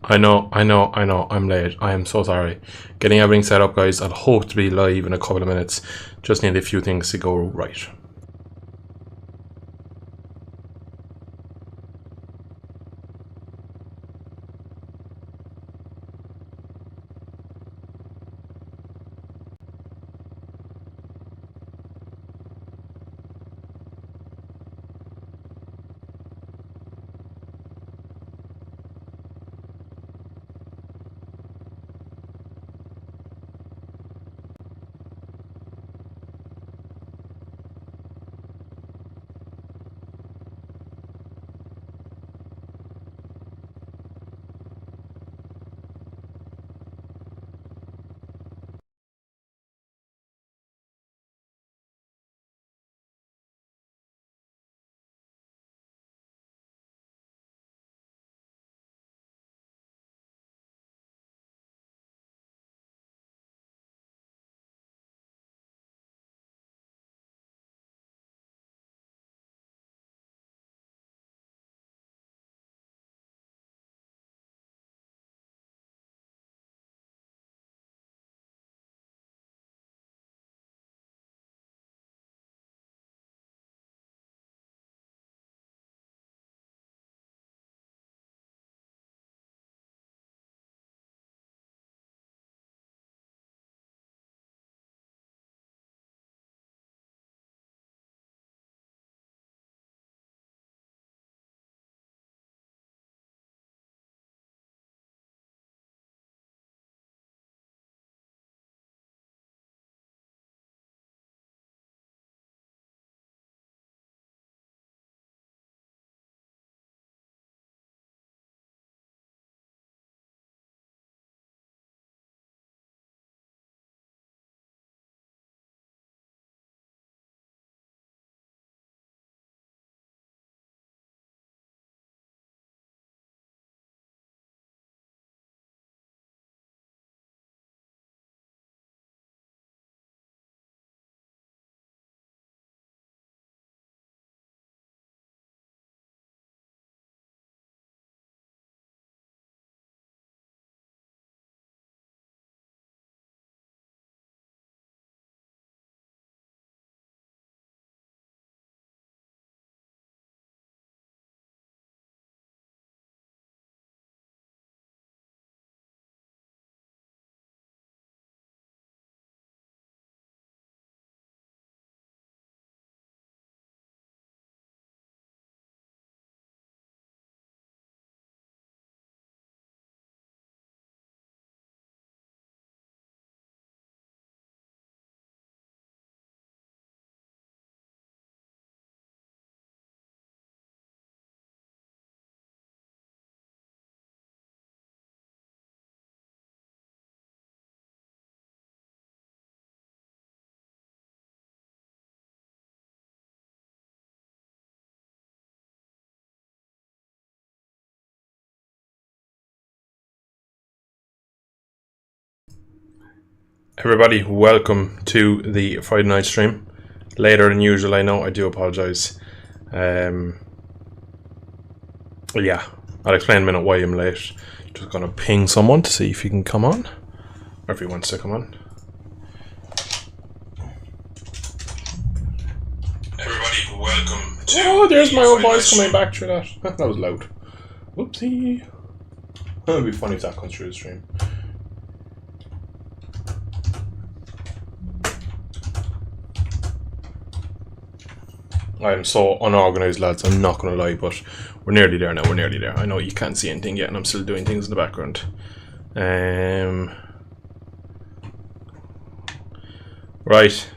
I'm late. I am so sorry. Getting everything set up, guys. I'll hope to be live in a couple of minutes. Just need a few things to go right. Everybody, welcome to the Friday night stream. Later than usual, I know. I do apologise. Yeah, I'll explain in a minute why I'm late. Just gonna ping someone to see if he can come on, or if he wants to come on. Everybody, welcome to. Oh, there's my own voice coming back through that. That was loud. Whoopsie. That would be funny if that comes through the stream. I'm so unorganised, lads, I'm not going to lie, but we're nearly there now, we're nearly there. I know you can't see anything yet, and I'm still doing things in the background. Right.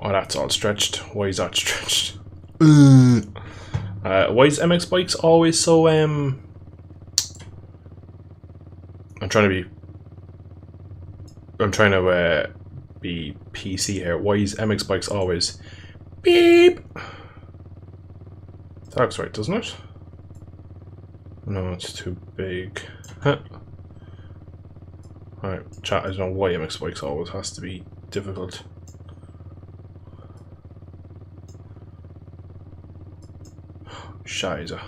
Oh, that's all stretched. Why is that stretched? Why is MX Bikes always so, I'm trying to be PC here. Why is MX Bikes always... Beep! That looks right, doesn't it? No, it's too big. Huh. Alright, chat, I don't know why MX Bikes always has to be difficult. Shiza.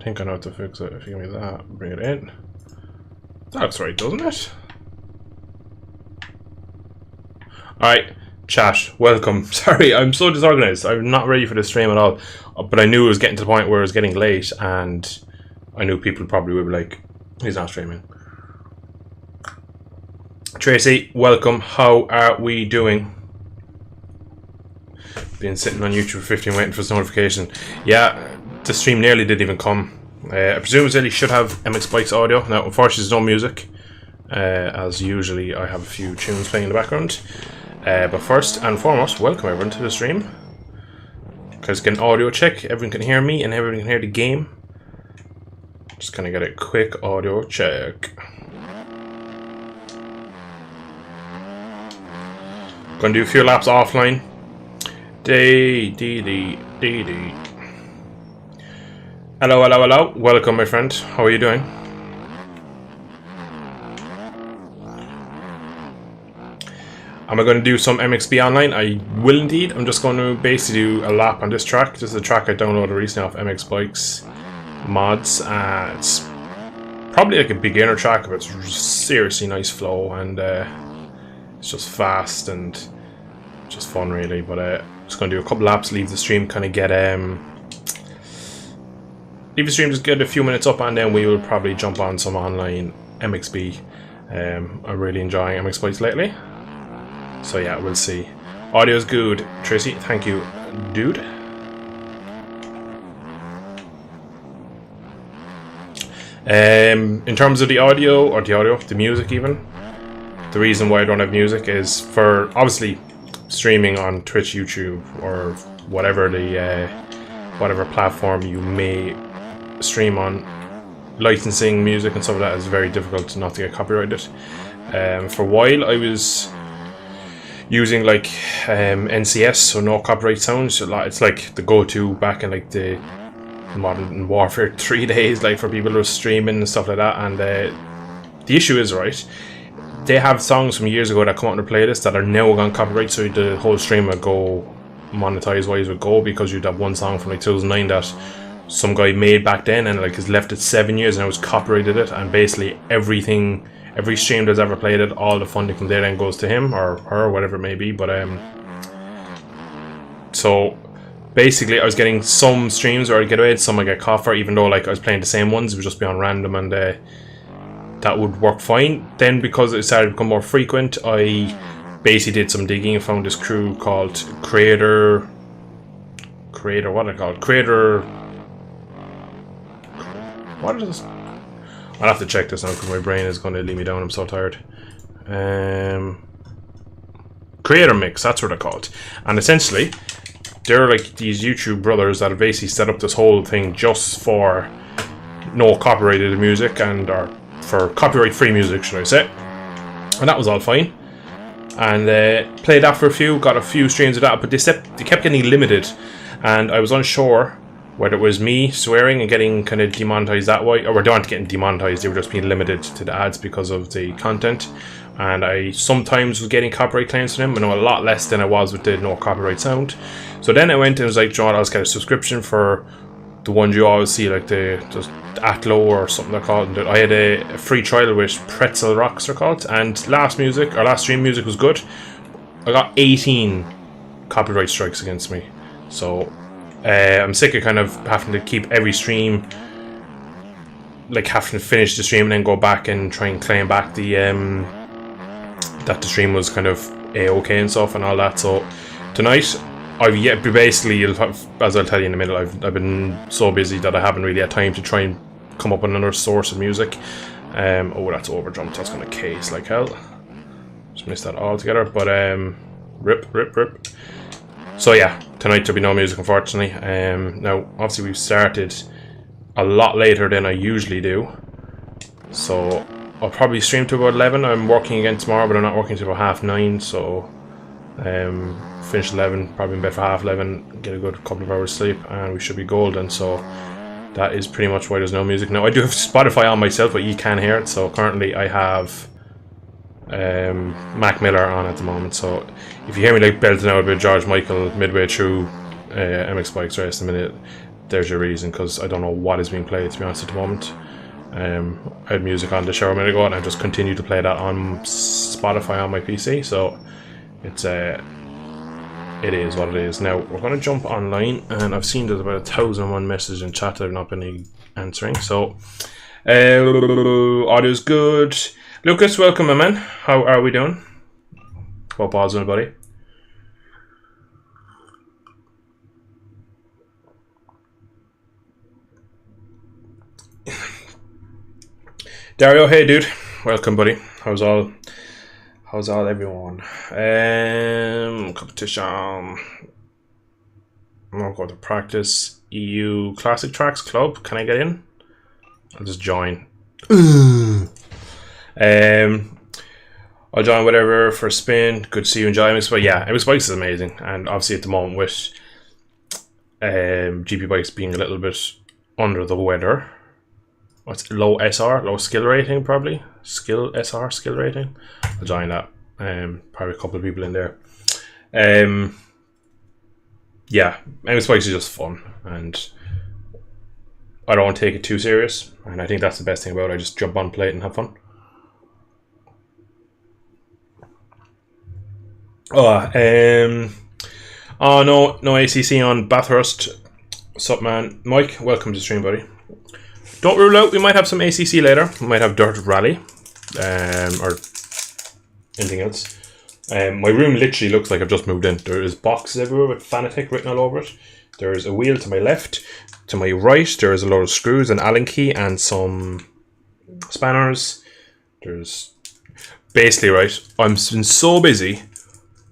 think I know how to fix it. If you give me that, bring it in. That's right, doesn't it? Alright, chat, welcome. Sorry, I'm so disorganized. I'm not ready for the stream at all. But I knew it was getting to the point where it was getting late, and I knew people probably would be like, he's not streaming. Tracy, welcome. How are we doing? Been sitting on YouTube for 15 waiting for this notification. Yeah, the stream nearly didn't even come. I presume it should have MX Bikes audio. Now, unfortunately, there's no music. As usually, I have a few tunes playing in the background. But first and foremost, welcome everyone to the stream. Because get an audio check. Everyone can hear me and everyone can hear the game. Just gonna get a quick audio check. Gonna do a few laps offline. Hello, hello, hello. Welcome, my friend. How are you doing? Am I going to do some MXB online? I will indeed. I'm just going to basically do a lap on this track. This is a track I downloaded recently off MX Bikes mods. It's probably like a beginner track, but it's seriously nice flow, and it's just fast and just fun, really. But just going to do a couple laps, leave the stream, kind of get leave the stream, just get a few minutes up, and then we will probably jump on some online MXB. I'm really enjoying MX Bikes lately. So yeah, we'll see. Audio's good. Tracy, thank you, dude. In terms of the audio, or the music even, the reason why I don't have music is for, obviously, streaming on Twitch, YouTube, or whatever the whatever platform you may stream on. Licensing music and stuff like that is very difficult not to get copyrighted. For a while I was using like NCS, so no copyright sounds. It's like the go-to back in like the Modern Warfare 3 days, like for people who are streaming and stuff like that. And the issue is, right, they have songs from years ago that come out in the playlist that are now on copyright, so the whole stream would go monetized wise would go, because you'd have one song from like 2009 that some guy made back then and like has left it 7 years and I was copyrighted it, and basically every stream that's ever played it, all the funding from there then goes to him or her, whatever it may be. But so basically I was getting some streams where I'd get away, some I get caught for, even though like I was playing the same ones, it would just be on random, and that would work fine. Then because it started to become more frequent, I basically did some digging and found this crew called Creator, what are they called? What is this? I'll have to check this now because my brain is going to leave me down. I'm so tired. Creator Mix, that's what they're called. And essentially, they're like these YouTube brothers that have basically set up this whole thing just for no copyrighted music, or for copyright-free music, should I say. And that was all fine. And played that for got a few streams of that, but they kept getting limited. And I was unsure whether it was me swearing and getting kind of demonetized that way, or they weren't getting demonetized, they were just being limited to the ads because of the content. And I sometimes was getting copyright claims from them, but no, a lot less than I was with the no copyright sound. So then I went and was like, John, I'll get a subscription for the ones you always see, like the Atlo or something they're called. I had a free trial with Pretzel Rocks, they're called, and last stream music was good. I got 18 copyright strikes against me. So I'm sick of kind of having to keep every stream, like having to finish the stream and then go back and try and claim back the that the stream was kind of A-okay and stuff and all that. So tonight I've basically, as I'll tell you in a minute, I've been so busy that I haven't really had time to try and come up with another source of music. Oh, that's overjumped. That's gonna case like hell. Just missed that altogether. But rip. So yeah, tonight there'll be no music, unfortunately. Now, obviously we've started a lot later than I usually do, so I'll probably stream to about 11. I'm working again tomorrow, but I'm not working till about 9:30, so finish 11, probably in bed for 11:30, get a good couple of hours sleep, and we should be golden. So that is pretty much why there's no music. Now, I do have Spotify on myself, but you can hear it, so currently I have Mac Miller on at the moment, so if you hear me like belting out a bit of George Michael midway through MX Bikes Race in a minute, there's your reason, because I don't know what is being played, to be honest, at the moment. I had music on the shower a minute ago, and I just continue to play that on Spotify on my PC, so it's it is what it is. Now, we're going to jump online, and I've seen there's about 1,001 messages in chat that I've not been answering, so audio's good. Lucas, welcome, my man. How are we doing? Hope all's doing, buddy. Dario, hey dude, welcome, buddy. How's all everyone? Competition. I'm gonna go to practice. EU Classic Tracks Club. Can I get in? I'll just join. I'll join whatever for a spin. Good to see you enjoy MX Bikes. Yeah, MX Bikes is amazing, and obviously at the moment with GP Bikes being a little bit under the weather. What's low SR, low skill rating, probably skill rating. I'll join that. Probably a couple of people in there. Yeah, MX Bikes is just fun, and I don't take it too serious, and I think that's the best thing about it. I just jump on, play it, and have fun. No ACC on Bathurst. Sup, man? Mike, welcome to stream, buddy. Don't rule out we might have some ACC later. We might have Dirt Rally, or anything else. My room literally looks like I've just moved in. There is boxes everywhere with Fanatec written all over it. There's a wheel to my left. To my right, there is a load of screws, an Allen key, and some spanners. There's basically, right, I've been so busy,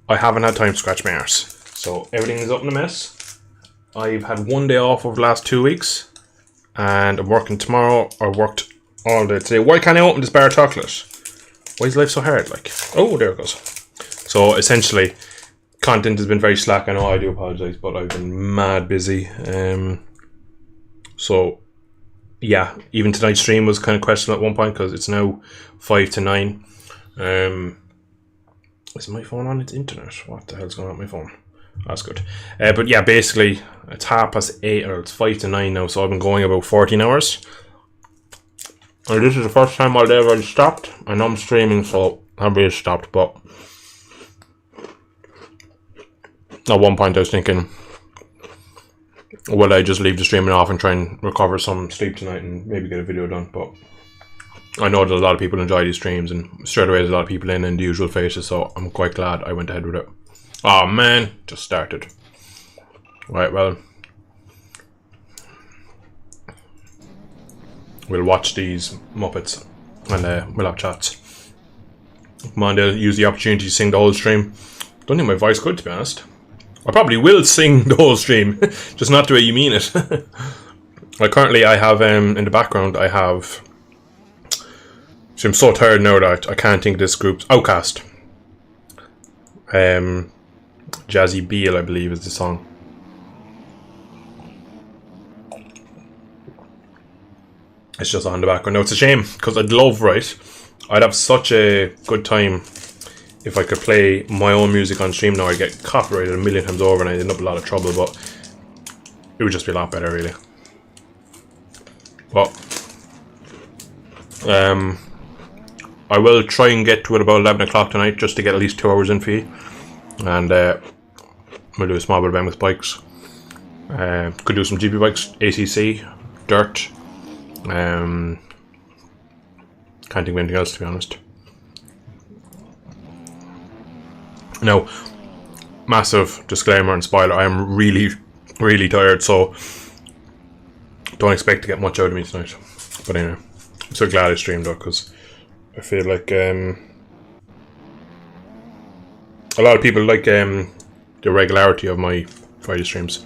I haven't had time to scratch my arse. So everything is up in a mess. I've had one day off over the last 2 weeks. And I'm working tomorrow. I worked all day today. Why can't I open this bar of chocolate? Why is life so hard? Like, oh, there it goes. So essentially, content has been very slack. I know, I do apologise, but I've been mad busy. So yeah, even tonight's stream was kind of questionable at one point because it's now 5 to 9. Is my phone on its internet? What the hell's going on with my phone? That's good. But yeah, basically, it's 8:30, or it's 5 to 9 now, so I've been going about 14 hours. And this is the first time I've ever stopped. I know I'm streaming, so I've really stopped, but at one point I was thinking, will I just leave the streaming off and try and recover some sleep tonight and maybe get a video done? But I know that a lot of people enjoy these streams, and straight away there's a lot of people in the usual faces, so I'm quite glad I went ahead with it. Oh man, just started. Right, well, we'll watch these Muppets and we'll have chats. Come on, they'll use the opportunity to sing the whole stream. Don't think my voice good, to be honest. I probably will sing the whole stream, just not the way you mean it. Like currently I have, in the background, I have... So I'm so tired now that I can't think of this group's Outcast. Jazzy Beal, I believe, is the song. It's just on the background. Now, it's a shame, because I'd love, right? I'd have such a good time if I could play my own music on stream now. I'd get copyrighted a million times over and I'd end up in a lot of trouble, but it would just be a lot better, really. But I will try and get to it about 11 o'clock tonight, just to get at least 2 hours in for you. And we'll do a small bit of MX Bikes. Could do some GP Bikes, ACC, Dirt. Can't think of anything else, to be honest. Now, massive disclaimer and spoiler, I am really, really tired, so don't expect to get much out of me tonight. But anyway, I'm so glad I streamed though, because I feel like a lot of people like the regularity of my Friday streams.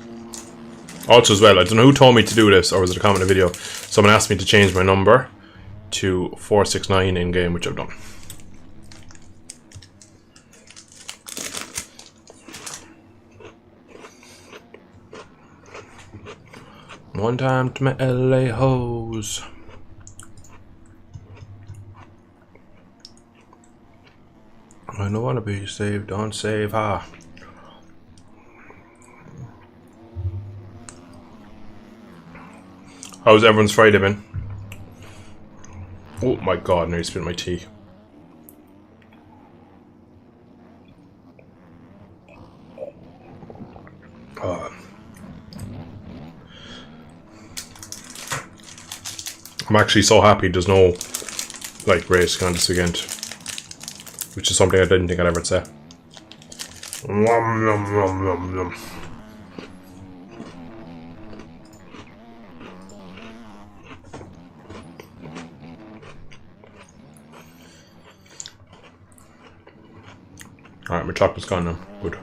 Also as well, I don't know who told me to do this, or was it a comment in the video? Someone asked me to change my number to 469 in game, which I've done. One time to my LA hoes. I don't wanna be saved, don't save her. How's everyone's Friday been? Oh my god, now you spilled my tea. I'm actually so happy there's no like racing on this weekend, which is something I didn't think I'd ever say. Nom, nom, nom, nom, nom. Alright, my chocolate's gone now. Good.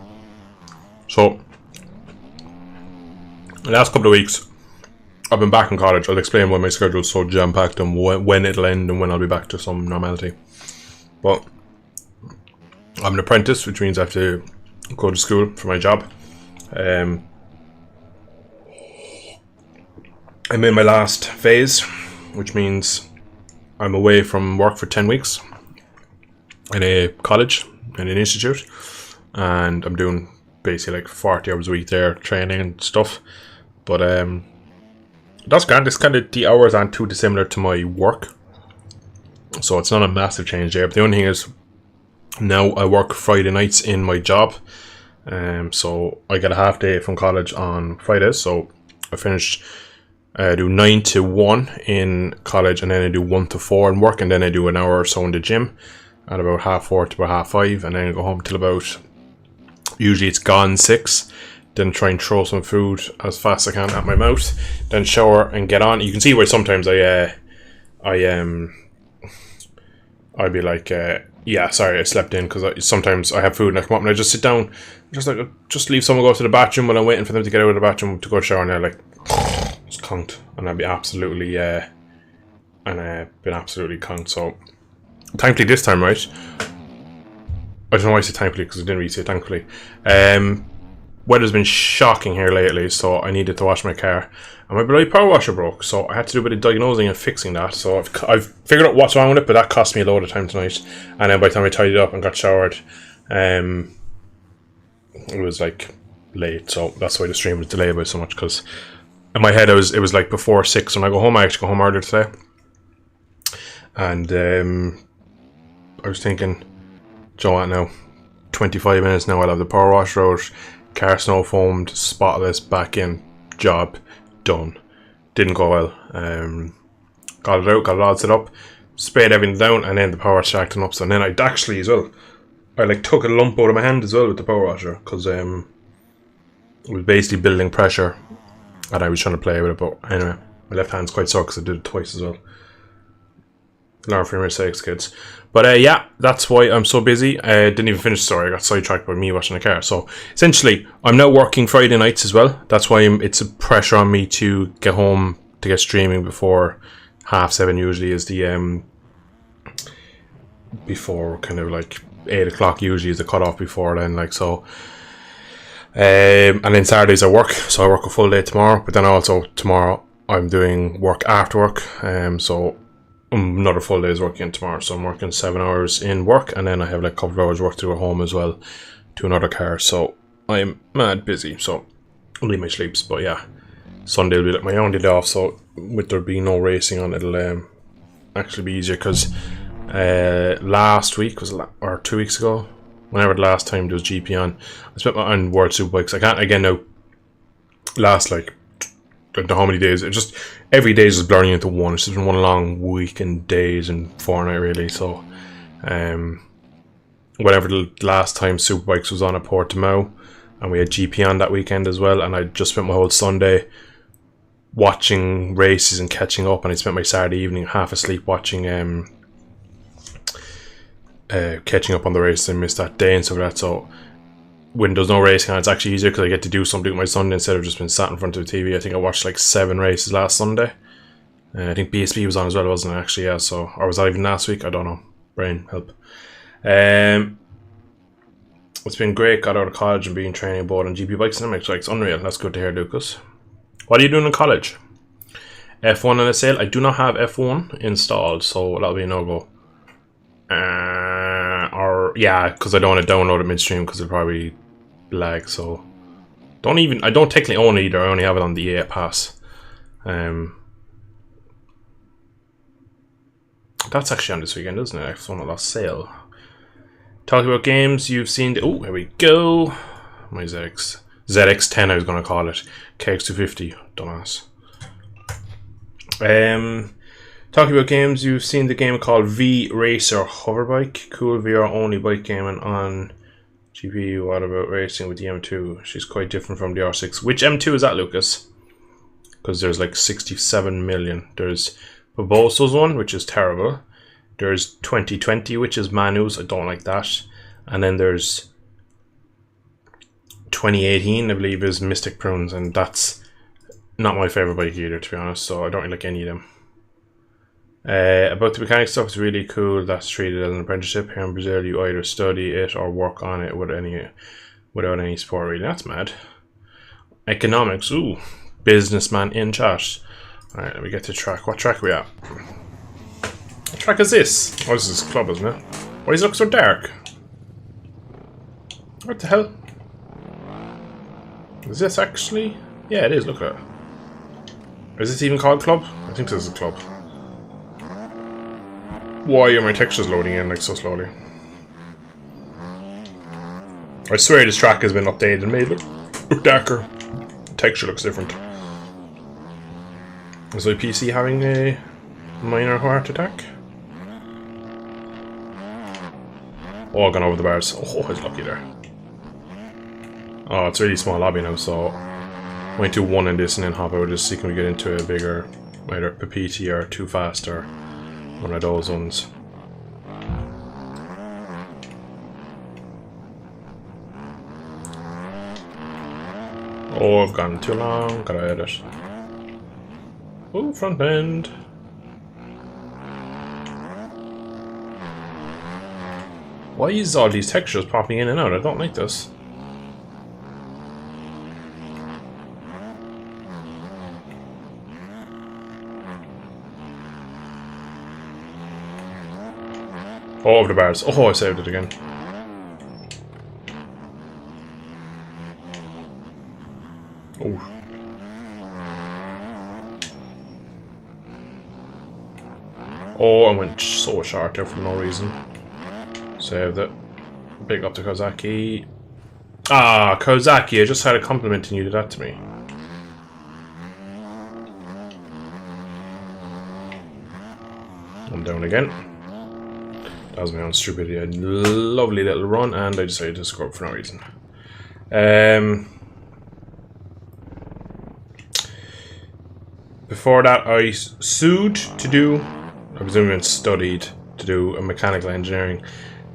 So, the last couple of weeks, I've been back in college. I'll explain why my schedule's so jam-packed and when it'll end and when I'll be back to some normality. But I'm an apprentice, which means I have to go to school for my job. I'm in my last phase, which means I'm away from work for 10 weeks in a college, in an institute, and I'm doing basically like 40 hours a week there, training and stuff. But that's grand. It's kind of, the hours aren't too dissimilar to my work, so it's not a massive change there. But the only thing is, now I work Friday nights in my job, so I get a half day from college on Fridays. So I finish, I do 9 to 1 in college, and then I do 1 to 4 in work, and then I do an hour or so in the gym at about 4:30 to about 5:30, and then I go home till about, usually it's gone 6. Then try and throw some food as fast as I can at my mouth, then shower and get on. You can see where sometimes I'd be like, yeah, sorry, I slept in, because sometimes I have food and I come up and I just sit down, just leave someone go to the bathroom while I'm waiting for them to get out of the bathroom to go shower, and they're like, just conked, and I'd be absolutely, been absolutely conked. So thankfully this time, right, I don't know why I say thankfully, because I didn't really say thankfully. Weather's been shocking here lately, so I needed to wash my car, and my bloody power washer broke, so I had to do a bit of diagnosing and fixing that. So I've figured out what's wrong with it, but that cost me a load of time tonight, and then by the time I tidied up and got showered, it was like late, so that's why the stream was delayed by so much, because in my head it was like before 6. When I go home, I actually go home earlier today, and I was thinking, Joe, what now, 25 minutes now, I'll have the power washer out, car snow foamed, spotless, back in, job done. Didn't go well. Got it out, got it all set up, sprayed everything down, and then the power washer acting up. So then I'd actually as well, I like took a lump out of my hand as well with the power washer, because it was basically building pressure, and I was trying to play with it. But anyway, my left hand's quite sore because I did it twice as well. Learn from your mistakes, kids. But yeah, that's why I'm so busy. I didn't even finish the story. I got sidetracked by me washing the car. So essentially, I'm now working Friday nights as well. That's why it's a pressure on me to get home to get streaming before 7:30. Usually is the before kind of like 8 o'clock. Usually is the cutoff before then. Like so. And then Saturdays I work, so I work a full day tomorrow. But then also tomorrow I'm doing work after work. So another full day's working tomorrow, so I'm working 7 hours in work, and then I have like a couple of hours work to go home as well to another car. So I'm mad busy, so I'll leave my sleeps. But yeah, Sunday will be like my only day off, so with there being no racing on, it'll actually be easier, because last week or 2 weeks ago, whenever the last time there was GP on, I spent my on World Superbikes. I can't again now. Last like, I don't know how many days, it just every day is just blurring into one. It's just been one long week and days and fortnight really. So whenever the last time Superbikes was on at Portimao, and we had GP on that weekend as well, and I just spent my whole Sunday watching races and catching up, and I spent my Saturday evening half asleep watching catching up on the races. I missed that day and stuff like that. So when there's no racing on, it's actually easier, because I get to do something with my Sunday instead of just being sat in front of the TV. I think I watched like 7 races last Sunday. I think BSB was on as well, wasn't it, actually? Yeah, so, or was that even last week? I don't know. Brain, help. It's been great. Got out of college and being training board on GP bikes and MX bikes. Unreal. That's good to hear, Lucas. What are you doing in college? F1 on a sale? I do not have F1 installed, so that'll be a no-go. Or yeah, because I don't want to download it midstream, because it'll probably lag. So I don't technically own it either. I only have it on the EA Pass. That's actually on this weekend, isn't it? F1 Lost Sale. Talking about games you've seen. Oh, here we go. My ZX10, I was going to call it. KX250. Dumbass. Talking about games, you've seen the game called V-Racer Hoverbike. Cool VR only bike game and on GPU. What about racing with the M2? She's quite different from the R6. Which M2 is that, Lucas? Because there's like 67 million. There's Boboso's one, which is terrible. There's 2020, which is Manu's. I don't like that. And then there's 2018, I believe, is Mystic Prunes, and that's not my favourite bike either, to be honest, so I don't really like any of them. About the mechanic stuff, it's really cool. That's treated as an apprenticeship. Here in Brazil, you either study it or work on it without any support, really. That's mad. Economics, ooh. Businessman in chat. Alright, let me get to track. What track are we at? What track is this? Oh, this is club, isn't it? Why does it look so dark? What the hell? Is this actually? Yeah, it is, look at it. Is this even called club? I think this is a club. Why are my textures loading in like so slowly? I swear this track has been updated and made it look darker. The texture looks different. Is my PC having a minor heart attack? Oh, I've gone over the bars. Oh, I was lucky there. Oh, it's a really small lobby now, so I might do one in this and then hop out just see can we get into a bigger, either Papiti or Too Fast or one of those ones. Oh, I've gone too long, gotta edit. Oh, front end. Why is all these textures popping in and out? I don't like this. Oh, over the bars. Oh, I saved it again. Oh. Oh, I went so short there for no reason. Saved it. Big up to Kozaki. Ah, Kozaki, I just had a compliment and you did that to me. I'm down again. That was my own stupidity. A lovely little run, and I decided to screw up for no reason. Before that, I studied to do a mechanical engineering.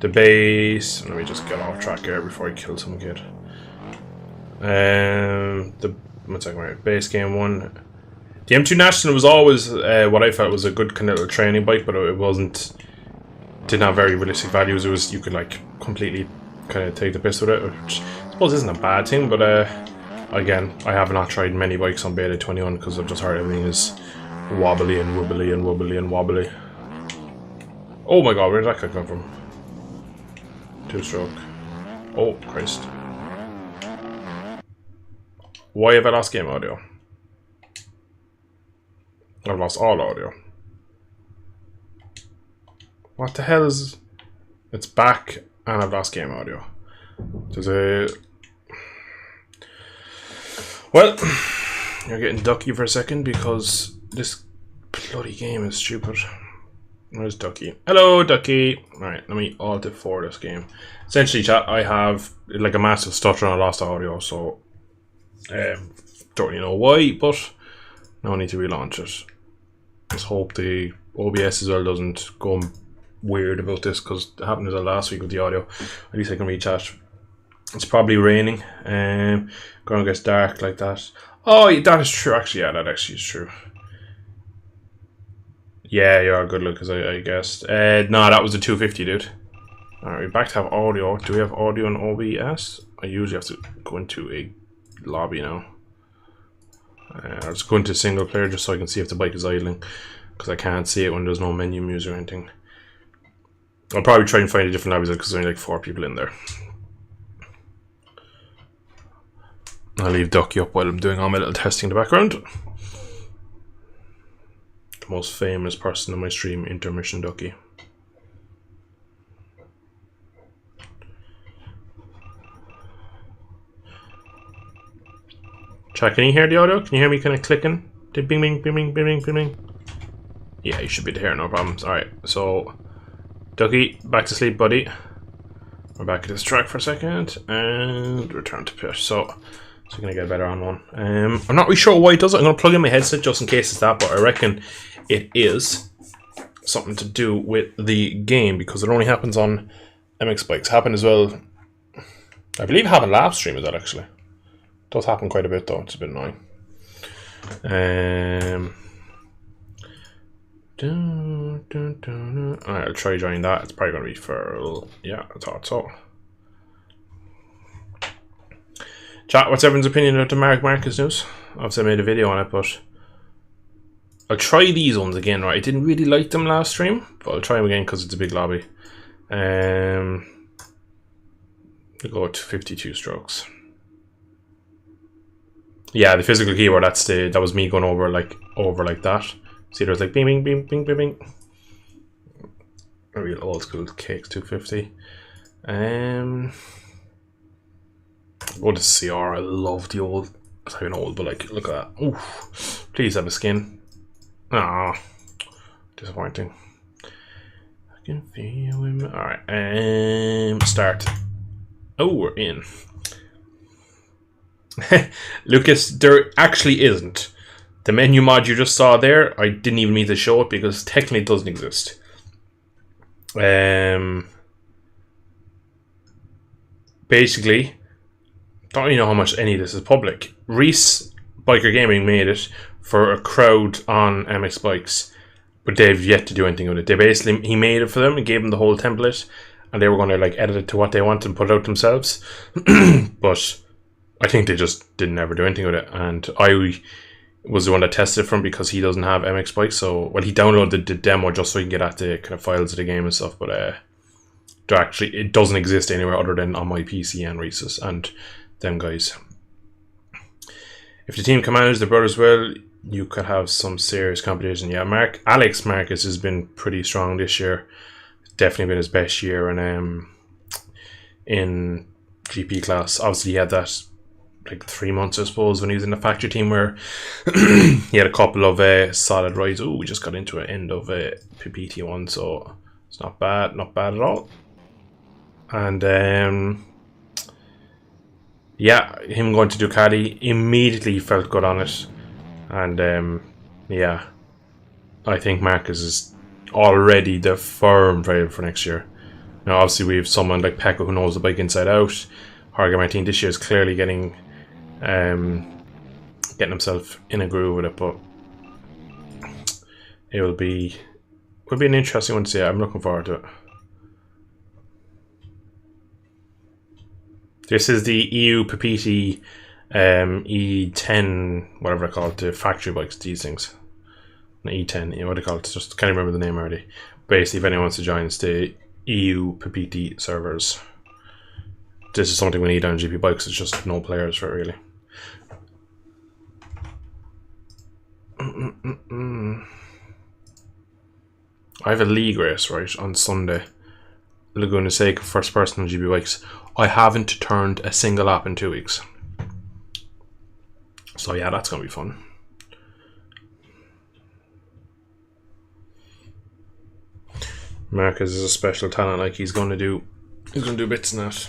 The base. Let me just get off track here before I kill some kid. One second, right? Base game one. The M2 National was always what I felt was a good kind of little training bike, but it wasn't. Didn't have very realistic values. It was you could like completely kind of take the piss with it, which I suppose isn't a bad thing. But again, I have not tried many bikes on Beta 21 because I've just heard everything is wobbly and wobbly and wobbly and wobbly. Oh my god, where did that guy come from? Two-stroke. Oh Christ! Why have I lost game audio? I've lost all audio. What the hell is... It's back and I've lost game audio. There's a... Well, you're getting ducky for a second because this bloody game is stupid. Where's Ducky? Hello, Ducky! Alright, let me alt F4 this game. Essentially, chat, I have like a massive stutter and I lost audio, so... don't really know why, but no need to relaunch it. Just hope the OBS as well doesn't go weird about this because it happened as well last week with the audio. At least I can reach out. It's probably raining. Going gets dark like that. Oh, that is true. Actually, yeah, that actually is true. Yeah, you are good, Lucas, I guessed. No, that was the 250, dude. Alright, we're back to have audio. Do we have audio on OBS? I usually have to go into a lobby now. I'll just go into single player just so I can see if the bike is idling. Because I can't see it when there's no menu music or anything. I'll probably try and find a different lobby because there's only like 4 people in there. I'll leave Ducky up while I'm doing all my little testing in the background. The most famous person on my stream, Intermission Ducky. Chat, can you hear the audio? Can you hear me kind of clicking? Bing, bing, bing, bing, bing, bing, bing. Yeah, you should be there, no problems. Alright, so Ducky, back to sleep, buddy. We're back at this track for a second and return to pit. So we're gonna get better on one. I'm not really sure why it does it. I'm gonna plug in my headset just in case it's that, but I reckon it is something to do with the game because it only happens on MX Bikes. Happened as well. I believe it happened live stream as well, actually. It does happen quite a bit though, it's a bit annoying. Alright, I'll try joining that. It's probably going to be for... Yeah, I thought so. Chat, what's everyone's opinion of the Marc Marquez news? Obviously I made a video on it, but I'll try these ones again, right? I didn't really like them last stream, but I'll try them again because it's a big lobby. We'll go to 52 strokes. Yeah, the physical keyboard, that was me going over like that. See, there's like bing, bing, bing, bing, bing, bing. A real old school Cakes 250. Go to CR. I love the old. It's not even old, but like, look at that. Oof. Please have a skin. Ah, disappointing. I can feel him. All right. Start. Oh, we're in. Lucas, there actually isn't. The menu mod you just saw there, I didn't even mean to show it because technically it doesn't exist. Basically, don't really know how much any of this is public. Reese Biker Gaming made it for a crowd on MX Bikes, but they've yet to do anything with it. He made it for them and gave them the whole template, and they were going to like edit it to what they want and put it out themselves. But I think they just didn't ever do anything with it, and I was the one that tested it from because he doesn't have MX Bikes, so he downloaded the demo just so he can get at the kind of files of the game and stuff, but it doesn't exist anywhere other than on my PC and Reese's and them guys. If the team can manage the brothers well, you could have some serious competition. Yeah, Alex Marquez has been pretty strong this year. Definitely been his best year in GP class. Obviously he had that like 3 months, I suppose, when he was in the factory team where he had a couple of solid rides. Oh, we just got into an end of PT1, so it's not bad at all. And yeah, him going to Ducati immediately felt good on it, and yeah, I think Marquez is already the firm driver for next year. Now, obviously, we have someone like Pecco who knows the bike inside out. Jorge Martin this year is clearly getting himself in a groove with it, but it will be an interesting one to see. I'm looking forward to it. This is the EU Papiti E10, whatever they're called, the factory bikes, these things. The E10, what do they call it? Just can't remember the name already. Basically, if anyone wants to join, it's the EU Papiti servers. This is something we need on GP bikes, it's just no players for it, really. I have a league race, right, on Sunday. Laguna Seca, first person on GP bikes. I haven't turned a single lap in 2 weeks. So yeah, that's going to be fun. Marquez is a special talent, like he's going to do bits in that.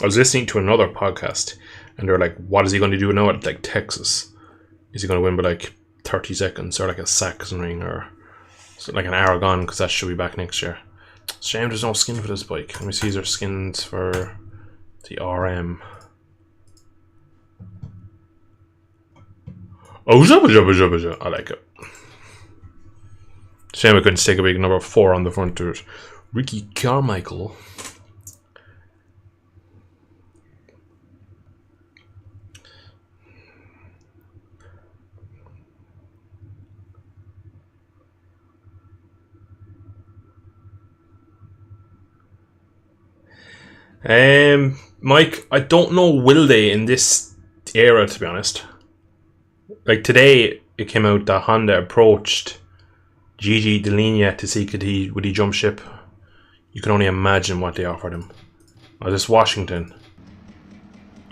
I was listening to another podcast and they're like, what is he going to do now at like Texas? Is he going to win by like 30 seconds or like a Sachsenring or like an Aragon, because that should be back next year. Shame there's no skin for this bike. Let me see their skins for the RM. Oh, I like it. Shame I couldn't stick a big number 4 on the front to it. Ricky Carmichael. Mike, I don't know, will they in this era, to be honest. Like today, it came out that Honda approached Gigi Dall'Igna to see would he jump ship. You can only imagine what they offered him. Oh, this Washington.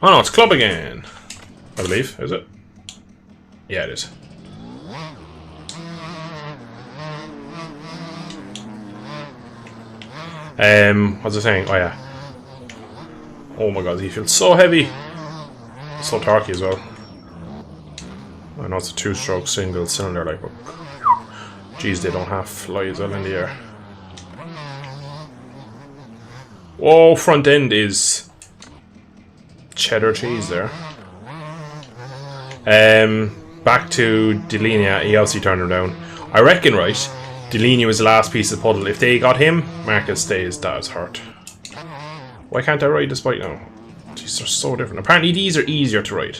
Oh no, it's Club again. I believe, is it? Yeah, it is. What's I saying? Oh yeah. Oh my god, he feels so heavy. So torquey as well. I know it's a 2-stroke single cylinder, like, but geez, they don't have flies well in the air. Whoa, front end is cheddar cheese there. Back to Dall'Igna, he obviously turned him down. I reckon, right, Dall'Igna was the last piece of the puzzle. If they got him, Marquez stays. That is hurt. Why can't I ride this bike now? These are so different. Apparently these are easier to ride.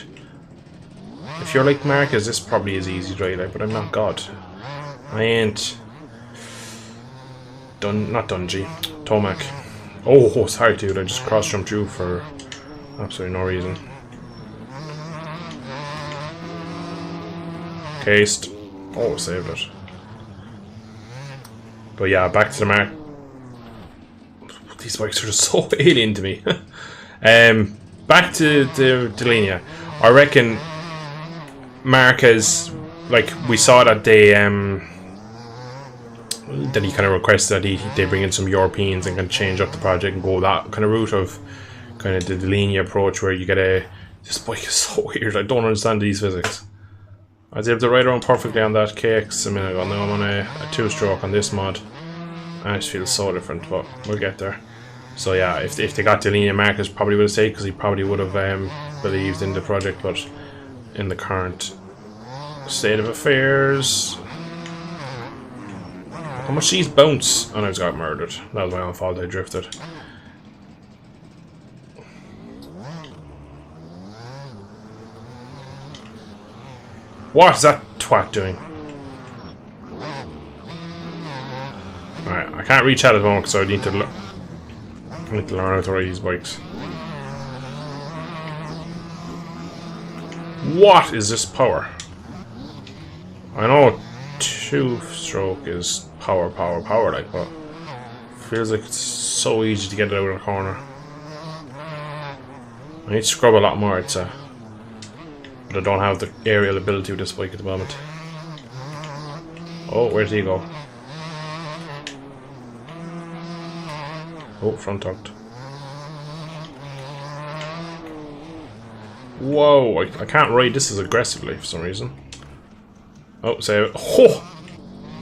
If you're like Marquez, this probably is easy to ride, like, but I'm not God. I ain't not Dungey. Tomac. Oh, sorry dude, I just cross-jumped you for absolutely no reason. Cased. Oh, saved it. But yeah, back to the mark. These bikes are just so alien to me. Back to the Dall'Igna. I reckon Marquez, like we saw that they that he kind of requested that they bring in some Europeans and can change up the project and go that kind of route of kind of the Dall'Igna approach where you get this bike is so weird. I don't understand these physics. I was able to ride around perfectly on that KX a minute ago. Now I'm on a 2-stroke on this mod. I just feel so different, but we'll get there. So yeah, if they got Dall'Igna, Marquez probably would have stayed because he probably would have believed in the project, but in the current state of affairs, how much these bounce? And I just got murdered. That was my own fault. I drifted. What is that twat doing? Alright, I can't reach out at the moment because I need to learn how to ride these bikes. What is this power? I know 2-stroke is power, like, but feels like it's so easy to get it out of the corner. I need to scrub a lot more, I'd say. But I don't have the aerial ability with this bike at the moment. Oh, where'd he go? Oh, front tucked. Whoa, I can't ride this as aggressively for some reason. Oh, say, oh!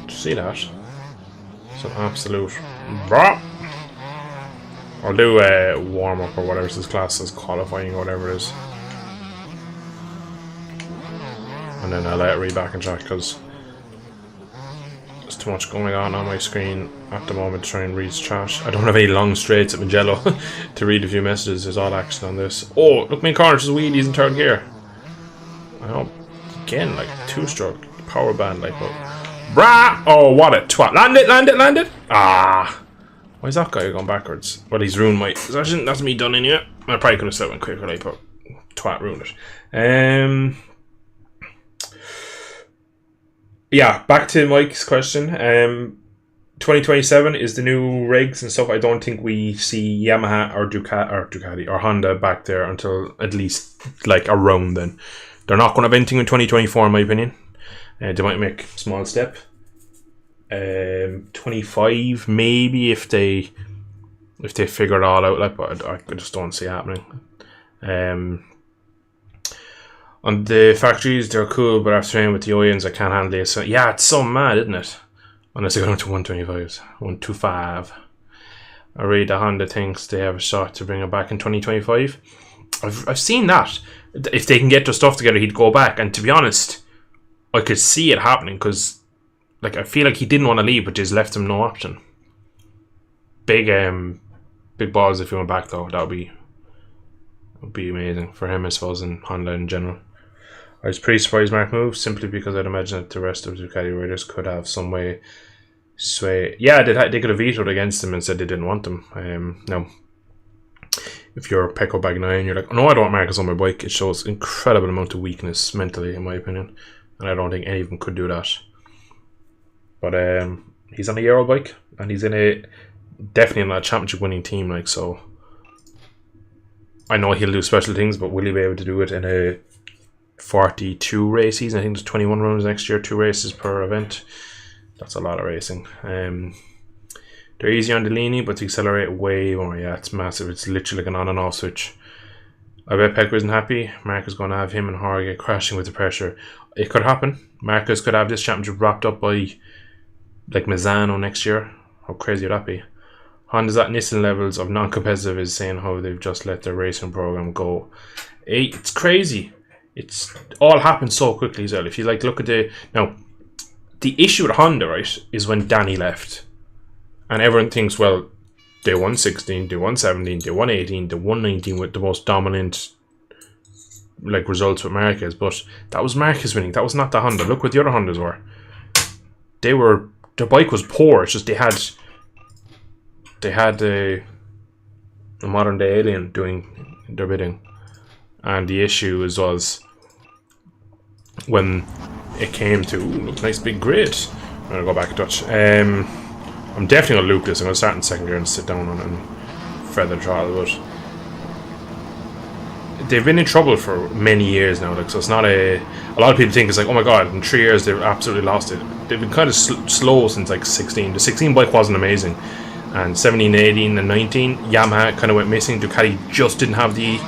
Did you see that? It's an absolute brah. I'll do a warm up or whatever this class is, qualifying or whatever it is. And then I'll let it read back and check because there's too much going on my screen at the moment to try and read chat. I don't have any long straights at Magello to read a few messages. There's all action on this. Oh, look, main corner, just wheelies in third gear. I hope again, like 2-stroke power band, like, but brah! Oh, what a twat! Land it! Ah! Why is that guy going backwards? Well, he's ruined my possession. That's me done in yet. I probably could have said one quicker, like, but twat ruined it. Yeah, back to Mike's question. 2027 is the new rigs and stuff. I don't think we see Yamaha or Ducati or Honda back there until at least like around then. They're not going to have anything in 2024 in my opinion. They might make a small step. 25 maybe if they figure it all out, like, but I just don't see it happening. On the factories, they're cool, but after training with the OEMs, I can't handle it. So yeah, it's so mad, isn't it? Unless they go down to 125s, 125. I read the Honda thinks they have a shot to bring it back in 2025. I've seen that. If they can get their stuff together, he'd go back. And to be honest, I could see it happening because, like, I feel like he didn't want to leave, but just left him no option. Big balls if he went back though. That would be amazing for him, I suppose, and Honda in general. I was pretty surprised Mark moved, simply because I'd imagine that the rest of the Ducati riders could have some way sway. Yeah, they could have vetoed against him and said they didn't want him. Now, if you're Pecco Bagnaia and you're like, oh, no, I don't want Marcus on my bike, it shows incredible amount of weakness mentally, in my opinion. and I don't think any of them could do that. But he's on a Euro bike, and he's definitely in a championship winning team. Like, so I know he'll do special things, but will he be able to do it in a 42 race season? I think there's 21 runs next year, 2 races per event. That's a lot of racing. They're easy on Delaney, but to accelerate way more. Yeah, it's massive. It's literally like an on and off switch. I bet Pecco isn't happy. Marcus going to have him and Jorge crashing with the pressure. It could happen. Marcus could have this championship wrapped up by like Misano next year. How crazy would that be? Honda's at Nissan levels of non-competitive is saying how they've just let their racing program go. It's crazy. It's all happened so quickly as well. If you like look at the issue with Honda, right, is when Danny left. And everyone thinks, well, they won 16, they won 17, they won 18, they won 19 with the most dominant like results with Marquez. But that was Marquez winning. That was not the Honda. Look what the other Hondas were. Their bike was poor. It's just they had a modern day alien doing their bidding. And the issue was when it came to nice big grid. I'm gonna go back a touch. I'm definitely gonna loop this. I'm gonna start in second gear and sit down on it and feather throttle. But they've been in trouble for many years now. Like, so it's not a lot of people think it's like, oh my god, in 3 years they've absolutely lost it. They've been kind of slow since like 16. The 16 bike wasn't amazing, and 17, 18, and 19 Yamaha kind of went missing. Ducati just didn't have the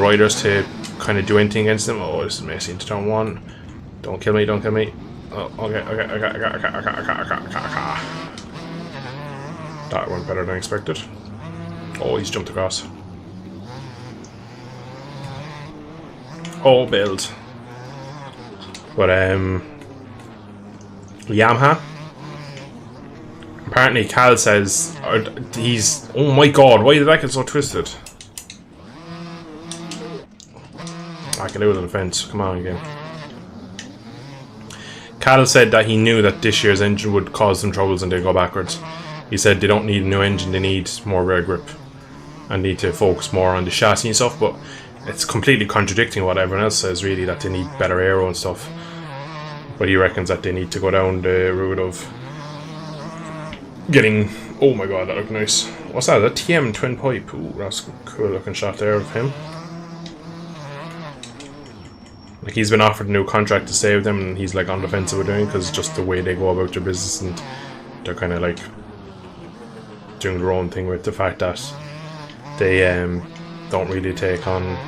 riders to kind of do anything against them. Oh, this is messy into turn 1. Don't kill me, don't kill me. Oh, okay. That went better than expected. Oh, he's jumped across. Oh, build. But Yamaha. Apparently, Cal says he's. Oh my god! Why did that get so twisted? I can do it on the fence. Come on again. Cal said that he knew that this year's engine would cause them troubles and they'd go backwards. He said they don't need a new engine, they need more rear grip and need to focus more on the chassis and stuff, but it's completely contradicting what everyone else says, really, that they need better aero and stuff. But he reckons that they need to go down the route of getting... Oh my god, that looked nice. What's that? A TM twin pipe. Ooh, that's a cool looking shot there of him. Like, he's been offered a new contract to stay with them, and he's like on the fence with doing it because just the way they go about their business, and they're kind of like doing their own thing with the fact that they don't really take on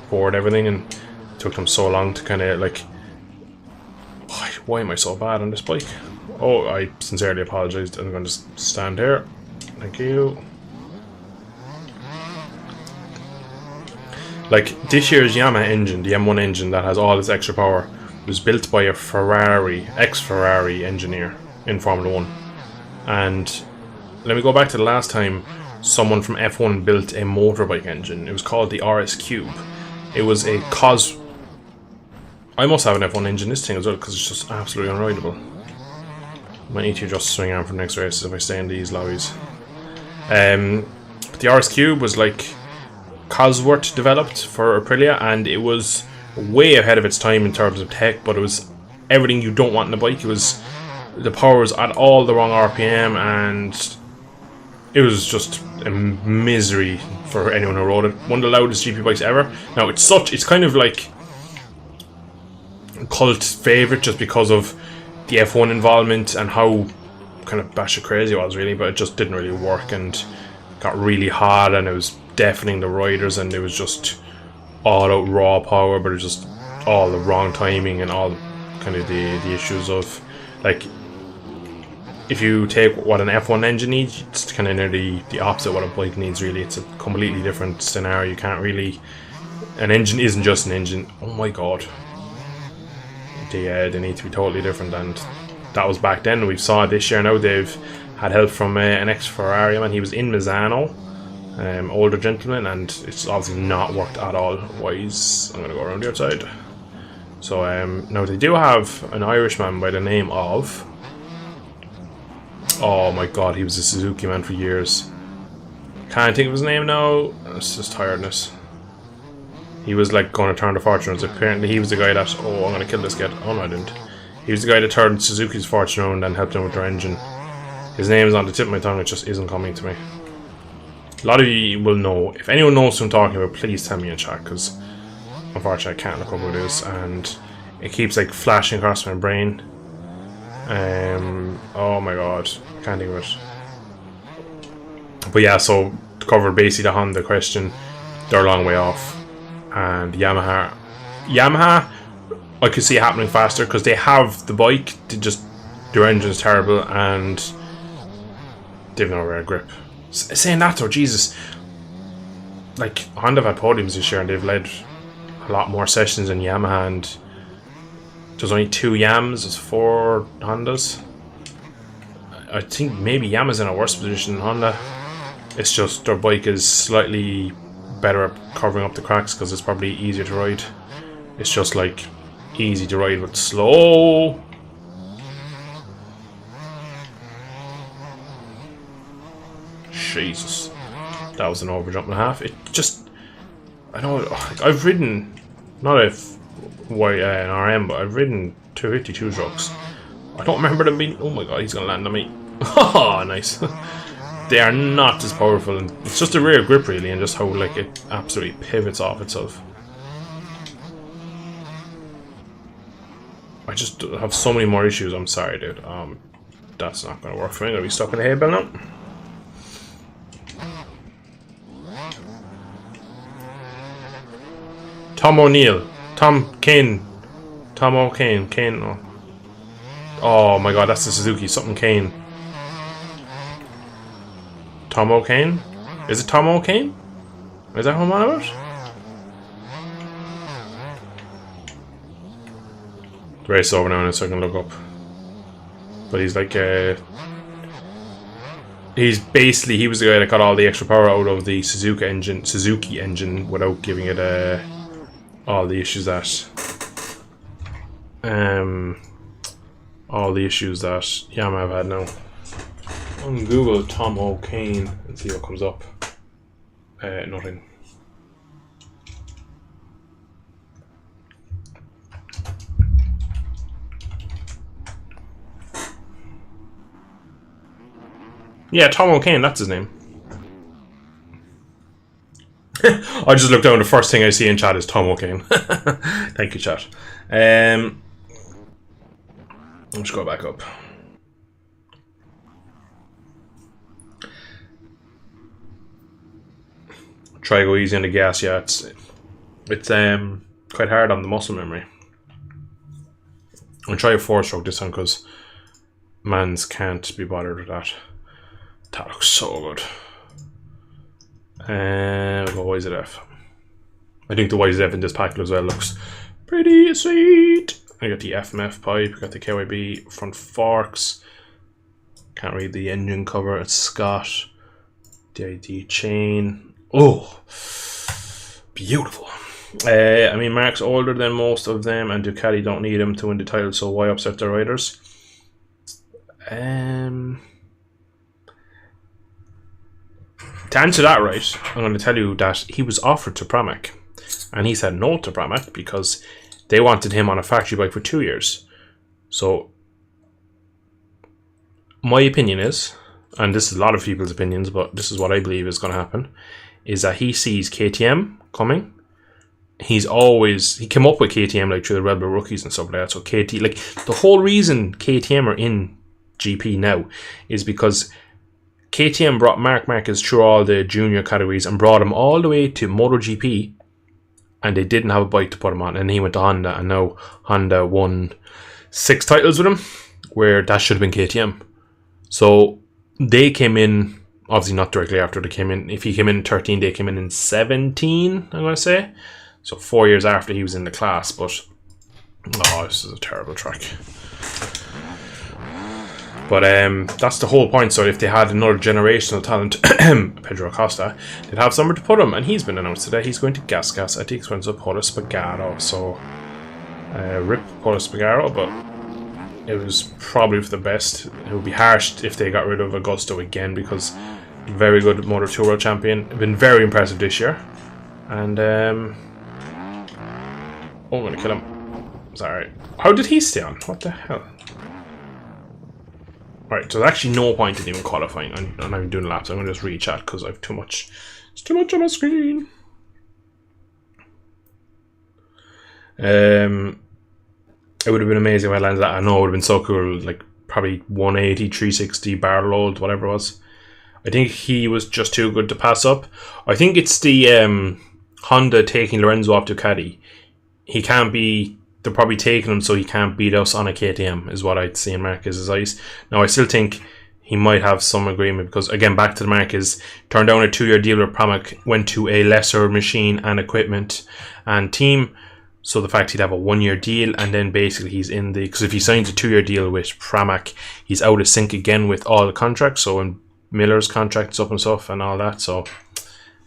board everything, and it took them so long to kind of like, why am I so bad on this bike? Oh, I sincerely apologise. I'm going to just stand here. Thank you. Like, this year's Yamaha engine, the M1 engine that has all this extra power, was built by a ex-Ferrari engineer in Formula 1. And let me go back to the last time someone from F1 built a motorbike engine. It was called the RS Cube. It was a I must have an F1 engine this thing as well, because it's just absolutely unrideable. I might need to just swing on for the next races if I stay in these lobbies. But the RS Cube was like Cosworth developed for Aprilia, and it was way ahead of its time in terms of tech, but it was everything you don't want in a bike. It was, the power was at all the wrong RPM, and it was just a misery for anyone who rode it. One of the loudest GP bikes ever. Now it's kind of like a cult favourite just because of the F1 involvement and how kind of batshit crazy it was, really, but it just didn't really work and got really hard, and it was deafening the riders, and it was just all out raw power, but it was just all the wrong timing and all kind of the issues of, like, if you take what an F1 engine needs, it's kind of nearly the opposite of what a bike needs, really. It's a completely different scenario. You can't really... An engine isn't just an engine. Oh my god. They need to be totally different, and that was back then. We saw it this year now. They've had help from an ex-Ferrari man. He was in Misano. Older gentleman, and it's obviously not worked at all. Wise, I'm gonna go around the outside. So now they do have an Irishman by the name of, oh my god, he was a Suzuki man for years. Can't think of his name now. It's just tiredness. He was like going to turn the fortunes. Apparently, he was the guy that, oh, I'm going to kill this kid. Oh, no, I didn't. He was the guy that turned Suzuki's fortune around and helped him with their engine. His name is on the tip of my tongue, it just isn't coming to me. A lot of you will know. If anyone knows who I'm talking about, please tell me in chat, because unfortunately I can't look up who it is, and it keeps like flashing across my brain. Oh my god, can't think of it. But yeah, so to cover basically the Honda question, they're a long way off. And Yamaha, I could see it happening faster because they have the bike. Their engine is terrible and they've no rare grip. Saying that though, Jesus, like Honda have had podiums this year and they've led a lot more sessions than Yamaha, and there's only 2 Yams, there's 4 Hondas. I think maybe Yamaha's in a worse position than Honda. It's just their bike is slightly better at covering up the cracks because it's probably easier to ride. It's just like easy to ride but slow. Jesus, that was an overjump and a half. It just, I know, I've ridden not an RM, but I've ridden 252 trucks. I don't remember them being, oh my god, he's gonna land on me. Oh, nice. They are not as powerful, and it's just a rear grip really, and just how like it absolutely pivots off itself. I just have so many more issues. I'm sorry, dude. That's not gonna work for me. I'm gonna be stuck in the hay bale now. Tom O'Neill, Tom Kane, Kane. Oh my god, that's the Suzuki. Something Kane. Tom O'Kane? Is it Tom O'Kane? Is that who I'm on about? The race is over now, so I can look up. But he's like, he's basically, he was the guy that got all the extra power out of the Suzuki engine without giving it all the issues that Yamaha have had now. On Google Tom O'Kane and see what comes up. Nothing. Yeah, Tom O'Kane, that's his name. I just looked down, the first thing I see in chat is Tom O'Kane. Thank you, chat. Let's go back up. Try to go easy on the gas, yeah, it's quite hard on the muscle memory. I'll try a 4-stroke this time because mans can't be bothered with that. That looks so good. We'll go YZF. I think the YZF in this pack as well looks pretty sweet. I got the FMF pipe, got the KYB front forks. Can't read the engine cover, it's Scott. The ID chain. Oh, beautiful. I mean, Mark's older than most of them, and Ducati don't need him to win the title, so why upset their riders? To answer that right, I'm going to tell you that he was offered to Pramac, and he said no to Pramac because they wanted him on a factory bike for 2 years. So, my opinion is, and this is a lot of people's opinions, but this is what I believe is going to happen, is that he sees KTM coming. He came up with KTM like through the Red Bull rookies and stuff like that. So KT, like the whole reason KTM are in GP now is because KTM brought Marc Marquez through all the junior categories and brought him all the way to MotoGP, and they didn't have a bike to put him on. And he went to Honda, and now Honda won 6 titles with him, where that should have been KTM. So they came in. Obviously not directly after they came in. If he came in 13, they came in 17, I'm going to say. So 4 years after he was in the class, but... Oh, this is a terrible track. But that's the whole point. So if they had another generational talent, Pedro Acosta, they'd have somewhere to put him. And he's been announced today. He's going to Gas at the expense of Polo Espargaro. So, rip Polo Espargaro, but... it was probably for the best. It would be harsh if they got rid of Augusto again because very good Motor2 World Champion. Been very impressive this year. And Oh, I'm gonna kill him. Sorry. How did he stay on? What the hell? Right, so there's actually no point in even qualifying. I'm not even doing laps. I'm gonna just re-chat because I have too much. It's too much on my screen. It would have been amazing if I landed that. I know it would have been so cool. Like probably 180, 360 bar load, whatever it was. I think he was just too good to pass up. I think it's the Honda taking Lorenzo off Ducati. He can't be. They're probably taking him so he can't beat us on a KTM, is what I'd see in Marquez's eyes. Now, I still think he might have some agreement because, again, back to the Marquez, turned down a 2-year deal with Pramac, went to a lesser machine and equipment and team. So the fact he'd have a 1-year deal and then basically he's in the... Because if he signs a 2-year deal with Pramac, he's out of sync again with all the contracts. So in Miller's contracts up and stuff and all that. So,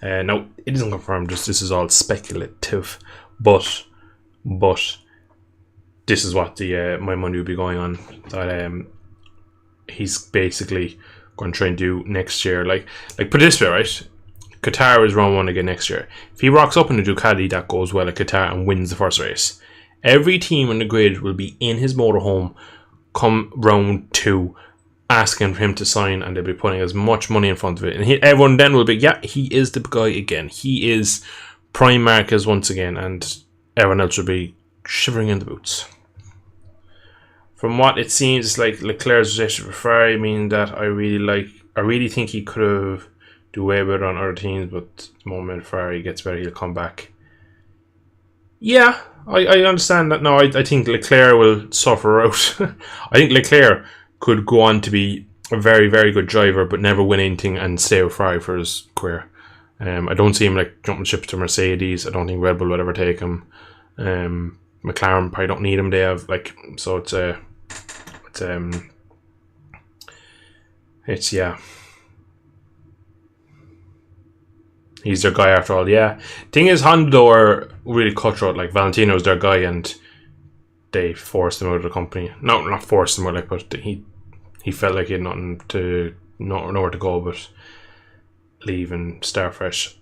no, it isn't confirmed. Just this is all speculative. But this is what the my money would be going on. That he's basically going to try and do next year. Like put it this way, right? Qatar is round 1 again next year. If he rocks up in a Ducati that goes well at Qatar and wins the first race, every team on the grid will be in his motorhome come round 2 asking for him to sign, and they'll be putting as much money in front of it. And everyone then will be, yeah, he is the guy again. He is prime Marquez once again, and everyone else will be shivering in the boots. From what it seems, it's like Leclerc's relationship with Ferrari, meaning that I really think he could have do way better on other teams, but the moment Ferrari gets better, he'll come back. Yeah, I understand that. No, I think Leclerc will suffer out. I think Leclerc could go on to be a very, very good driver, but never win anything and stay with Ferrari for his career. I don't see him like jumping ship to Mercedes. I don't think Red Bull would ever take him. McLaren probably don't need him. They have so it's yeah. He's their guy after all. Yeah. Thing is, Honda are really cutthroat. Like Valentino's their guy, and they forced him out of the company. No, not forced him out, but he felt like he had nowhere to go but leave and start fresh.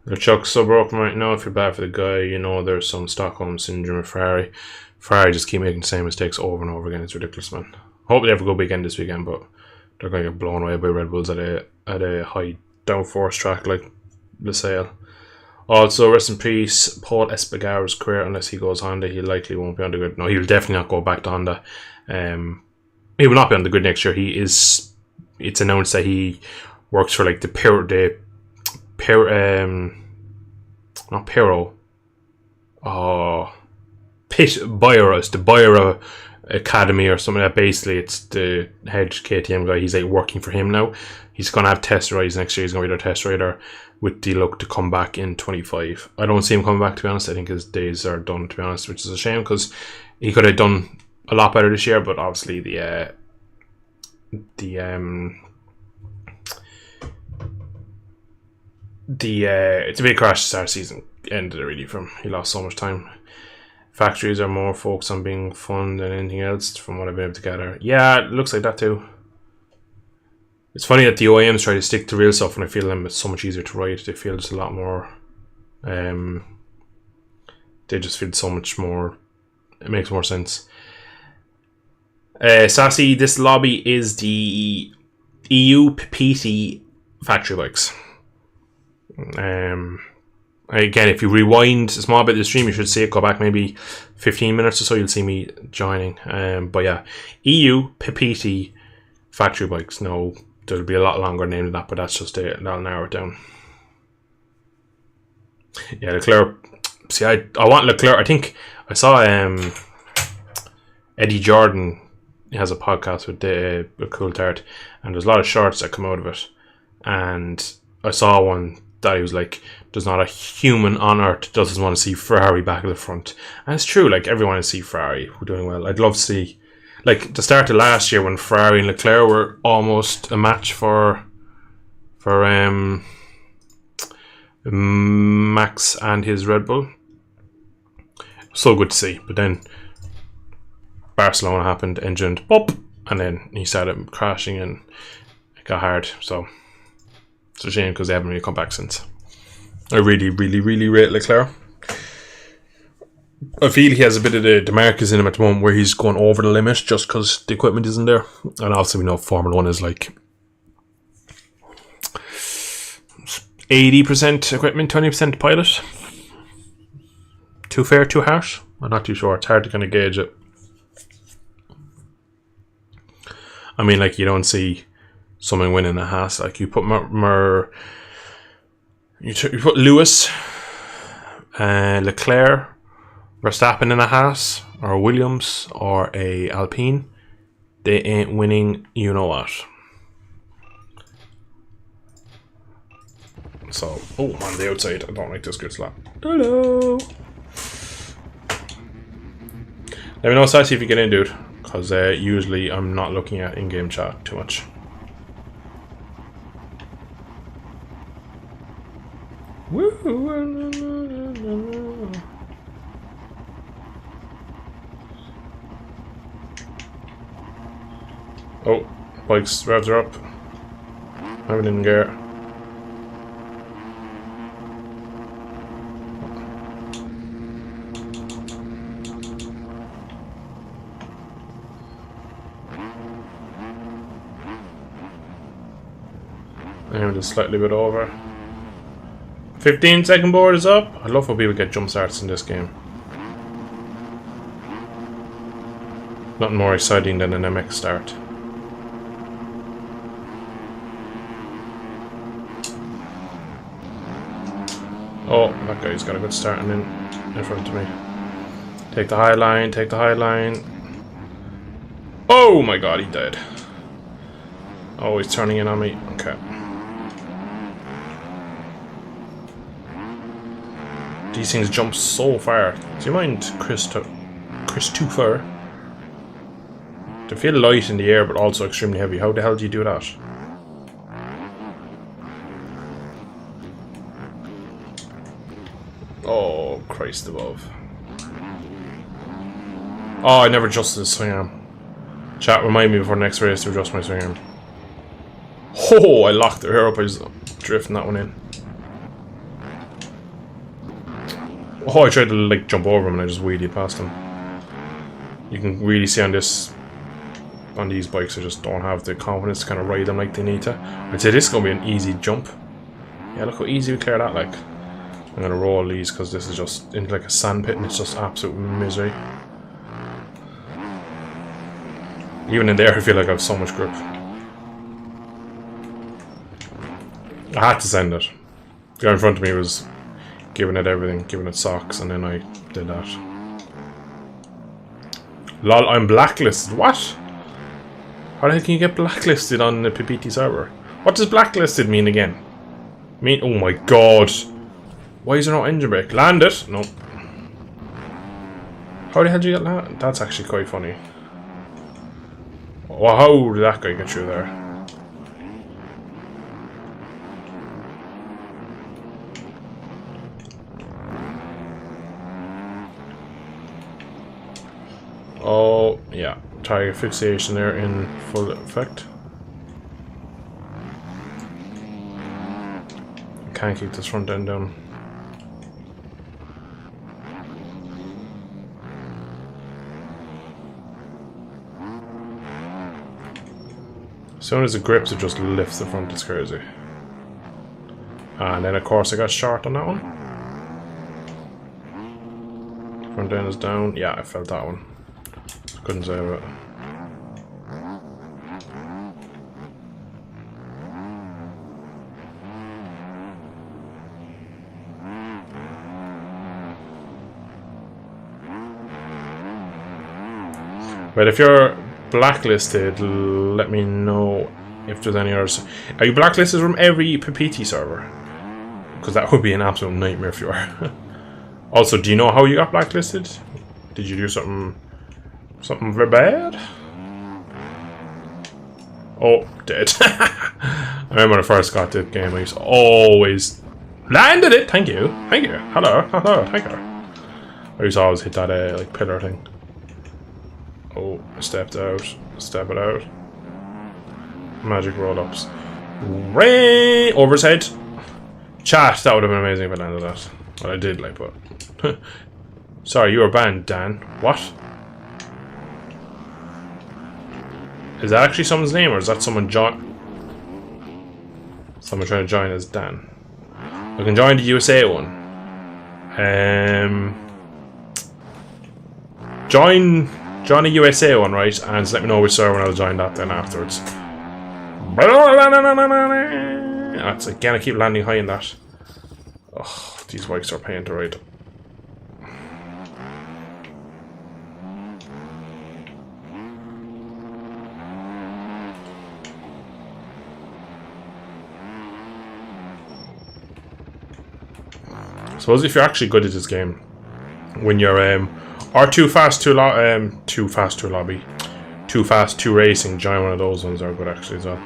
The Chuck's so broken right now. If you're bad for the guy, you know there's some Stockholm syndrome with Ferrari. Ferrari just keep making the same mistakes over and over again. It's ridiculous, man. Hope they ever go big again this weekend, but they're going to get blown away by Red Bulls at a high downforce track like Losail. Also, rest in peace, Paul Espargaro's career. Unless he goes Honda, he likely won't be on the grid. No, he will definitely not go back to Honda. He will not be on the grid next year. It's announced that he works for like the Bayero Academy or something like that. Basically, it's the head KTM guy. He's like working for him now. He's going to have test rides next year. He's going to be their test rider with the look to come back in 25. I don't see him coming back, to be honest. I think his days are done, to be honest, which is a shame because he could have done a lot better this year, but obviously it's a big crash to start season. Ended it really from he lost so much time. Factories are more focused on being fun than anything else, from what I've been able to gather. Yeah, it looks like that too. It's funny that the OEMs try to stick to real stuff, and I feel them it's so much easier to write. They feel it's a lot more. They just feel so much more. It makes more sense. Sassy, this lobby is the EU PT factory bikes. Again, if you rewind a small bit of the stream, you should see it go back maybe 15 minutes or so. You'll see me joining. But yeah, EU PT factory bikes. No, there'll be a lot longer name than that, but that's just it. That'll narrow it down. Yeah, Leclerc. See, I want Leclerc. I think I saw Eddie Jordan. He has a podcast with Coulthard, and there's a lot of shorts that come out of it. And I saw one that he was like, there's not a human on earth doesn't want to see Ferrari back at the front. And it's true, like everyone wants to see Ferrari. We're doing well. I'd love to see, like the start of last year when Ferrari and Leclerc were almost a match for Max and his Red Bull. So good to see. But then Barcelona happened, engine pop, and then he started crashing and it got hard. So it's a shame because they haven't really come back since. I really, really, really rate Leclerc. I feel he has a bit of the DeMarcus in him at the moment where he's going over the limit just because the equipment isn't there. And also we know Formula 1 is like 80% equipment, 20% pilot. Too fair, too harsh? I'm not too sure. It's hard to kind of gauge it. I mean, like, you don't see someone winning a Haas. Like, you put you put Lewis, Leclerc, Verstappen in a Haas, or a Williams, or a Alpine. They ain't winning you know what. So, oh, on the outside, I don't like this good slap. Hello! Let me know, Sassy, if you get in, dude. Because usually I'm not looking at in-game chat too much. Woo! Oh, bikes, revs are up. I'm in gear. I'm just slightly bit over. 15-second board is up. I love how people get jump starts in this game. Nothing more exciting than an MX start. Oh, that guy's got a good start and in front of me. Take the high line, take the high line. Oh my god, he died. Oh, he's turning in on me. Okay. These things jump so far. Do you mind, Chris too far? They feel light in the air, but also extremely heavy. How the hell do you do that? Oh, Christ above. Oh, I never adjusted the swing arm. Chat, remind me before the next race to adjust my swing arm. Oh, I locked the hair up. I was drifting that one in. Oh, I tried to like jump over him and I just wheelied past him. You can really see on these bikes I just don't have the confidence to kind of ride them like they need to. I'd say this is going to be an easy jump. Yeah, look how easy we clear that, like. I'm going to roll these because this is just into like a sand pit and it's just absolute misery. Even in there I feel like I have so much grip. I had to send it. The guy in front of me was giving it everything, giving it socks, and then I did that. Lol, I'm blacklisted. What? How the hell can you get blacklisted on the PPT server? What does blacklisted mean again? Oh my god. Why is there no engine brake? Land it! No. How the hell did you get land? That's actually quite funny. Well, how did that guy get through there? Oh, yeah. Tire fixation there in full effect. Can't keep this front end down. As soon as it grips, it just lifts the front. It's crazy. And then, of course, I got short on that one. Front end is down. Yeah, I felt that one. Couldn't say it. But if you're blacklisted, let me know if there's any others. Are you blacklisted from every PPT server? Because that would be an absolute nightmare if you are. Also, do you know how you got blacklisted? Did you do something very bad? Oh, dead. I remember when I first got the game, I used to always landed it. Thank you. Thank you. Hello. Hello. Thank you. I used to always hit that like pillar thing. Oh, I stepped out. Step it out. Magic roll ups. Rain over his head. Chat, that would have been amazing if I landed that. Well, I did, like, but... Sorry, you were banned, Dan. What? Is that actually someone's name, or is that someone someone trying to join as Dan? I can join the USA one. Join the USA one, right? And just let me know which server and I'll join that then afterwards. That's again, I keep landing high in that. Oh, these bikes are paying to ride. I suppose if you're actually good at this game, when you're or too fast to lobby, too fast to racing, join one of those ones are good actually as well.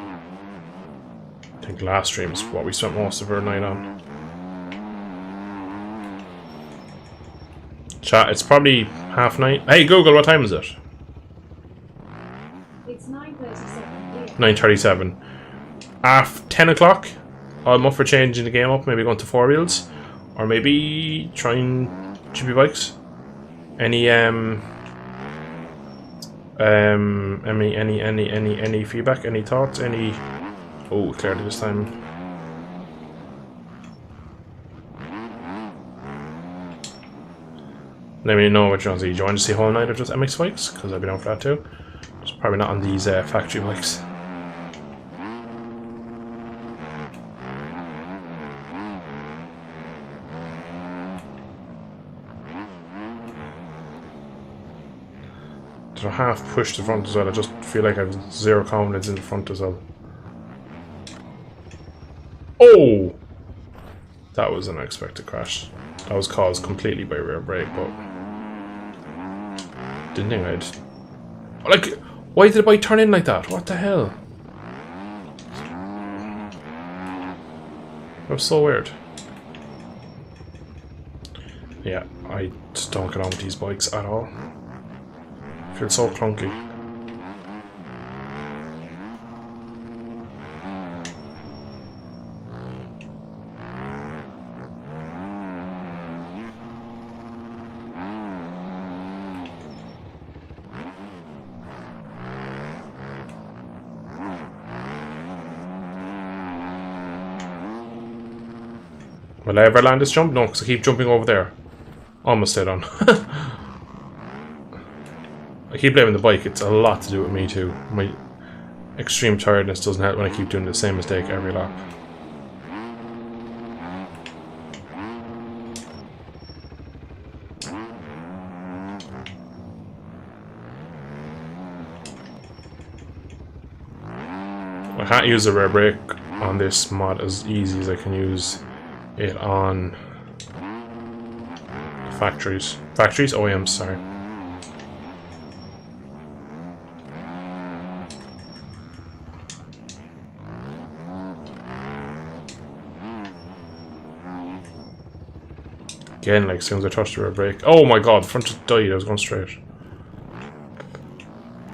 I think last stream is what we spent most of our night on. Chat, it's probably 9:30. Hey Google, what time is it? It's 9:37. 9:37. 10 o'clock. I'm up for changing the game up, maybe going to 4 wheels. Or maybe trying GP bikes. Any feedback, any thoughts, any... Oh, clearly this time. Let me know what you want to see. Do you want to see whole night of just MX bikes? Because I'd be down for that too. Just probably not on these factory bikes. I half pushed the front as well. I just feel like I have zero confidence in the front as well. Oh! That was an unexpected crash. That was caused completely by rear brake, but... Didn't think I'd... Like, why did the bike turn in like that? What the hell? That was so weird. Yeah, I just don't get on with these bikes at all. Feels so clunky. Will I ever land this jump? No, because I keep jumping over there. Almost stayed on. I keep blaming the bike. It's a lot to do with me too. My extreme tiredness doesn't help when I keep doing the same mistake every lap. I can't use the rear brake on this mod as easy as I can use it on factories. Factories? OEMs, sorry. Again, like as soon as I touched the rear brake. Oh my god, the front just died, I was going straight.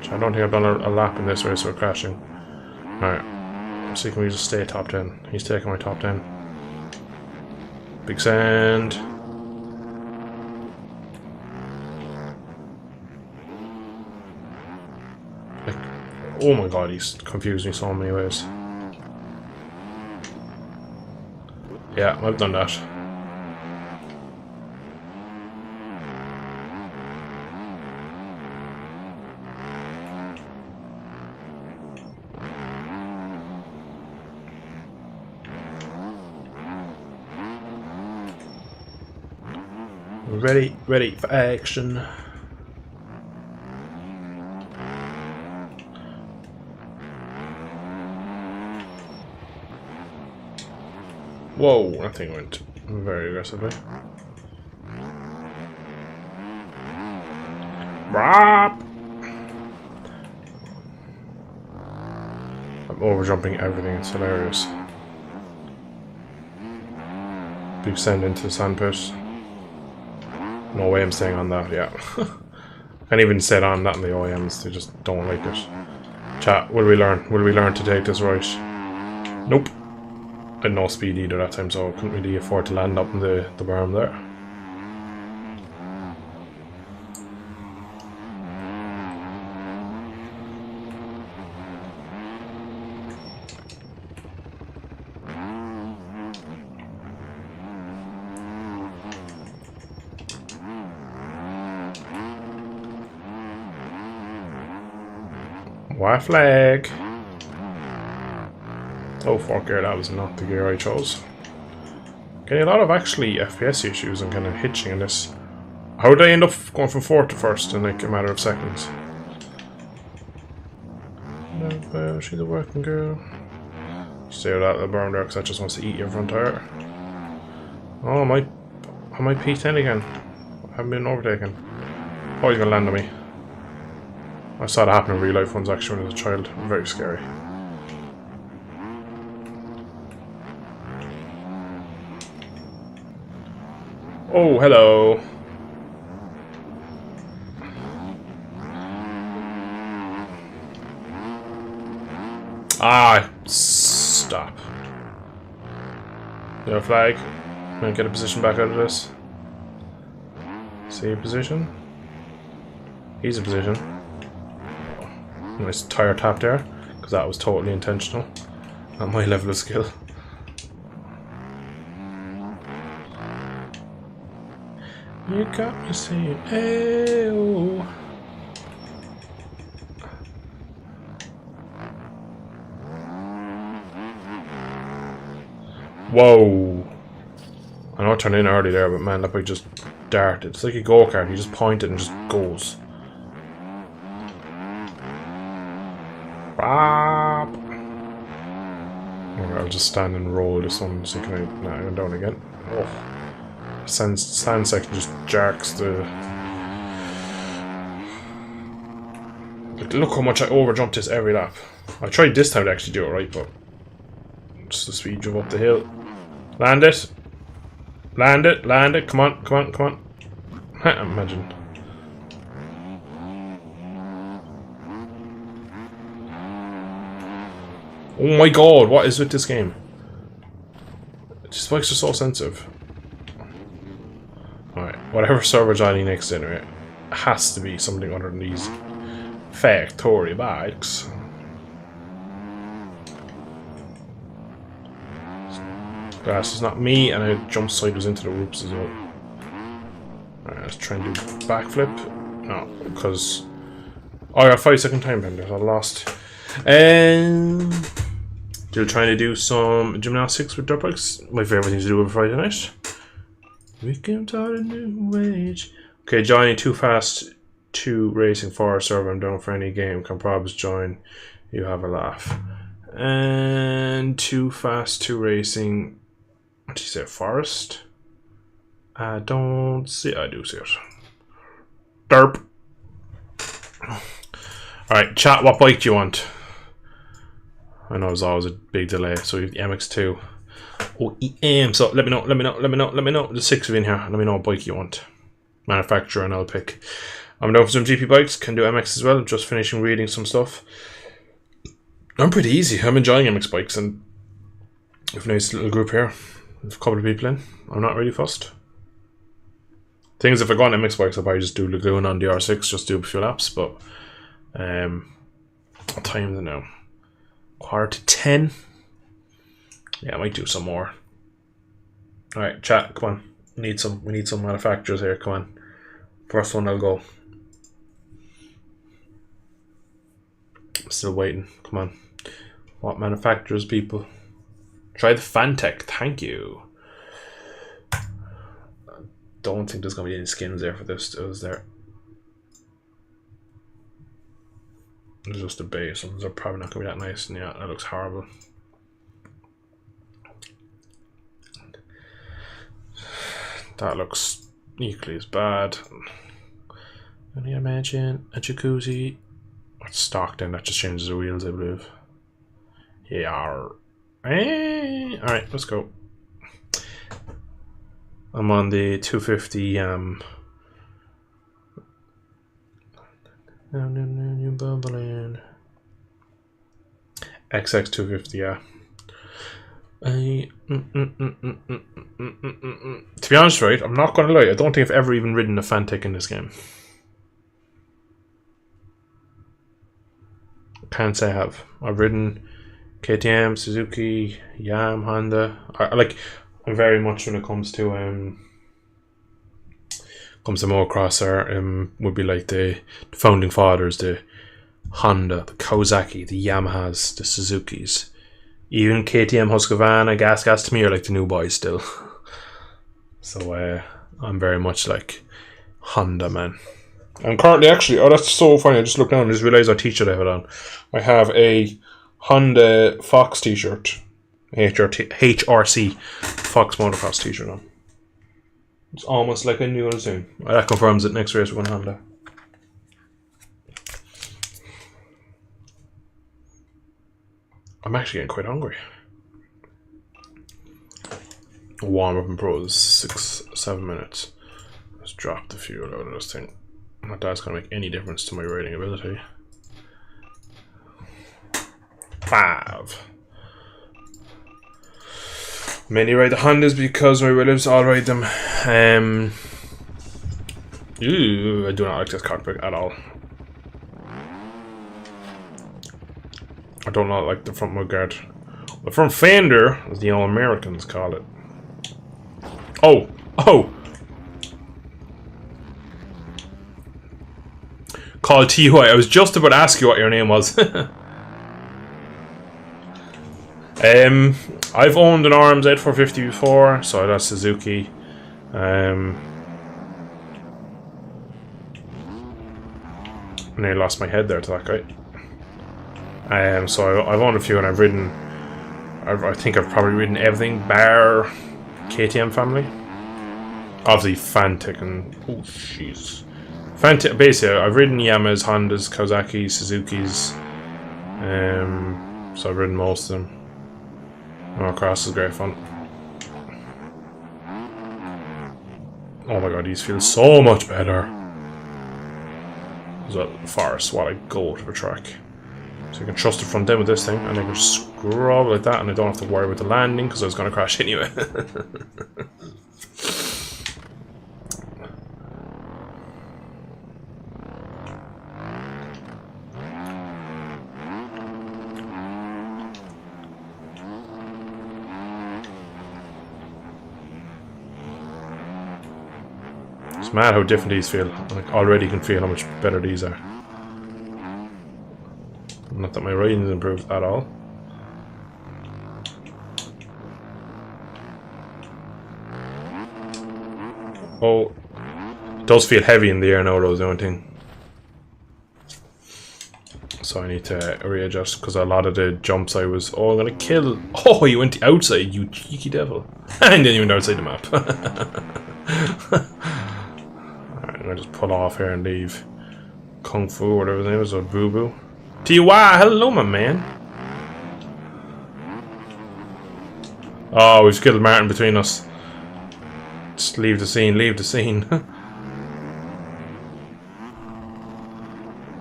I don't think I've done a lap in this race, so we're crashing. Alright. So can we just stay top 10? He's taking my top 10. Big sand. Like, oh my god, he's confused me so many ways. Yeah, I've done that. Ready for action. Whoa, that thing went very aggressively. Rap! I'm overjumping everything, it's hilarious. Big send into the sandpit. No way I'm staying on that, yeah. Can't even sit on that in the OEMs, they just don't like it. Chat, will we learn? Will we learn to take this right? Nope. had no speed either that time, so I couldn't really afford to land up in the berm there. White flag. Oh fuck, gear, that was not the gear I chose. Getting a lot of actually FPS issues and kind of hitching in this. How did I end up going from 4th to 1st in like a matter of seconds? She's a working girl. Stay with that little berm there because that just wants to eat your front tire. Oh, I might P10 again. I haven't been overtaken. Oh, he's gonna land on me. I saw that happen in real life once actually when I was a child. Very scary. Oh, hello. Ah, stop. No flag. I'm gonna get a position back out of this. Save position. He's a position. Nice tire tap there, because that was totally intentional at my level of skill. You got me saying, "Ayo." Whoa! I know I turned in early there, but man, that bike just darted. It's like a go-kart. You just point it and just goes. Bop. Okay, I'll just stand and roll this one so you can go down again. Oh. Stand second just jerks the. Look how much I overjumped this every lap. I tried this time to actually do it right, but just the speed drove up the hill. Land it! Land it! Land it! Come on! Come on! Come on! Imagine. Oh my god! What is with this game? These bikes are so sensitive. Alright, whatever server joining next anyway, has to be something other than these factory bikes. This is not me, and I jumped sideways into the ropes as well. Alright, let's try and do backflip. No, because I got 5-second time benders. I lost. Still trying to do some gymnastics with dirt bikes. My favorite thing to do on Friday night. We can start a new age. Okay, joining Too Fast 2 Racing for a server. I'm down for any game. Can probably join. You have a laugh. And Too Fast 2 Racing. What did you say? Forest? I don't see it. I do see it. Derp. Alright, chat. What bike do you want? I know there's always a big delay. So you have the MX2. Oh, EM. So let me know. There's 6 of you in here. Let me know what bike you want. Manufacturer, and I'll pick. I'm down for some GP bikes. Can do MX as well. I'm just finishing reading some stuff. I'm pretty easy. I'm enjoying MX bikes, and we've a nice little group here. There's a couple of people in. I'm not really fussed. Things if I go on MX bikes, I'll probably just do Lagoon on the R6, just do a few laps. But what time is it now? 9:45. Yeah, I might do some more. Alright, chat, come on. We need some manufacturers here, come on. First one I'll go. I'm still waiting, come on. What manufacturers, people? Try the Fantech, thank you. I don't think there's gonna be any skins there for this, is there? There's just a base, and they're probably not gonna be that nice, and yeah, that looks horrible. That looks equally as bad. Can you imagine a jacuzzi? It's stock then, that just changes the wheels, I believe. Yeah. Alright, let's go. I'm on the 250 bubbling XX250, yeah. To be honest, right, I'm not going to lie. I don't think I've ever even ridden a Fantic in this game. Can't say I have. I've ridden KTM, Suzuki, Yam, Honda. I'm very much when it comes to motocross, would be like the founding fathers, the Honda, the Kawasaki, the Yamahas, the Suzukis. Even KTM, Husqvarna, Gas to me are like the new boys still. So I'm very much like Honda, man. I'm currently actually, oh, that's so funny. I just looked down and just realised what t-shirt I have it on. I have a Honda Fox t-shirt. HRC Fox Motocross t-shirt on. It's almost like a new one soon. That confirms that next race we're going Honda. I'm actually getting quite hungry. Warm up and pro is 6-7 minutes. Let's drop the fuel out of this thing. Not that's going to make any difference to my riding ability. 5. Many ride the Hondas because my relatives all ride them. I do not like this cockpit at all. I don't like the front mudguard. The front fender, as the old Americans call it. Oh! Call TUI. I was just about to ask you what your name was. I've owned an RMZ 450 before, so that's Suzuki. I nearly lost my head there to that guy. So I've owned a few and I've ridden. I think I've probably ridden everything bar KTM family. Obviously Fantic and oh jeez. Fantic, basically I've ridden Yamaha's, Hondas, Kawasaki, Suzuki's. So I've ridden most of them. Motocross is great fun. Oh my god, these feel so much better. There's a forest while I go to the track. So you can trust the front end with this thing, and I can scrub like that, and I don't have to worry about the landing because I was going to crash anyway. It's mad how different these feel. Like already can feel how much better these are. Not that my riding's improved at all. Oh, it does feel heavy in the air now, though, is the only thing. So I need to readjust because a lot of the jumps I was, I'm gonna kill. Oh, you went the outside, you cheeky devil. And then you went outside the map. Alright, I'm gonna just pull off here and leave Kung Fu or whatever his name is, or Boo Boo. TY, hello, my man. Oh, we've killed Martin between us. Just leave the scene, leave the scene.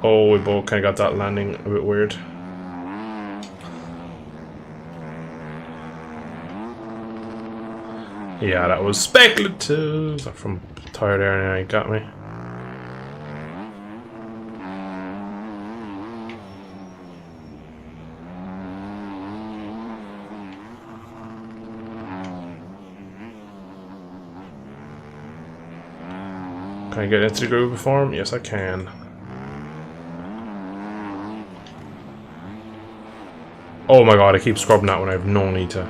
Oh, we both kind of got that landing a bit weird. Yeah, that was speculative. From tired air, now you got me. Can I get into the groove before him? Yes, I can. Oh my god, I keep scrubbing that when I have no need to.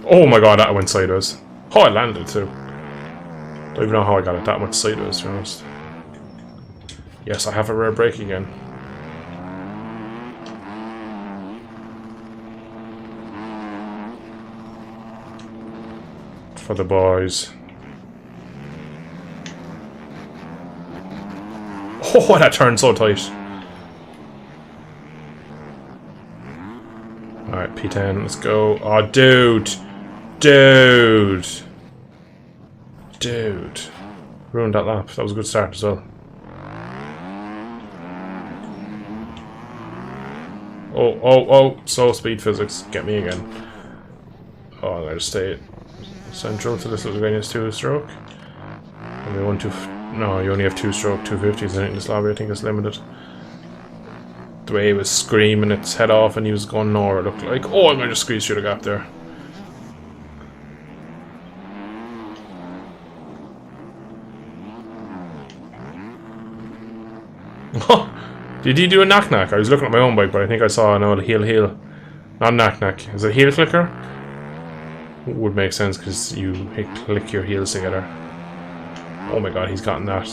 Oh my god, that went sideways. Oh, I landed too. Don't even know how I got it that much sideways, to be honest. Yes, I have a rare break again. For the boys. Oh, that turned so tight. Alright. Alright, P10, let's go. Oh, dude! Dude! Dude. Ruined that lap. That was a good start as well. Oh, slow speed physics. Get me again. Oh, I'm gonna stay central to this Lithuania's 2-stroke. Only one, two. No, you only have 2-stroke 250s. I think this lobby, I think it's limited. The way he was screaming its head off and he was going nowhere, it looked like. Oh, I'm gonna just squeeze through the gap there. Did he do a knock-knock? I was looking at my own bike, but I think I saw an old heel. Not knock-knock. Is it heel flicker? Would make sense because you click your heels together. Oh my god, he's gotten that.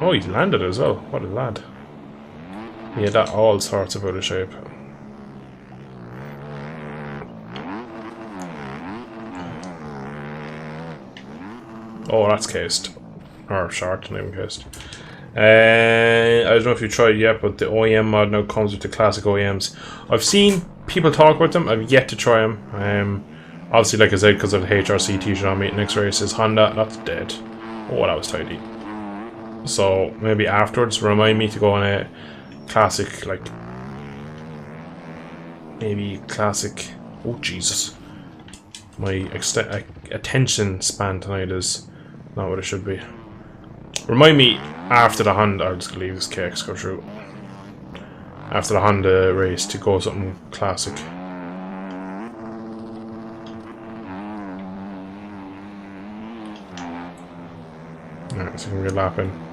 Oh, he's landed as well. What a lad. He had that all sorts of out of shape. Oh, that's cased. Or short, not even cased. I don't know if you tried yet, but the OEM mod now comes with the classic OEMs. I've seen people talk about them. I've yet to try them. Obviously, like I said, because of the HRC t-shirt on me, next race is Honda. That's dead. Oh, that was tidy. So maybe afterwards, remind me to go on a classic, like maybe classic. Oh Jesus, my attention span tonight is not what it should be. Remind me after the Honda. I'll just leave this KX go through. After the Honda race to go something classic. Alright, so we can get lapping.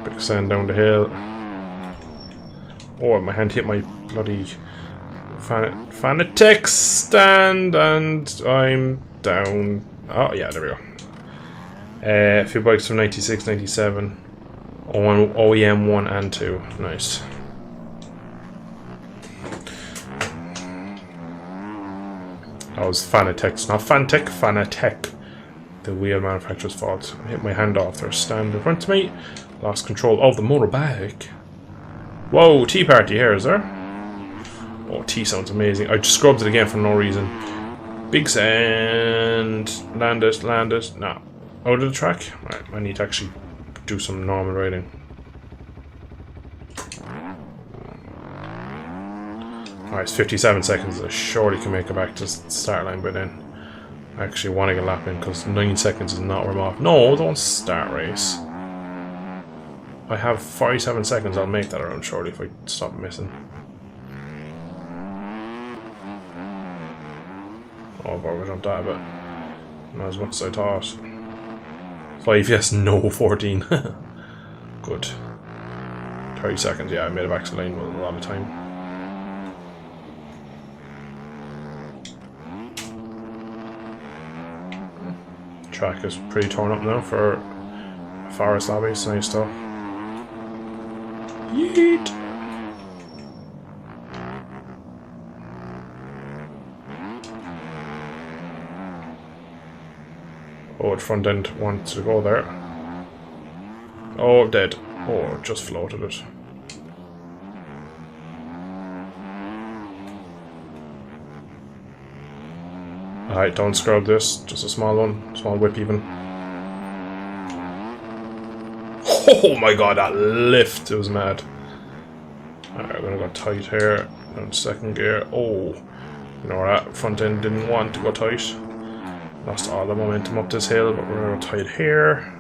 Big sand down the hill. Oh, my hand hit my bloody Fanatec stand and I'm down. Oh yeah, there we go. A few bikes from 96, 97. OEM 1 and 2. Nice. That was Fanatec, not Fantech, Fanatec. The wheel manufacturer's fault. I hit my hand off their stand in front of me. Lost control of the motorbike. Whoa, tea party here, is there? Oh, tea sounds amazing. I just scrubbed it again for no reason. Big sand. Land it. Nah. Out of the track? Right, I need to actually do some normal riding. Alright, it's 57 seconds. I surely can make it back to the start line by then. I actually want to get a lap in because 9 seconds is not where I'm off. No, don't start race. I have 47 seconds. I'll make that around shortly if I stop missing. Oh, but we jumped that a bit. Not as much as I thought. 5, yes, no, 14. Good. 30 seconds, yeah, I made it back to the lane with a lot of time. Track is pretty torn up now for Forest Lobby, it's nice though. Yeet! Oh, the front end wants to go there. Oh, dead. Oh, just floated it. Alright, don't scrub this. Just a small one. Small whip even. Oh my god, that lift! It was mad. Alright, we're gonna go tight here. Down second gear. Oh, you know that front end didn't want to go tight. Lost all the momentum up this hill, but we're gonna go tight here.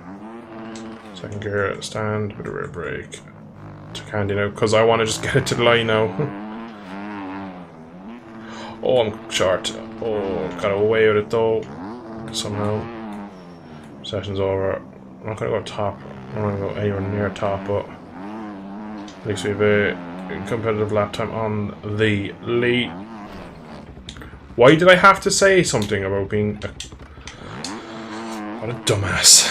Second gear, stand with a rear brake. To candy now, because I want to just get it to the line now. Oh, I'm short. Oh, got away with it though. Somehow. Session's over. I'm not gonna go top. I'm not gonna go anywhere near top, but at least we have a competitive lap time on the lead. Why did I have to say something about being a... What a dumbass.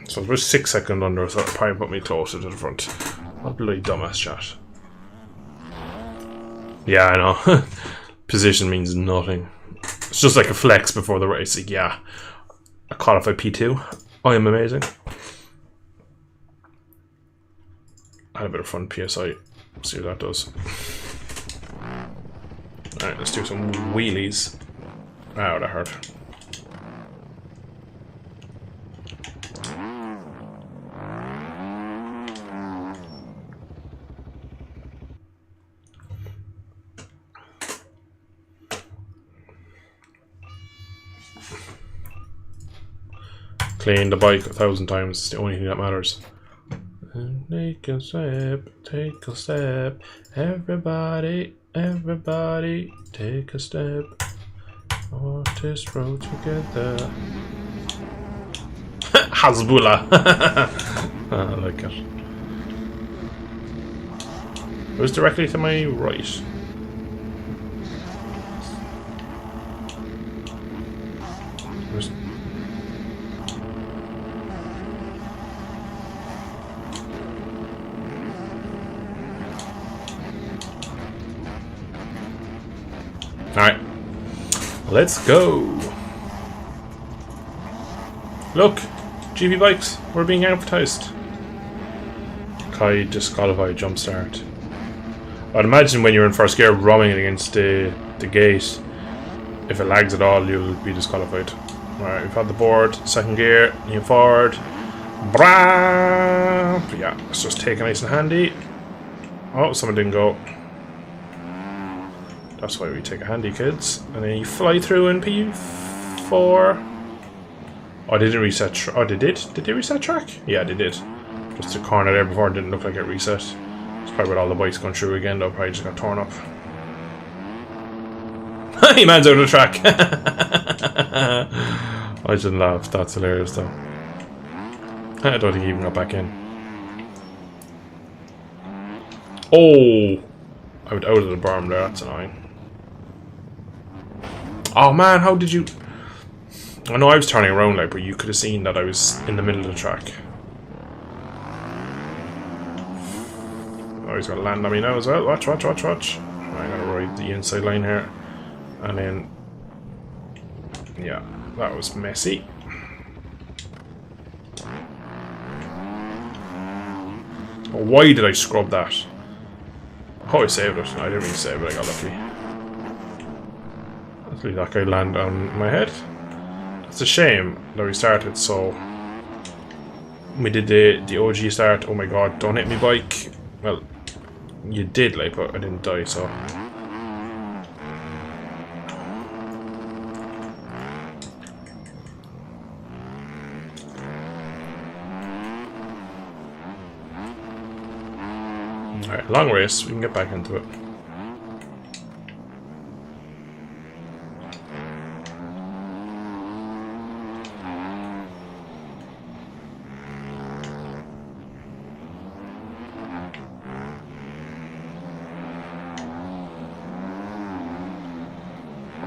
So it was 6 seconds under, so it probably put me closer to the front. What a bloody dumbass chat. Yeah, I know. Position means nothing. It's just like a flex before the race. Like, yeah, I qualified P2. I am amazing. I had a bit of fun PSI. See what that does. Alright, let's do some wheelies. Ow, that hurt. Clean the bike 1,000 times, it's the only thing that matters. Take a step, everybody, everybody, take a step. On this road together. Hasbullah. I like it. It was directly to my right. There's Alright. Let's go. Look! GP bikes, we're being advertised. Kai disqualified jumpstart. I'd imagine when you're in first gear roaming against the gate, if it lags at all, you'll be disqualified. Alright, we've had the board, second gear, new forward. Brah! Yeah, let's just take it nice and handy. Oh, someone didn't go. That's why we take a handy, kids. And then you fly through in P4. Oh, they didn't reset. Oh, they did? Did they reset track? Yeah, they did. Just the corner there before didn't look like it reset. It's probably with all the bikes going through again, though. Probably just got torn up. Hey, man's out of the track. I just laughed. That's hilarious, though. I don't think he even got back in. Oh! I went out of the berm there. That's annoying. Oh man, how did you... I know I was turning around like, but you could have seen that I was in the middle of the track. Oh, he's gonna land on me now as well. Watch, watch, watch, watch. I'm gonna ride the inside line here. And then... yeah, that was messy. Oh, why did I scrub that? Oh, I saved it. I didn't mean to save it, I got lucky. Let's leave that guy land on my head. It's a shame that we started so... we did the OG start. Oh my god, don't hit me bike. Well, you did, like, but I didn't die, so... Alright, long race, we can get back into it.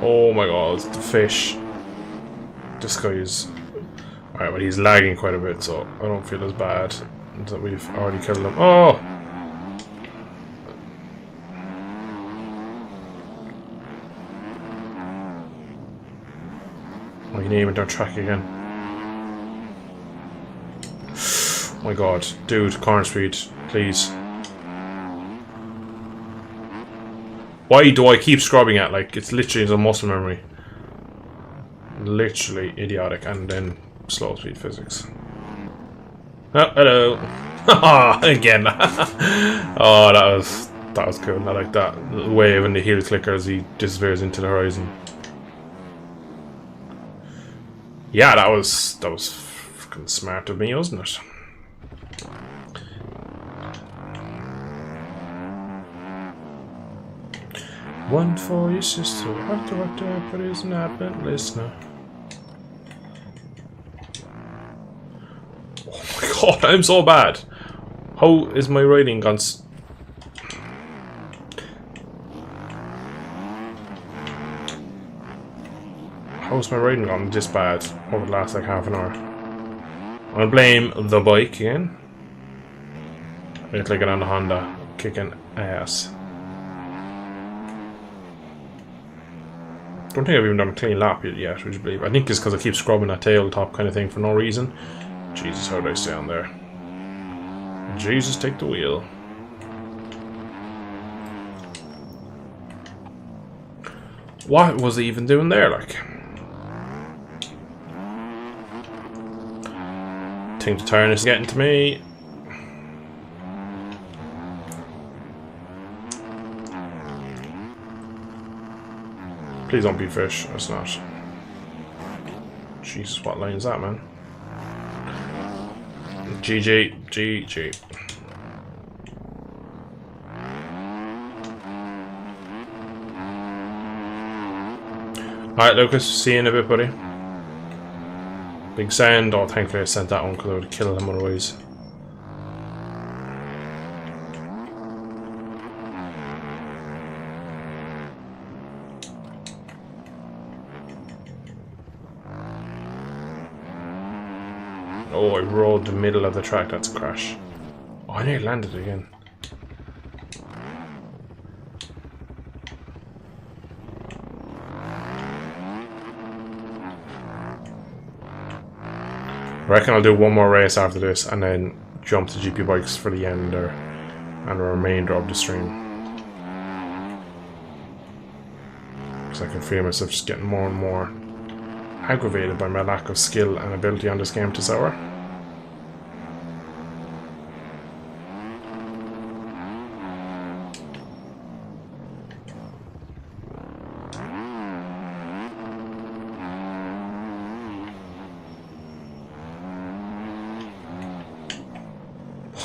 Oh my god, the fish. This guy is... alright, well he's lagging quite a bit, so I don't feel as bad that we've already killed him. Oh! Oh, you name it, don't track again. Oh my god, dude, corner speed, please. Why do I keep scrubbing at? Like, it's literally a muscle memory. Literally idiotic, and then slow speed physics. Oh, hello. Again. Oh, that was cool. I like that little wave and the heel clicker as he disappears into the horizon. Yeah, that was fucking smart of me, wasn't it? One for your sister, what, but is not been listener. Oh my god, I'm so bad. How is my riding gone? How's my riding gone this bad over the last like half an hour? I'm gonna blame the bike again. I'm clicking on the Honda, kicking ass. Don't think I've even done a clean lap yet, would you believe? I think it's because I keep scrubbing that tabletop kind of thing for no reason. Jesus, how did I stay on there? Jesus, take the wheel. What was he even doing there, like? Think the tiredness is getting to me. Please don't be fish. It's not. Jesus, what line is that, man? GG. GG. Alright, Lucas. See you in a bit, buddy. Big send. Oh, thankfully I sent that one because I would have killed him otherwise. Oh, I rolled the middle of the track. That's a crash. Oh, I nearly landed again. I reckon I'll do one more race after this and then jump to GP Bikes for the end or, and the remainder of the stream. Because I can feel myself just getting more and more aggravated by my lack of skill and ability on this game this hour.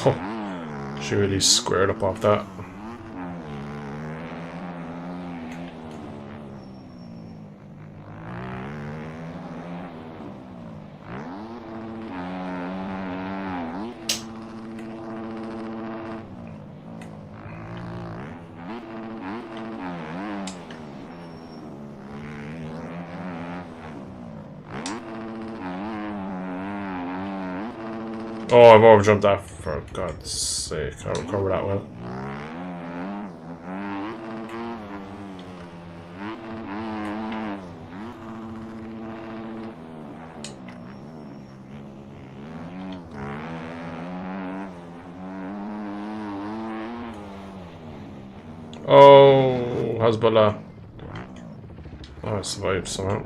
Oh, she really squared up off that. Oh, I've overjumped that, for God's sake. I'll recover that well. Oh, Hezbollah. Oh, I survived somehow.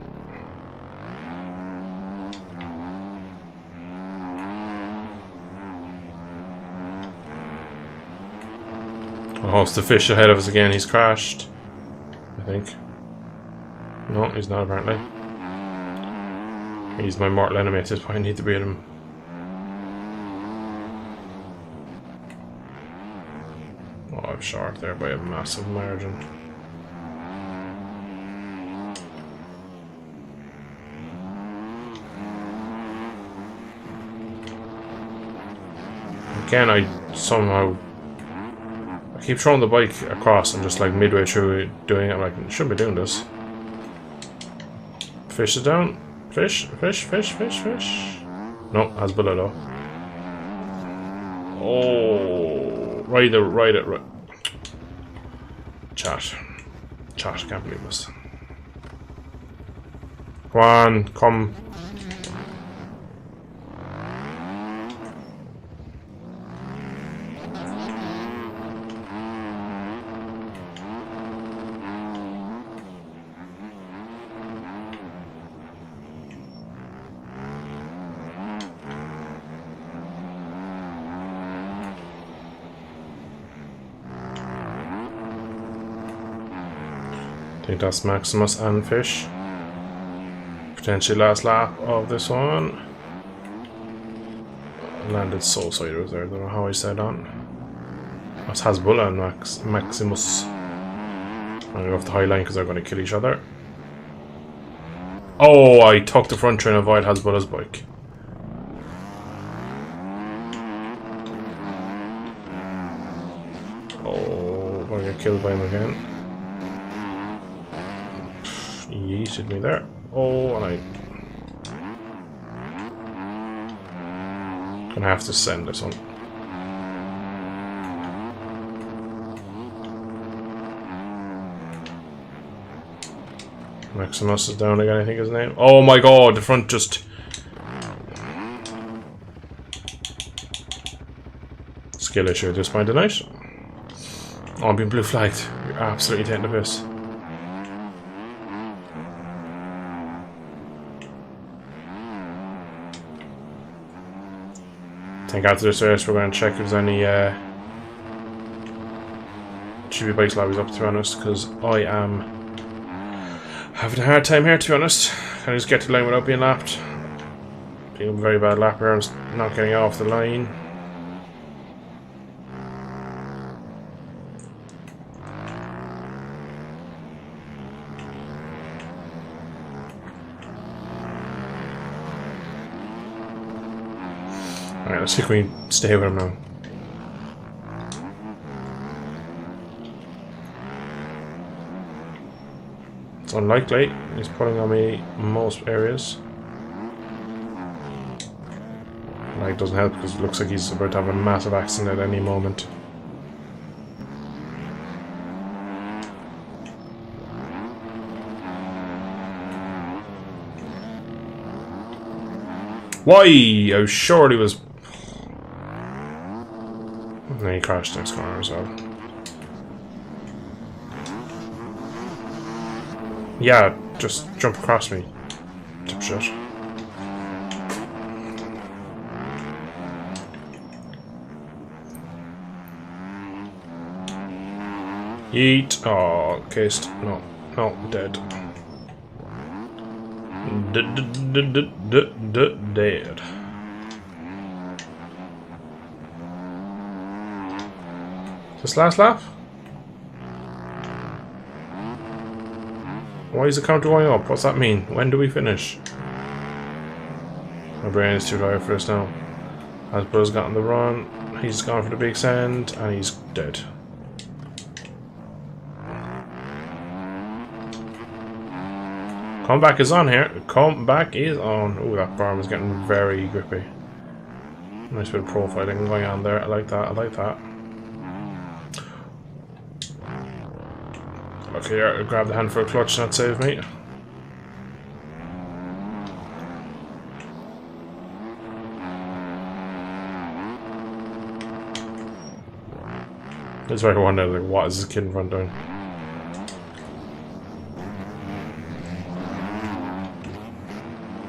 Oh, it's the fish ahead of us again. He's crashed, I think. No, he's not apparently. He's my mortal enemy at this point. I need to beat him. Oh, I'm short there by a massive margin. Again, I somehow... I keep throwing the bike across and just like midway through doing it, I'm like, I shouldn't be doing this. Fish it down. Fish, fish, fish, fish, fish. No, Hezbollah though. Oh, ride it. Chat, I can't believe this. Come on, come. I think that's Maximus and Fish. Potentially last lap of this one. Landed so sideways there, I don't know how I stayed on. That's Hezbollah and Maximus. I'm gonna go off the high line because they're gonna kill each other. Oh, I took the front train to avoid Hezbollah's bike. Oh, I'm gonna get killed by him again. He yeeted me there. Oh, and gonna have to send this one. Maximus is down again, I think his name. Oh my god, the front just... Skill issue at this point tonight. Oh, I'm being blue flagged. You're absolutely taking the piss. think after this race we're going to check if there's any GB Bikes lobbies up, to be honest, because I am having a hard time here, to be honest. Can I just get to the line without being lapped? Being a very bad lapper and not getting off the line. Alright, let's see if we can stay with him now. It's unlikely. He's pulling on me in most areas. Like, doesn't help because it looks like he's about to have a massive accident at any moment. Why? I was sure he was. And then he crashed next corner as well. Yeah, just jump across me. Dipshit. Yeet. Oh, cased. No. No, dead. Dead. This last lap? Why is the counter going up? What's that mean? When do we finish? My brain is too tired for this now. Hasbro's gotten the run. He's gone for the big send, and he's dead. Comeback is on here. Comeback is on. Oh, that barn is getting very grippy. Nice bit of profiling going on there. I like that. I like that. Okay, yeah, grab the hand for a clutch, not save me. It's like one like, what is this kid in front doing?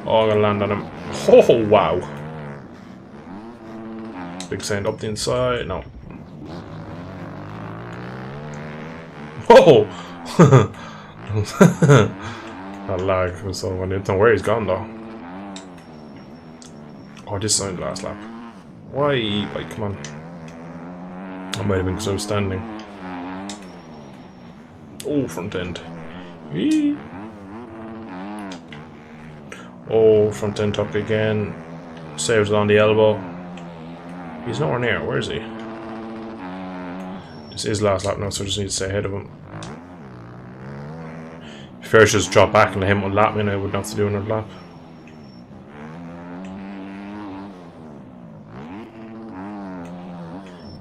Oh, I'm gonna land on him. Oh, wow. Big sand up the inside. No. Oh! That lag was so funny. I don't know where he's gone though. Oh, this sounded last lap. Why? Like, come on. I might have been so standing. Oh, front end. Whee. Oh, front end tuck again. Saves it on the elbow. He's nowhere near. Where is he? This is last lap now, so I just need to stay ahead of him. If I just drop back and let him unlap me, and I wouldn't have to do another lap.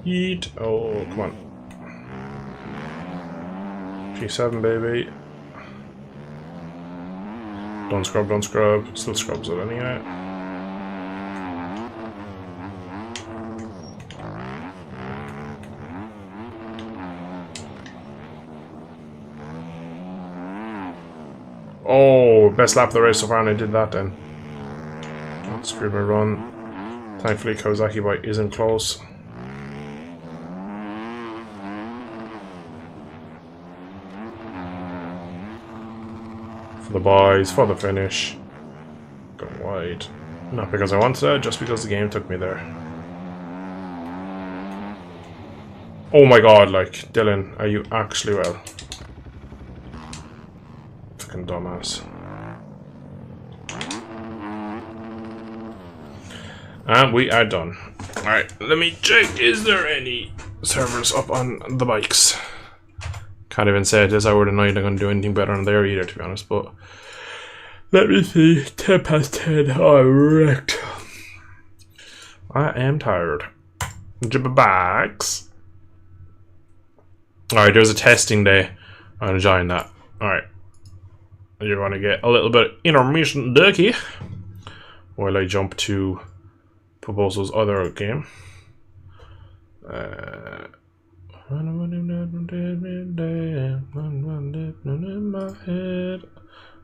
Yeet. Oh, come on. P7, baby. Don't scrub, don't scrub. Still scrubs it anyway. Oh, best lap of the race so far, and I did that then. That screwed my run. Thankfully, Kawasaki bike isn't close. For the boys, for the finish. Going wide. Not because I wanted it, just because the game took me there. Oh my god, like, Dylan, are you actually well? Fucking dumbass. And we are done. Alright, let me check, is there any servers up on the bikes? Can't even say it is hour of the night I'm going to do anything better on there either, to be honest, but let me see. 10 past 10. Oh, I'm wrecked. I am tired. Jibba backs. Alright, there's a testing day. I'm going to join that. Alright. You're going to get a little bit of intermission ducky while I jump to Proposal's other game.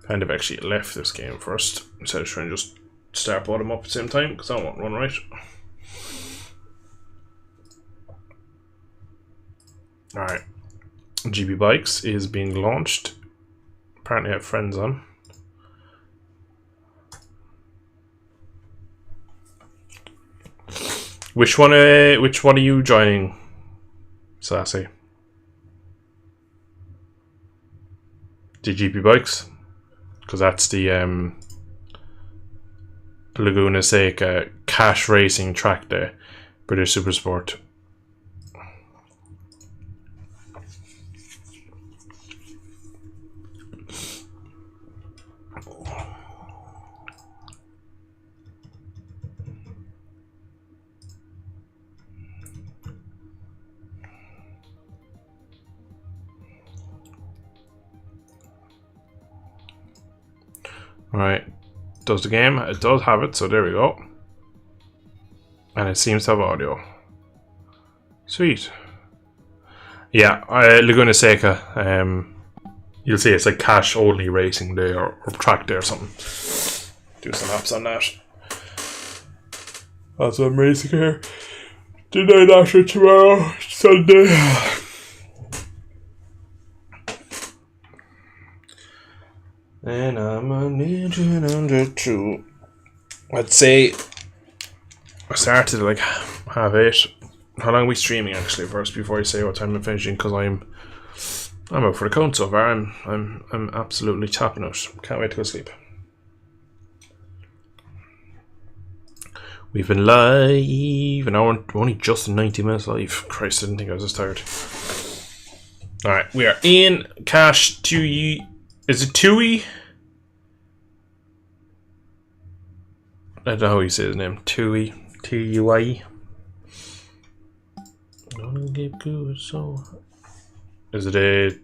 Kind of actually left this game first instead of trying to just start both them up at the same time because I won't run right. Alright. GB Bikes is being launched. Apparently I have friends on. Which one are you joining, Sassy? The GP Bikes? Because that's the Laguna Seca cash racing track day, British Supersport. Alright, does the game? It does have it, so there we go. And it seems to have audio. Sweet. Yeah, Laguna Seca, you'll see it's like cash only racing day or track day or something. Do some laps on that. That's what I'm racing here. The night after tomorrow, Sunday. And I'm a ninja under two. I'd say I started like 8:30. How long are we streaming actually first before I say what time I'm finishing? Because I'm out for the count so far. I'm absolutely tapping out. Can't wait to go to sleep. We've been live an hour. We're only just 90 minutes live. Christ, I didn't think I was this tired. Alright, we are in cash 2E. Is it 2E? I don't know how you say his name. 2E. T-U-I-E. Don't get good, so. Is it a.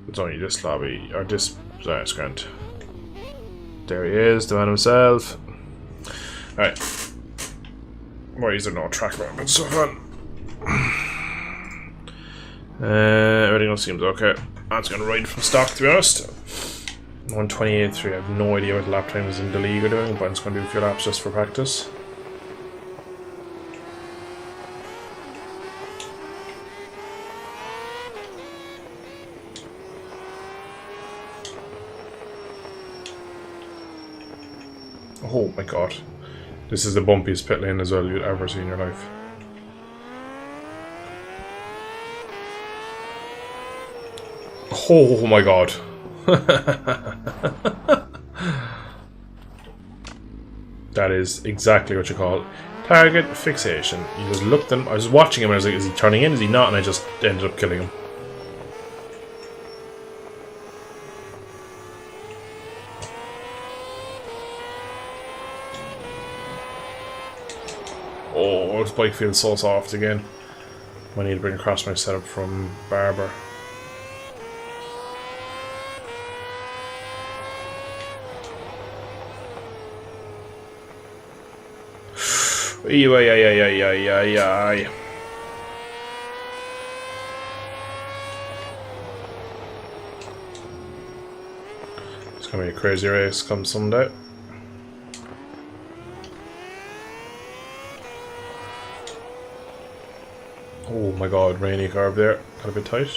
It's only this lobby. Or this. Sorry, it's grand. There he is, the man himself. Alright. Why is there no track around? It's so fun. Everything else seems okay. That's gonna ride from stock, to be honest. 128.3. I have no idea what lap times in the league are doing, but I'm just gonna do a few laps just for practice. Oh my god. This is the bumpiest pit lane as well you'd ever see in your life. Oh my god. That is exactly what you call target fixation. You just looked at him, I was watching him and I was like, is he turning in, is he not? And I just ended up killing him. Oh, this bike feels so soft again. I need to bring across my setup from Barber. Ay. It's gonna be a crazy race come Sunday. Oh my god, rainy curb there. Got a bit tight.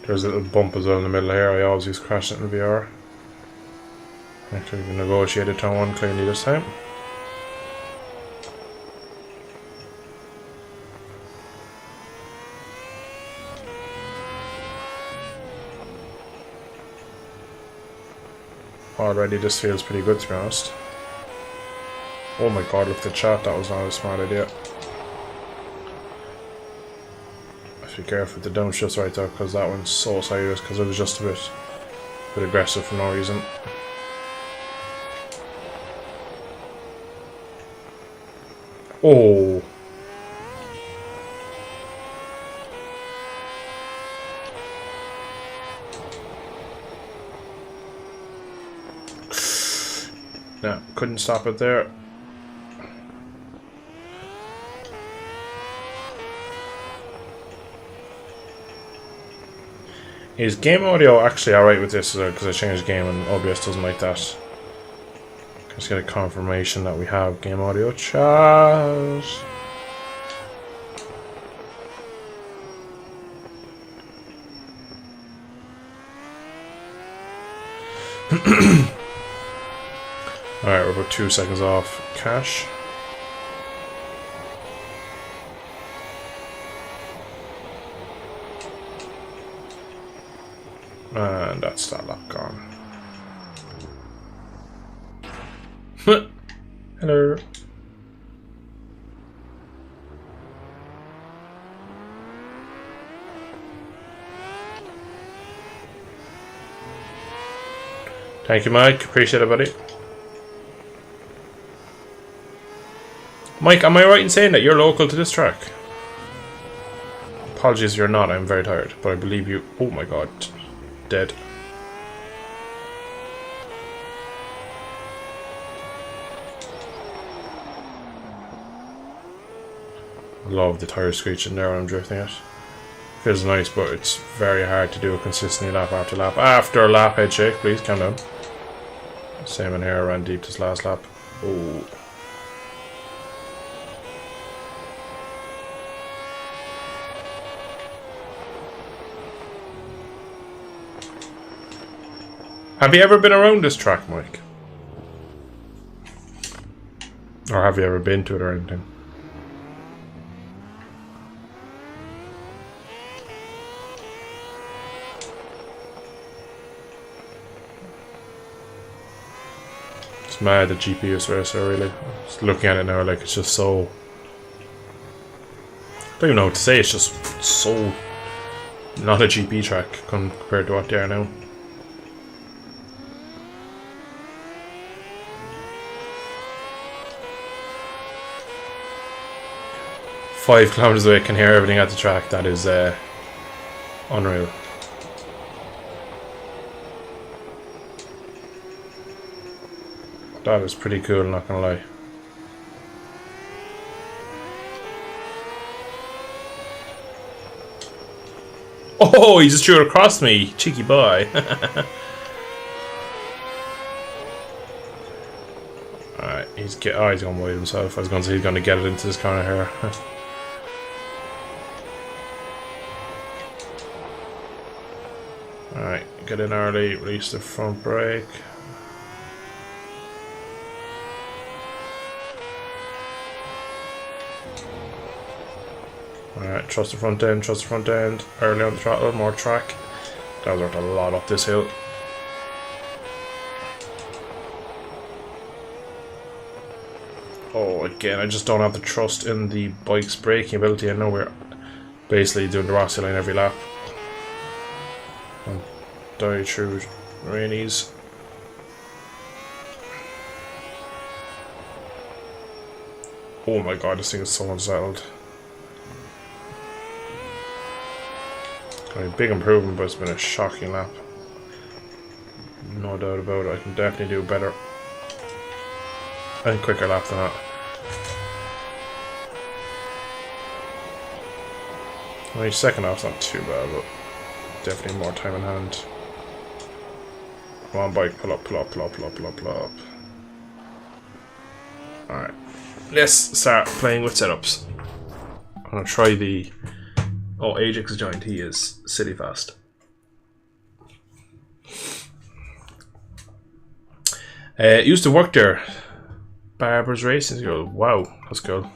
There's a little bump as well in the middle here. I always use crashing it in VR. Actually, we negotiated turn 1 cleanly this time. Already this feels pretty good, to be honest. Oh my god, look at the chat. That was not a smart idea. Be careful with the downshifts right there, because that one's so sideways, because it was just a bit aggressive for no reason. Oh, couldn't stop it there. Is game audio actually alright with this? Because I changed game and OBS doesn't like that. Just get a confirmation that we have game audio chat. Alright, we're about 2 seconds off cache. And that's that lock gone. Hello. Thank you, Mike. Appreciate it, buddy. Mike, am I right in saying that you're local to this track? Apologies if you're not, I'm very tired, but I believe you. Oh my god. Dead. Love the tire screeching there when I'm drifting it. Feels nice, but it's very hard to do it consistently lap after lap. After lap, head shake, please, calm down. Same in here, ran deep this last lap. Oh. Have you ever been around this track, Mike? Or have you ever been to it or anything? It's mad that GP is racer, really. Just looking at it now, like, it's just so... I don't even know what to say, it's just so... not a GP track compared to what they are now. 5 kilometers away, can hear everything at the track. That is unreal. That is pretty cool, not gonna lie. Oh, he just threw it across me, cheeky boy. Alright, he's gonna wait himself. I was gonna say he's gonna get it into this corner here. Alright, get in early, release the front brake. Alright, trust the front end, early on the throttle, more track. That was worth a lot up this hill. Oh, again, I just don't have the trust in the bike's braking ability. I know we're basically doing the Rossi line every lap. And die through rainies. Oh my god, this thing is so unsettled. I mean, big improvement, but it's been a shocking lap. No doubt about it. I can definitely do better. And quicker lap than that. I mean, second half's not too bad, but definitely more time in hand. Come on, bike, pull up, pull up, pull up, pull up, pull up, pull up. Alright. Let's start playing with setups. I'm gonna try the... Oh, Ajax has joined. He is city fast. Used to work there. Barber's Racing. Go. Wow, that's cool.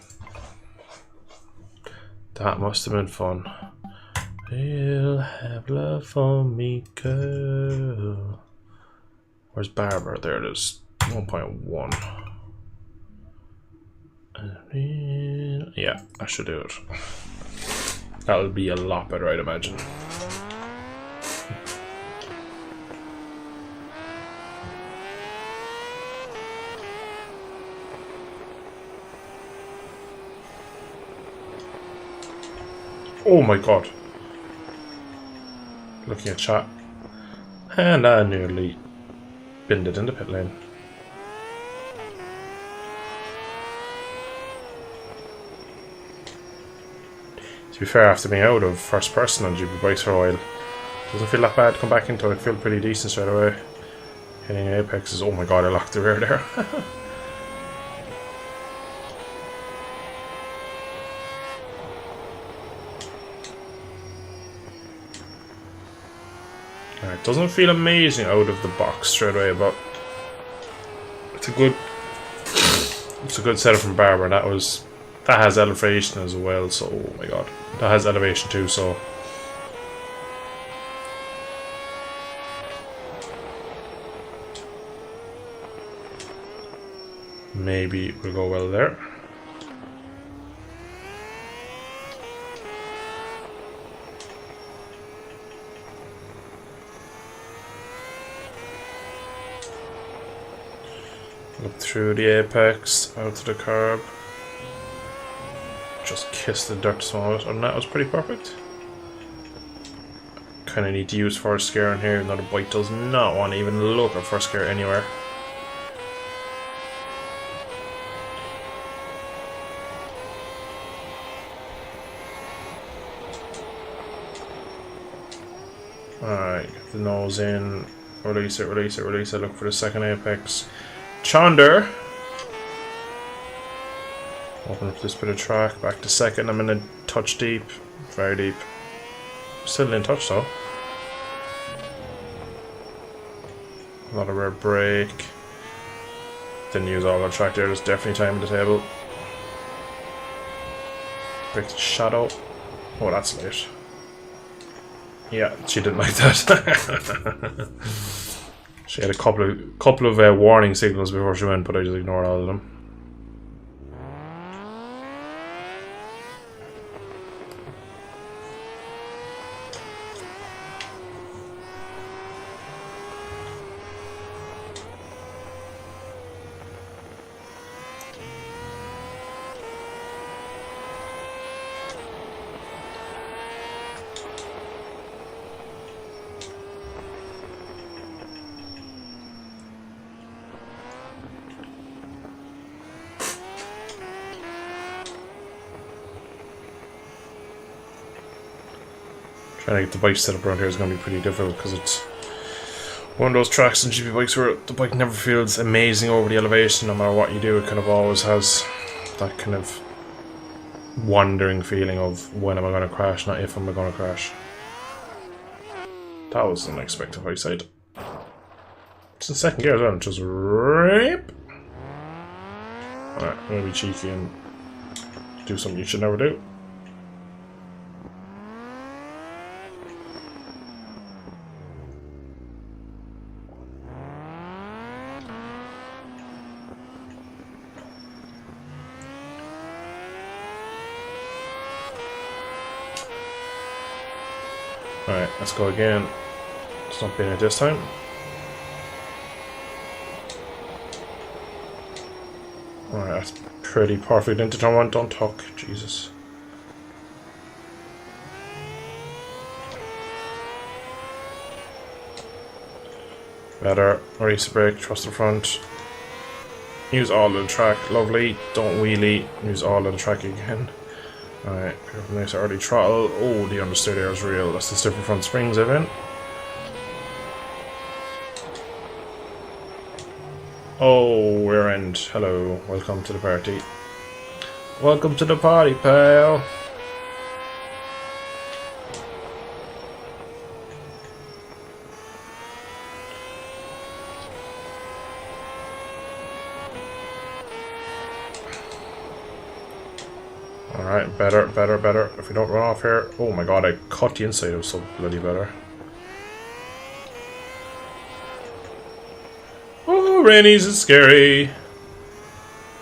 That must have been fun. You'll have love for me, girl. Where's Barber? There it is. 1.1. Yeah, I should do it. That'll be a lot better, I'd imagine. Oh my god. Looking at chat. And I nearly binned it in the pit lane. To be fair, after being out of first person on GP bikes for a while, doesn't feel that bad to come back into it. I feel pretty decent straight away. Hitting apexes. Oh my god, I locked the rear there. It doesn't feel amazing out of the box straight away, but it's a good setup from Barber. That has elevation as well, so oh my god. That has elevation too, so maybe it will go well there. Up through the apex, out to the curb. Just kiss the dirt small bit, and that was pretty perfect. Kinda need to use first gear in here, even though the bike does not want to even look at first gear anywhere. Alright, get the nose in, release it, release it, release it, look for the second apex. Chonder! Open up this bit of track, back to second, I'm in a touch deep, very deep. Still in touch though. Not a rare brake. Didn't use all the track there, there's definitely time at the table. Break the shadow. Oh, that's late. Yeah, she didn't like that. She had a couple of warning signals before she went, but I just ignored all of them. Trying to get the bike set up around here is going to be pretty difficult because it's one of those tracks in GP bikes where the bike never feels amazing over the elevation. No matter what you do, it kind of always has that kind of wandering feeling of when am I going to crash, not if I'm going to crash. That was unexpected high side. It's in second gear as well, just rip. Alright, I'm going to be cheeky and do something you should never do. Alright, let's go again. It's not being it this time. Alright, that's pretty perfect into turn one. Don't talk, Jesus. Better. Race brake, trust the front. Use all of the track. Lovely. Don't wheelie. Use all of the track again. Alright, nice early throttle. Oh, the understeer there is real. That's the stiffer front springs, I think. Oh, rear end. Hello. Welcome to the party. Welcome to the party, pal. Alright, better, better, better. If we don't run off here. Oh my god, I cut the inside of so bloody better. Oh, Rainies is scary.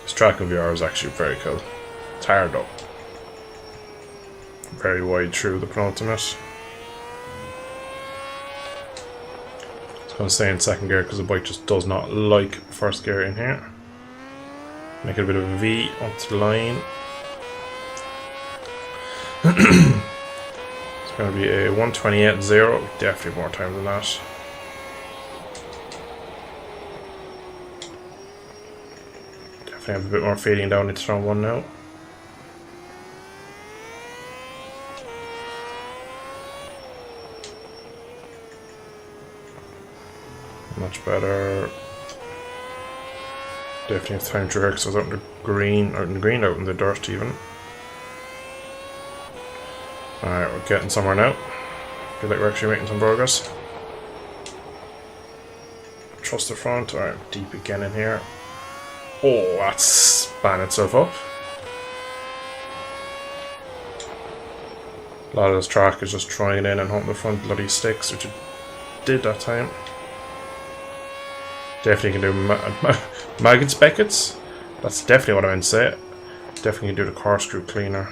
This track of VR is actually very cool. It's hard though. Very wide through the penultimate. It's going to stay in second gear because the bike just does not like first gear in here. Make it a bit of a V onto the line. It's going to be a 128.0, definitely more time than that. Definitely have a bit more fading down into turn one now. Much better. Definitely have time through here because I was out in the green, out in the dirt even. Alright, we're getting somewhere now. Feel like we're actually making some progress. Trust the front. Alright, deep again in here. Oh, that's span itself up. A lot of this track is just trying in and hoping the front bloody sticks, which it did that time. Definitely can do maggots beckets. That's definitely what I meant to say. Definitely can do the corkscrew cleaner.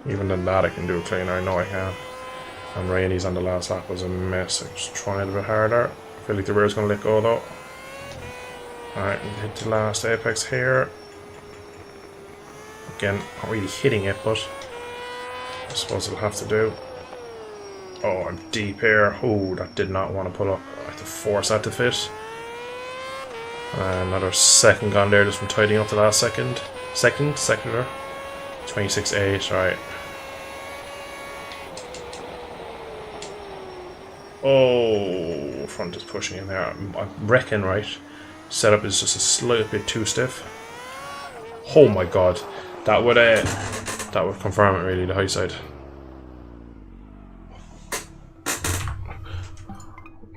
Even than that I can do a cleaner, I know I can. And Rainey's on the last lap was a mess. I was trying it a bit harder. I feel like the rear's going to let go though. Alright, hit the last apex here. Again, not really hitting it, but I suppose it'll have to do. Oh, I'm deep here. Oh, that did not want to pull up. I have to force that to fit. Another second gone there just from tidying up the last second. Seconder. 26.8, right. Oh, front is pushing in there. I reckon, right, setup is just a slight bit too stiff. Oh my god, that would confirm it really, the high side.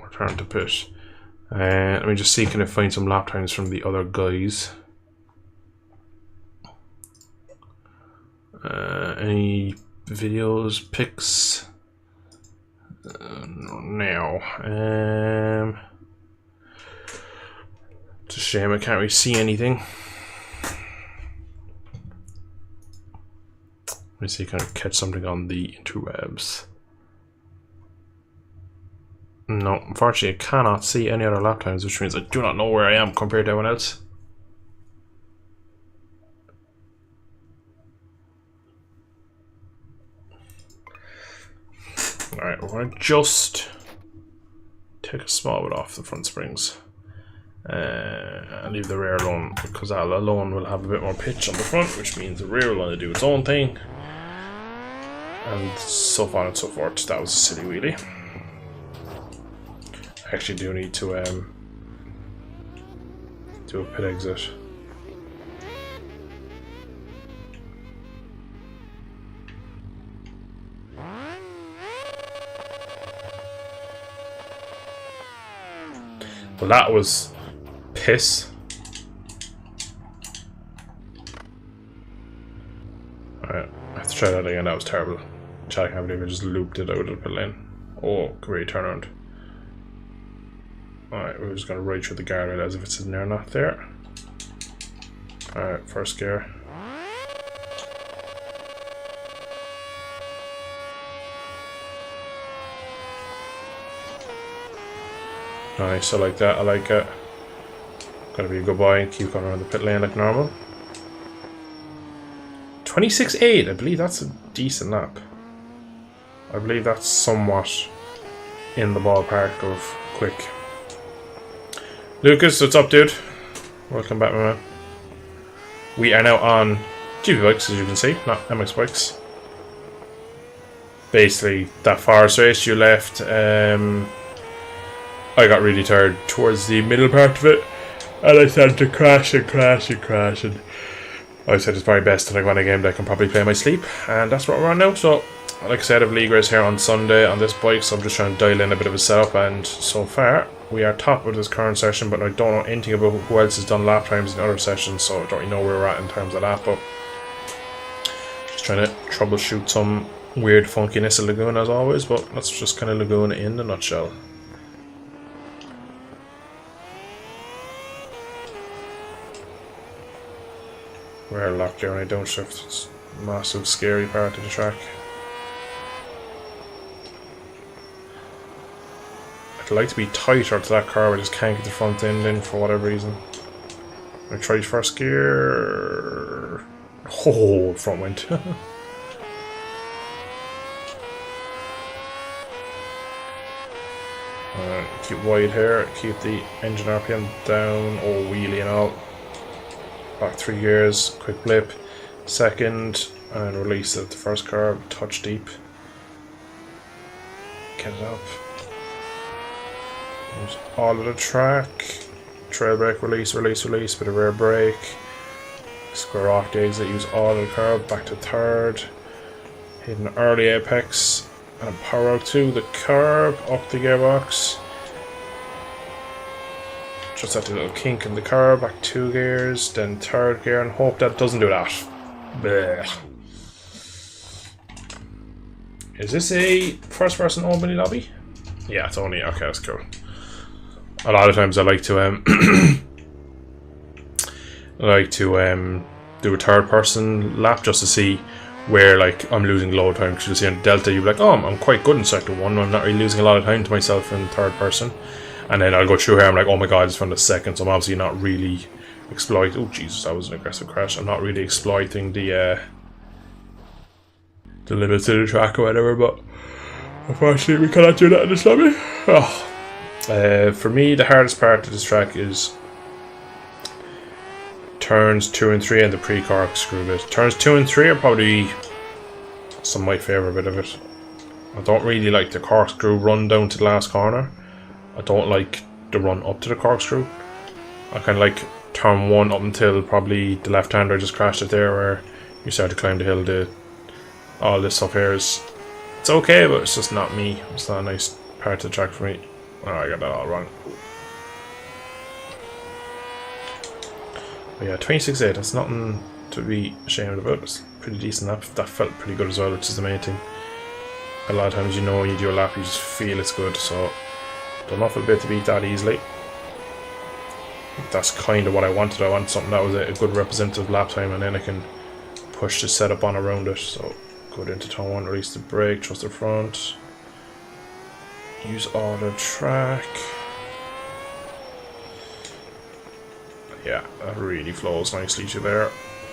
Return to pit. Let me just see, can I find some lap times from the other guys? Any videos, pics? No. It's a shame I can't really see anything. Let me see, can I catch something on the interwebs? No, unfortunately I cannot see any other lap times, which means I do not know where I am compared to everyone else. Alright, we're going to just take a small bit off the front springs and leave the rear alone, because that alone will have a bit more pitch on the front, which means the rear will only do its own thing, and so on and so forth. That was a silly wheelie. I actually do need to do a pit exit. Well, that was piss. Alright, I have to try that again. That was terrible. I can't believe I just looped it out of the pit lane. Oh, great turnaround. Alright, we're just going to ride through the guardrail as if it's in there, not there. Alright, first gear. Nice, I like that, I like it. Gotta be a good boy and keep going around the pit lane like normal. 26.8, I believe that's a decent lap. I believe that's somewhat in the ballpark of quick. Lucas, what's up, dude? Welcome back, my man. We are now on GP bikes, as you can see, not MX bikes. Basically, that forest race you left, I got really tired towards the middle part of it, and I started to crash. And I said it's probably best that I go on a game that I can probably play in my sleep, and that's what we're on now. So, like I said, I have league race here on Sunday on this bike, so I'm just trying to dial in a bit of a setup, and so far, we are top of this current session, but I don't know anything about who else has done lap times in other sessions, so I don't really know where we're at in terms of that, but just trying to troubleshoot some weird funkiness of Lagoon as always, but that's just kind of Lagoon in a nutshell. We're locked here when I don't shift. It's a massive, scary part of the track. I'd like to be tighter to that car, but I just can't get the front end in for whatever reason. I tried first gear. Oh, front went. Keep wide here, keep the engine RPM down. Oh, wheelie and all. Back 3 gears, quick blip, second, and release at the first car, touch deep. Get it up. Use all of the track. Trail brake, release, release, release. Bit of rear brake. Square off the exit. Use all of the curb. Back to third. Hit an early apex. And power out to the curb. Up the gearbox. Just at the little kink in the curb. Back 2 gears. Then third gear. And hope that doesn't do that. Blech. Is this a first person open lobby? Yeah, it's only, okay, that's cool. A lot of times I like to do a third person lap just to see where like I'm losing load time. Because you see on Delta you'll be like, oh, I'm quite good in sector 1, I'm not really losing a lot of time to myself in third person. And then I'll go through here, I'm like, oh my god, it's from the second, so I'm obviously not really oh Jesus, that was an aggressive crash. I'm not really exploiting the limits of the track or whatever, but unfortunately we cannot do that in this lobby. For me, the hardest part of this track is turns 2 and 3 and the pre-corkscrew bit. Turns 2 and 3 are probably some of my favourite bit of it. I don't really like the corkscrew run down to the last corner. I don't like the run up to the corkscrew. I kind of like turn 1 up until probably the left-hander just crashed it there, where you start to climb the hill. All this stuff here is, it's okay, but it's just not me. It's not a nice part of the track for me. Oh, I got that all wrong. But yeah, 26.8, that's nothing to be ashamed about. It's pretty decent. That felt pretty good as well, which is the main thing. A lot of times, you know, when you do a lap, you just feel it's good, so don't know if it'll be able to beat that easily. That's kind of what I wanted. I want something that was a good representative lap time, and then I can push the setup on around it. So go into turn 1, release the brake, trust the front. Use all the track. Yeah, that really flows nicely to there.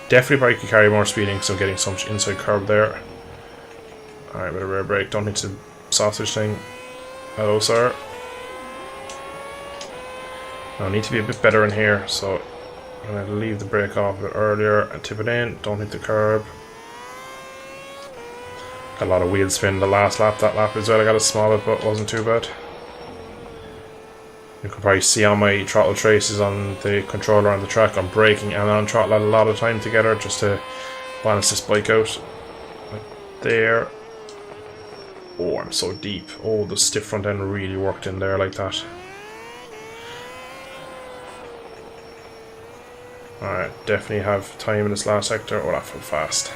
Definitely probably could carry more speeding because I'm getting so much inside curb there. Alright, bit of rear brake. Don't need to sausage thing. Hello, sir. I need to be a bit better in here, so I'm going to leave the brake off a bit earlier and tip it in. Don't hit the curb. Got a lot of wheel spin the last lap. That lap as well, I got a small bit, but wasn't too bad. You can probably see on my throttle traces on the controller on the track, I'm braking and on throttle a lot of time together just to balance this bike out. Like there. Oh, I'm so deep. Oh, the stiff front end really worked in there like that. Alright, definitely have time in this last sector. Oh, that felt fast.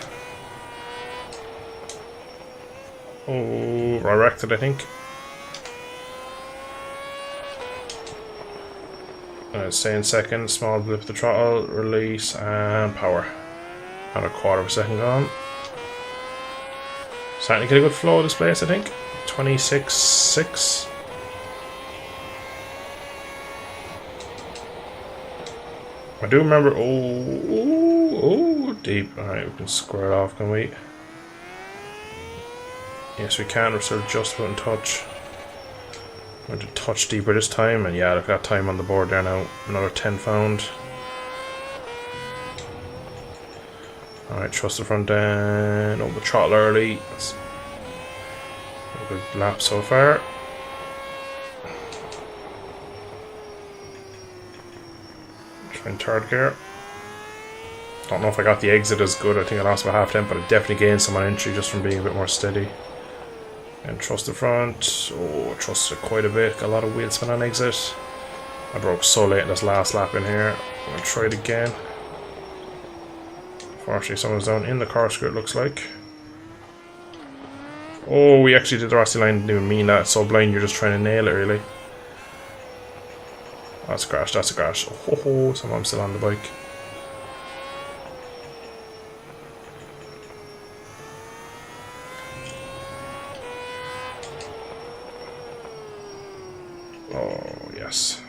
Oh, I wrecked it, I think. Stay in second, small blip of the throttle, release, and power. And a quarter of a second gone. Starting to get a good flow of this place, I think. 26.6. I do remember. Oh, deep. Alright, we can square it off, can we? Yes, we can. We're still just about in touch. I'm going to touch deeper this time, and yeah, I've got time on the board there now. Another 10 found. Alright, trust the front end. Oh, the throttle early. That's a good lap so far. Trying third gear. Don't know if I got the exit as good. I think I lost about half temp, but I definitely gained some on entry just from being a bit more steady. And trust the front. Oh, trusted it quite a bit. Got a lot of wheel spin on exit. I broke so late in this last lap in here. I'm going to try it again. Unfortunately, someone's down in the corkscrew, it looks like. Oh, we actually did the Rossi line. Didn't even mean that. It's so blind, you're just trying to nail it, really. That's a crash, that's a crash. Oh, someone's still on the bike. Oh, yes.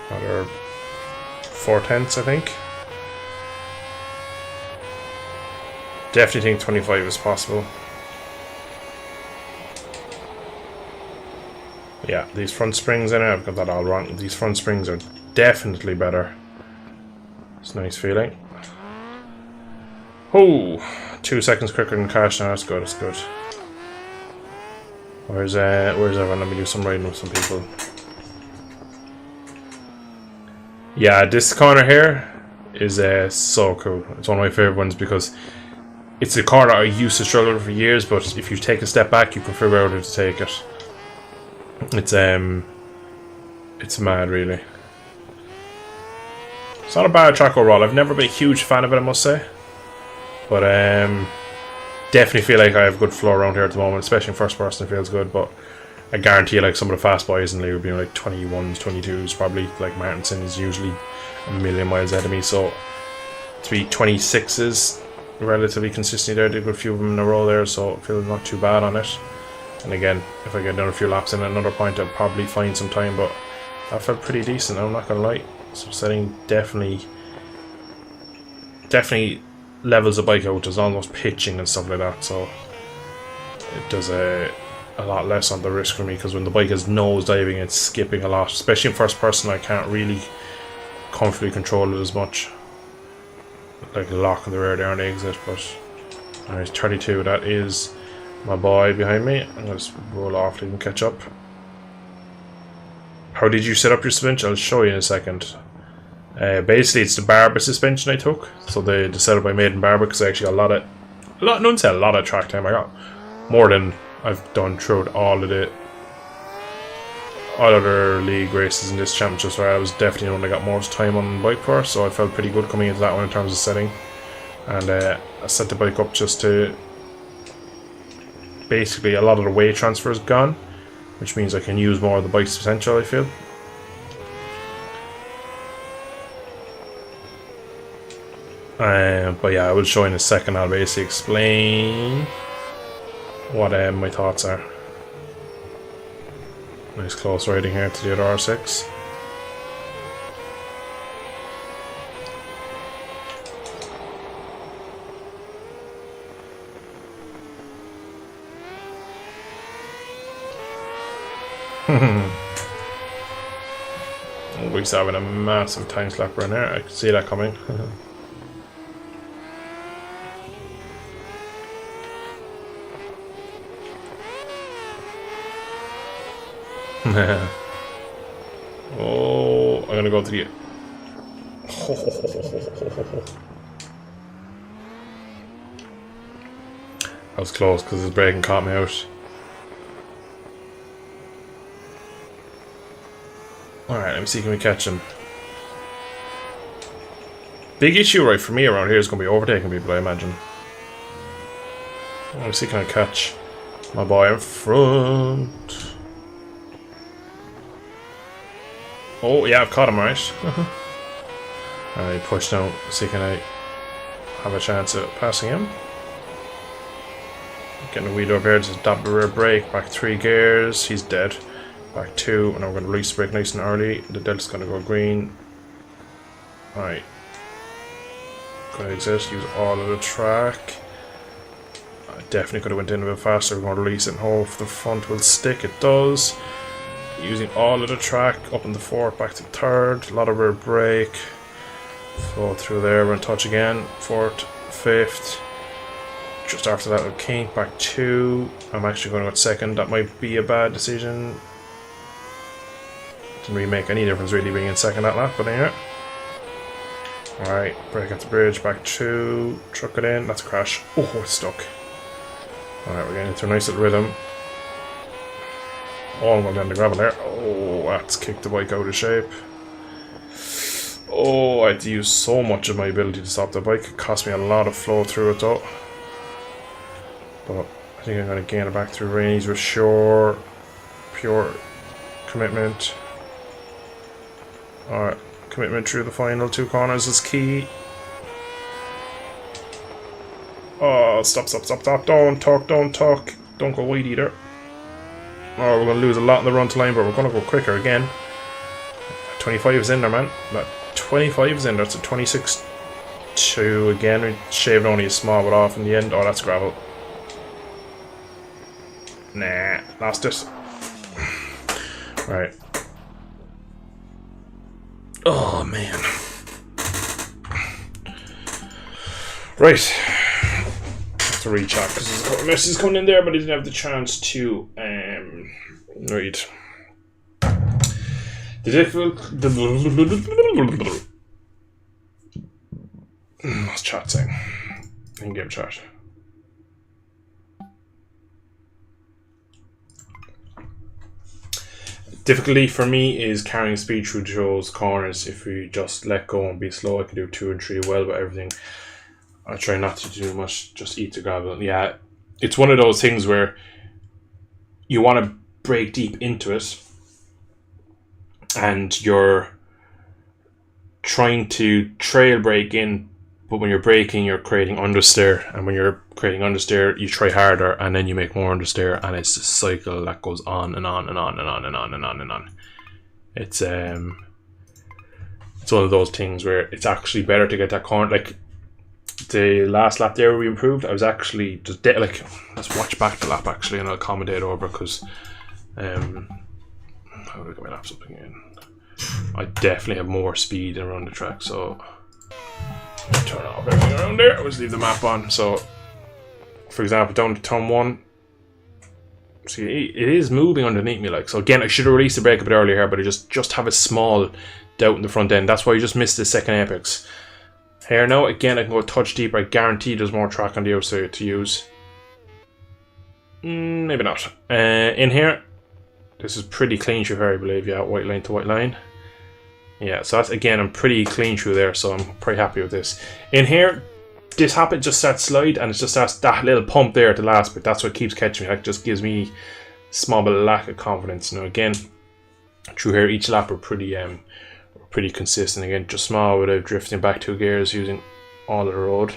Another 4/10, I think. Definitely think 25 is possible. Yeah, these front springs in it, I've got that all wrong. These front springs are definitely better. It's a nice feeling. Oh, 2 seconds quicker than crash now, that's good, that's good. Where's everyone? Let me do some riding with some people. Yeah, this corner here is so cool. It's one of my favorite ones because it's a corner I used to struggle with for years, but if you take a step back, you can figure out how to take it. It's mad, really. It's not a bad track overall. I've never been a huge fan of it, I must say, but definitely feel like I have good flow around here at the moment, especially in first person. It feels good, but I guarantee like some of the fast boys in the league will be like 21s, 22s, probably. Like Martinson is usually a million miles ahead of me, so to be 26s relatively consistently there. I did a few of them in a row there, so I feel not too bad on it. And again, if I get another few laps in at another point, I'll probably find some time, but that felt pretty decent, I'm not gonna lie. So setting definitely levels the bike out. There's almost pitching and stuff like that, so it does a lot less on the risk for me, because when the bike is nose diving, it's skipping a lot, especially in first person. I can't really comfortably control it as much, like locking the rear there on the exit. But alright, 32, that is my boy behind me. I'm gonna just roll off to even catch up. How did you set up your suspension? I'll show you in a second. Basically, it's the Barber suspension I took. So the setup I made in Barber, because I actually got a lot of track time. I got more than I've done throughout all other league races in this championship. So I was definitely the one that got most time on the bike for, so I felt pretty good coming into that one in terms of setting. And I set the bike up just to basically, a lot of the weight transfer is gone, which means I can use more of the bike's potential, I feel. But yeah, I will show in a second. I'll basically explain what my thoughts are. Nice close riding here to the other R6. We're having a massive time slapper in there. I could see that coming. Oh, I'm gonna go to the. That was close because his braking caught me out. Alright, let me see, can we catch him? Big issue right for me around here is going to be overtaking people, I imagine. Let me see, can I catch my boy in front? Oh, yeah, I've caught him, right? Alright, push down. See, can I have a chance at passing him? Getting the wheel up here, just tap the rear brake, back 3 gears, he's dead. Back 2, and I'm going to release the brake nice and early. The delta's going to go green. Alright. Going to exist, use all of the track. I definitely could have went in a bit faster. We're going to release it and hope the front will stick. It does. Using all of the track, up in the 4th, back to 3rd. A lot of rear brake. Flow through there, we're going to touch again. 4th, 5th. Just after that, with kink, back 2. I'm actually going to go 2nd. That might be a bad decision. Didn't really make any difference really being in 2nd that lap, but anyway. Alright, brake at the bridge, back 2, truck it in, that's a crash. Oh, it's stuck. Alright, we're getting into a nice little rhythm. Oh, I'm going down the gravel there. Oh, that's kicked the bike out of shape. Oh, I had to use so much of my ability to stop the bike. It cost me a lot of flow through it though. But I think I'm going to gain it back through range with sure, pure commitment. Alright, commitment through the final 2 corners is key. Oh, stop. Don't talk. Don't go wide either. Oh, we're going to lose a lot in the run to line, but we're going to go quicker again. 25 is in there, man. That 25 is in there. It's a 26-2 again. We shaved only a small bit off in the end. Oh, that's gravel. Nah, lost it. Right. Oh, man. Right. Have to recheck because there's a couple of messages coming in there, but I didn't have the chance to Right. The difficult. What's chat saying? In-game chat. Difficulty for me is carrying speed through those corners. If we just let go and be slow, I can do 2 and 3 well, but everything I try not to do much, just eat the gravel. Yeah, it's one of those things where you want to break deep into it and you're trying to trail break in, but when you're breaking, you're creating understeer, and when you're creating understeer, you try harder, and then you make more understeer, and it's a cycle that goes on and on and on and on and on and on and on. It's one of those things where it's actually better to get that corner. Like the last lap there, we improved. I was actually just let's watch back the lap actually, and I'll commentate over because how do I get my laps up again? I definitely have more speed around the track, so. Turn off everything around there. Let's leave the map on. So, for example, down to turn 1. See, it is moving underneath me. So again, I should have released the brake a bit earlier here, but I just have a small doubt in the front end. That's why I just missed the second apex. Here now, again, I can go touch deeper. I guarantee there's more track on the outside to use. Maybe not. In here, this is pretty clean through here, I believe. Yeah, white line to white line. Yeah, so that's, again, I'm pretty clean through there, so I'm pretty happy with this. In here, this happens, just that slide, and it's just that little pump there at the last bit. That's what keeps catching me. That just gives me a small bit of lack of confidence. Now, again, through here, each lap are pretty consistent. Again, just small without drifting back 2 gears using all of the road.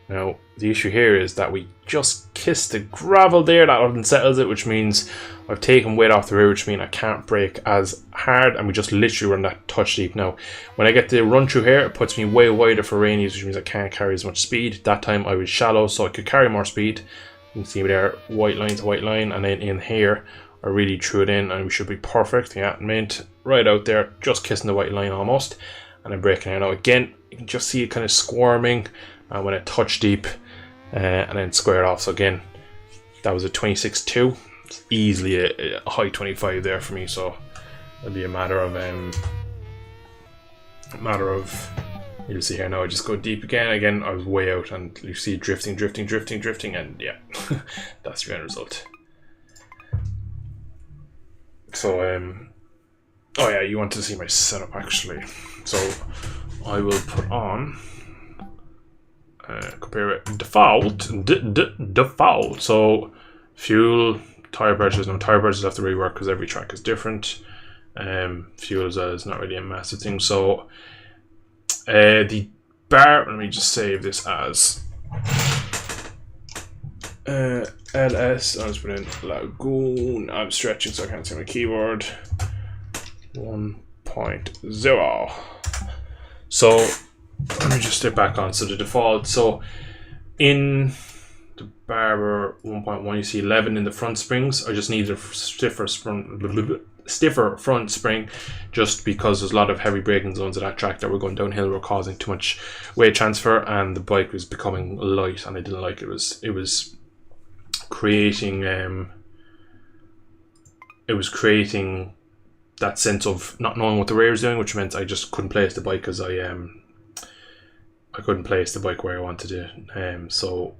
Now, the issue here is that we just kissed the gravel there. That unsettles it, which means I've taken weight off the rear, which means I can't brake as hard, and we just literally run that touch deep now. When I get the run through here, it puts me way wider for rainies, which means I can't carry as much speed. That time I was shallow, so I could carry more speed. You can see there, white line to white line, and then in here, I really threw it in, and we should be perfect. Yeah, mint right out there, just kissing the white line almost, and I'm braking here now. Again, you can just see it kind of squirming. And when I touch deep and then square it off. So again, that was a 26.2. It's easily a high 25 there for me. So it'll be a matter of you'll see here now. I just go deep again. Again, I was way out, and you see drifting, and yeah, that's the end result. So oh yeah, you wanted to see my setup actually. So I will put on. Compare it default. So fuel, tire pressures. Now tire pressures have to rework because every track is different. Fuel is not really a massive thing. So the bar. Let me just save this as LS. I'll just put in Lagoon. I'm stretching so I can't see my keyboard. 1.0. So. Let me just step back on. So the default, so in the Barber 1.1 you see 11 in the front springs. I just need a stiffer front spring, just because there's a lot of heavy braking zones at that track that were going downhill, were causing too much weight transfer, and the bike was becoming light, and I didn't like it. It was creating that sense of not knowing what the rear is doing, which meant I just couldn't place the bike because I couldn't place the bike where I wanted it. So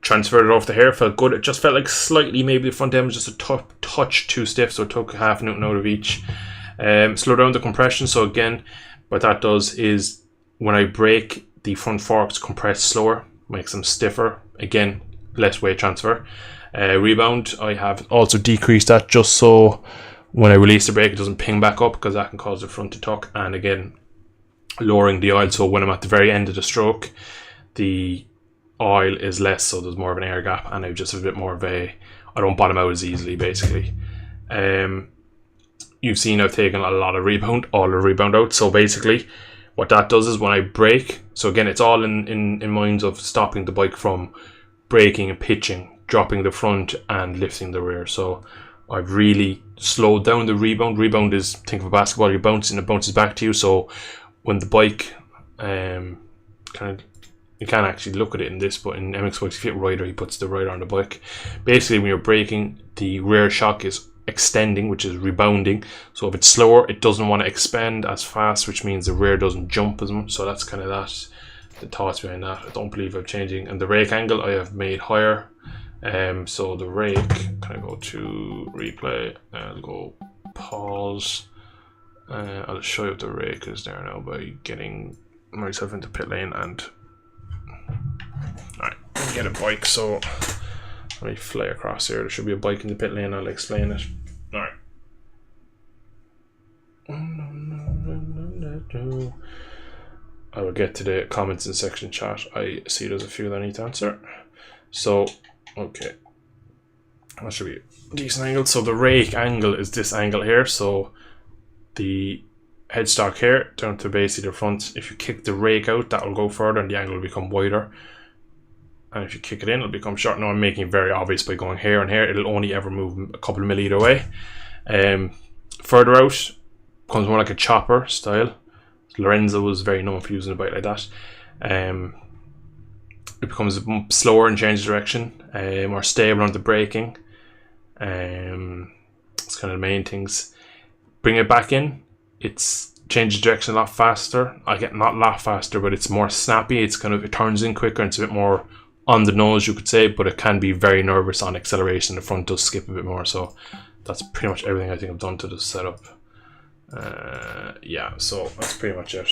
transferred it off the hair, felt good. It just felt like slightly, maybe the front end was just a touch too stiff, so it took half a newton out of each. Slow down the compression. So again, what that does is when I brake, the front forks compress slower, makes them stiffer. Again, less weight transfer. Rebound, I have also decreased that just so when I release the brake, it doesn't ping back up, because that can cause the front to tuck. And again, lowering the oil, so when I'm at the very end of the stroke, the oil is less, so there's more of an air gap, and I just have a bit more of I don't bottom out as easily, basically. You've seen I've taken a lot of rebound, all the rebound out. So basically what that does is when I brake, so again it's all in minds of stopping the bike from braking and pitching, dropping the front and lifting the rear. So I've really slowed down the rebound. Rebound is, think of a basketball, you're bouncing, it bounces back to you. So when the bike kind of you can't actually look at it in this, but in MX Bikes, if you hit rider, he puts the rider on the bike. Basically, when you're braking, the rear shock is extending, which is rebounding. So if it's slower, it doesn't want to expand as fast, which means the rear doesn't jump as much. So that's kind of that, the thoughts behind that. I don't believe I'm changing. And the rake angle I have made higher. So the rake, can I go to replay? I'll go pause. I'll show you what the rake is there now by getting myself into pit lane and alright, get a bike. So let me fly across here. There should be a bike in the pit lane. I'll explain it. Alright. I will get to the comments in section chat. I see there's a few that I need to answer. So, okay. That should be a decent angle. So the rake angle is this angle here. So the headstock here down to basically the front. If you kick the rake out, that will go further and the angle will become wider. And if you kick it in, it'll become short. Now I'm making it very obvious by going here and here. It'll only ever move a couple of mil either way. Further out becomes more like a chopper style. Lorenzo was very known for using a bike like that. It becomes slower and changes direction, more stable on the braking. It's kind of the main things. Bring it back in. It's changes direction a lot faster. I get not a lot faster, but it's more snappy. It's kind of, it turns in quicker. And it's a bit more on the nose, you could say, but it can be very nervous on acceleration. The front does skip a bit more, so that's pretty much everything I think I've done to the setup. Yeah, so that's pretty much it.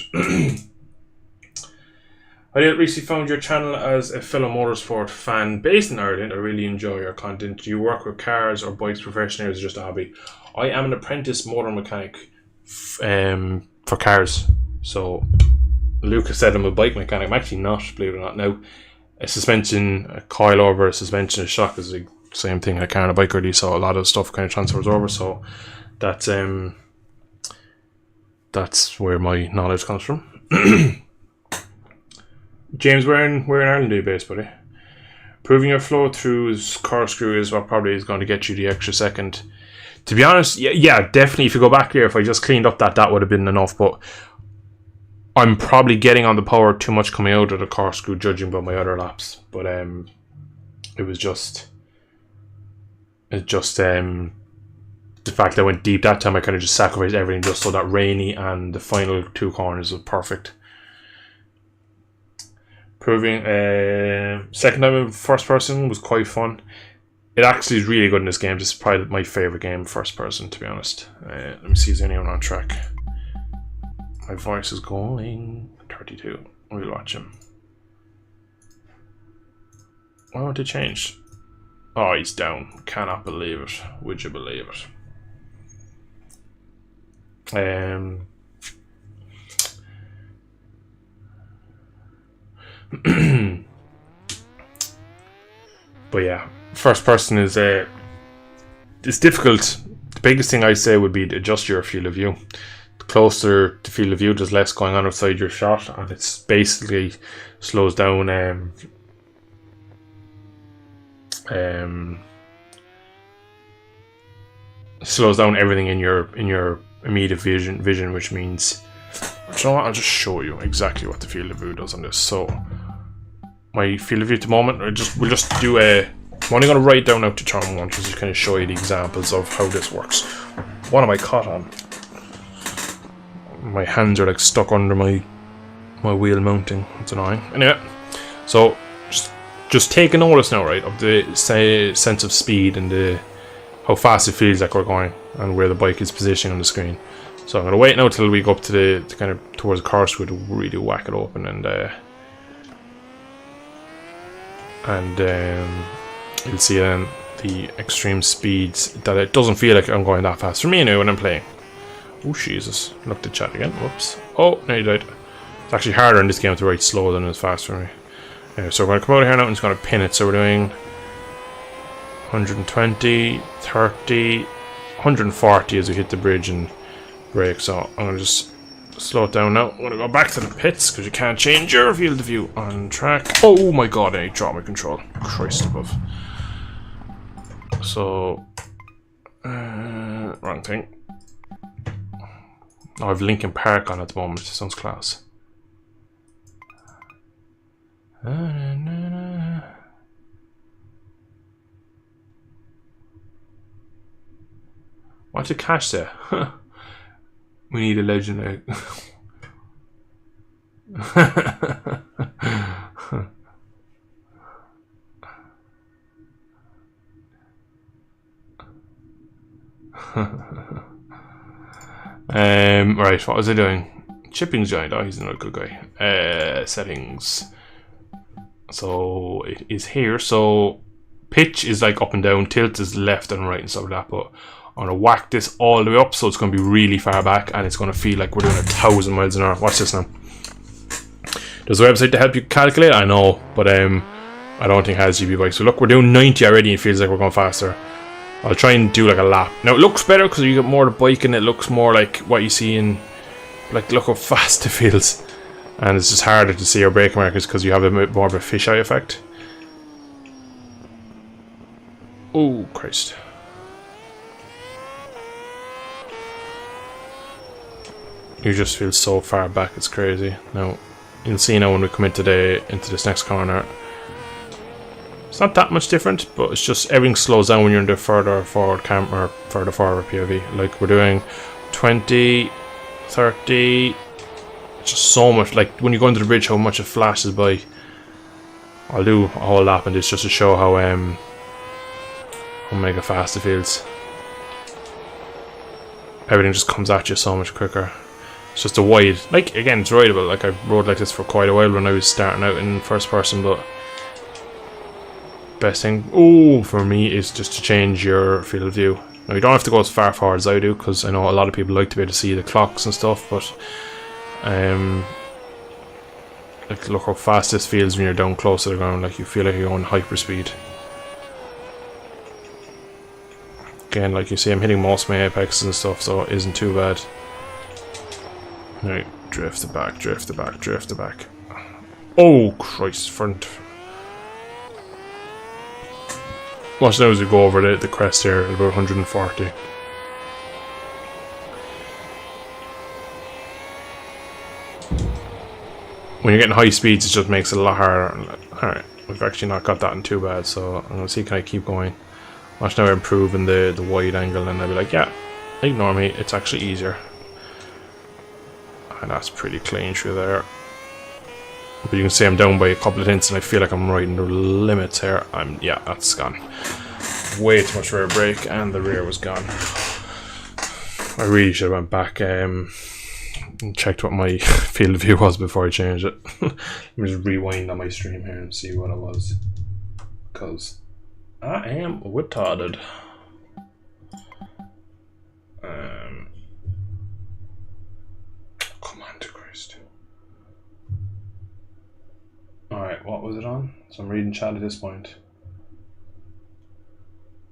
I recently found your channel as a fellow motorsport fan based in Ireland. I really enjoy your content. Do you work with cars or bikes professionally, or is it just a hobby? I am an apprentice motor mechanic for cars. So Lucas said I'm a bike mechanic. I'm actually not, believe it or not. Now, a suspension, a coil over, a suspension, a shock is the same thing in a car and a bike really. So a lot of stuff kind of transfers over. So that's where my knowledge comes from. James, where in Ireland are you based, buddy? Proving your flow through corkscrew is what probably is going to get you the extra second. To be honest, yeah, definitely. If you go back here, if I just cleaned up that would have been enough. But I'm probably getting on the power too much coming out of the corkscrew, judging by my other laps. But it was just the fact that I went deep that time. I kind of just sacrificed everything just so that Rainy and the final two corners was perfect. Proving second time in first person was quite fun. It actually is really good in this game. This is probably my favourite game first person, to be honest. Let me see, is anyone on track? My voice is going 32. We'll watch him. Why won't it change? Oh, he's down. Cannot believe it. Would you believe it? But yeah, first person is it's difficult. The biggest thing I say would be to adjust your field of view. The closer to field of view, there's less going on outside your shot, and it's basically slows down slows down everything in your immediate vision, which means, you know what, I'll just show you exactly what the field of view does on this. So my field of view at the moment, we'll just do I'm only going to write down out to turn 1 just to kind of show you the examples of how this works. What am I caught on? My hands are like stuck under my wheel mounting. It's annoying. Anyway, so just take a notice now, right, of the sense of speed and how fast it feels like we're going and where the bike is positioning on the screen. So I'm going to wait now till we go up to the kind of towards the corkscrew to really whack it open and you'll see then the extreme speeds that it doesn't feel like I'm going that fast for me now when I'm playing. Oh Jesus, look at chat again, whoops. Oh, no you died. It's actually harder in this game to write slow than it's fast for me. So we're going to come out of here now and just going to pin it. So we're doing 120, 30, 140 as we hit the bridge and brake. So I'm going to just slow it down now. I'm going to go back to the pits because you can't change your field of view on track. Oh my god, I dropped my control. Christ above. So, wrong thing. Oh, I have Linkin Park on at the moment. It sounds class. What's the cash there? We need a legendary. Right, what was I doing? Chipping's joined. Oh, he's another good guy. Settings. So it is here. So pitch is like up and down, tilt is left and right and stuff like that. But I'm gonna whack this all the way up, so it's gonna be really far back, and it's gonna feel like we're doing 1,000 miles an hour. Watch this now. There's a website to help you calculate. I know, but I don't think it has GB bikes. So look, we're doing 90 already. And it feels like we're going faster. I'll try and do like a lap. Now it looks better because you get more of the bike and it looks more like what you see in, like, look how fast it feels. And it's just harder to see your brake markers because you have a bit more of a fisheye effect. Oh Christ. You just feel so far back, it's crazy. Now you'll see now when we come into this next corner. It's not that much different, but it's just everything slows down when you're in the further forward cam or further forward POV. Like we're doing 20, 30, just so much. Like when you go into the bridge, how much it flashes by. I'll do a whole lap in this just to show how mega fast it feels. Everything just comes at you so much quicker. It's just a wide, like again, it's rideable. Like I rode like this for quite a while when I was starting out in first person, but. Best thing for me is just to change your field of view. Now you don't have to go as far forward as I do, because I know a lot of people like to be able to see the clocks and stuff, but like look how fast this feels when you're down close to the ground. Like you feel like you're going hyperspeed. Again, like you see, I'm hitting most of my apexes and stuff, so it isn't too bad. Right, drift it back, drift it back, drift it back. Oh Christ, front. Watch now as we go over the crest here at about 140. When you're getting high speeds, it just makes it a lot harder. Alright, we've actually not got that in too bad, so I'm going to see, can I keep going? Watch now improving the wide angle, and I'll be like, yeah, ignore me, it's actually easier. And that's pretty clean through there. But you can see I'm down by a couple of hints and I feel like I'm riding the limits here. Yeah, that's gone. Way too much rear brake and the rear was gone. I really should have went back and checked what my field of view was before I changed it. Let me just rewind on my stream here and see what it was. Because I am retarded. Come on to Christ. Alright, what was it on? So I'm reading chat at this point.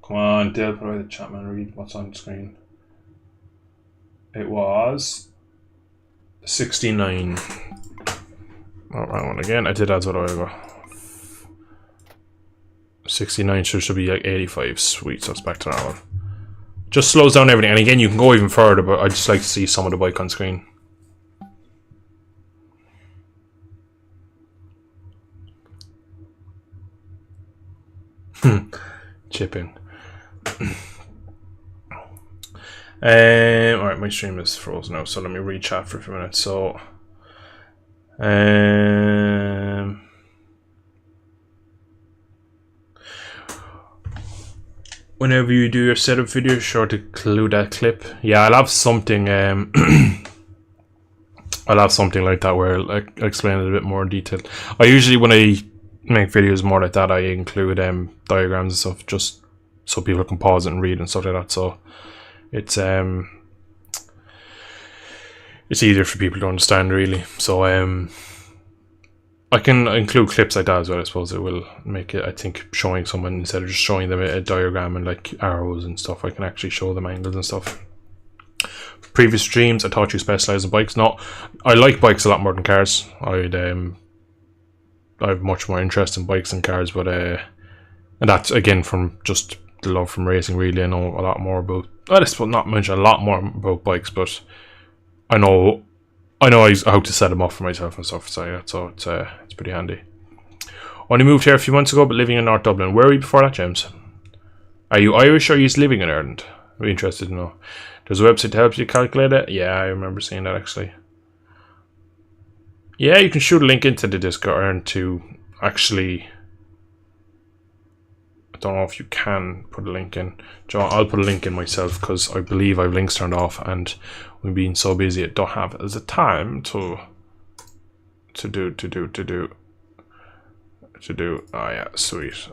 Come on, Dale, put away the chat, man. Read what's on the screen. It was 69. Oh, wrong one again. I did add what I go. 69 should be like 85. Sweet, so it's back to normal. Just slows down everything. And again, you can go even further, but I just like to see some of the bike on screen. Chipping. Alright, my stream is frozen now, so let me read chat for a few minutes. So whenever you do your setup video, sure to include that clip. Yeah, I'll have something I'll have something like that where I explain it a bit more in detail. I usually, when I make videos more like that, I include diagrams and stuff, just so people can pause it and read and stuff like that. So it's easier for people to understand, really. So I can include clips like that as well. I suppose it will make it, I think, showing someone, instead of just showing them a diagram and like arrows and stuff, I can actually show them angles and stuff. Previous streams, I thought you specialised in bikes. No, I like bikes a lot more than cars. I have much more interest in bikes than cars, but and that's again from just the love from racing. Really, I know a lot more about. I suppose not mention a lot more about bikes, but I know how to set them up for myself and stuff. So yeah, so it's pretty handy. Only moved here a few months ago, but living in North Dublin. Where were you before that, James? Are you Irish or are you living in Ireland? I'd be interested to know. There's a website to help you calculate it. Yeah, I remember seeing that actually. Yeah, you can shoot a link into the Discord to actually... I don't know if you can put a link in. John, I'll put a link in myself because I believe I've links turned off and we've been so busy I don't have the time to do. Oh yeah, sweet.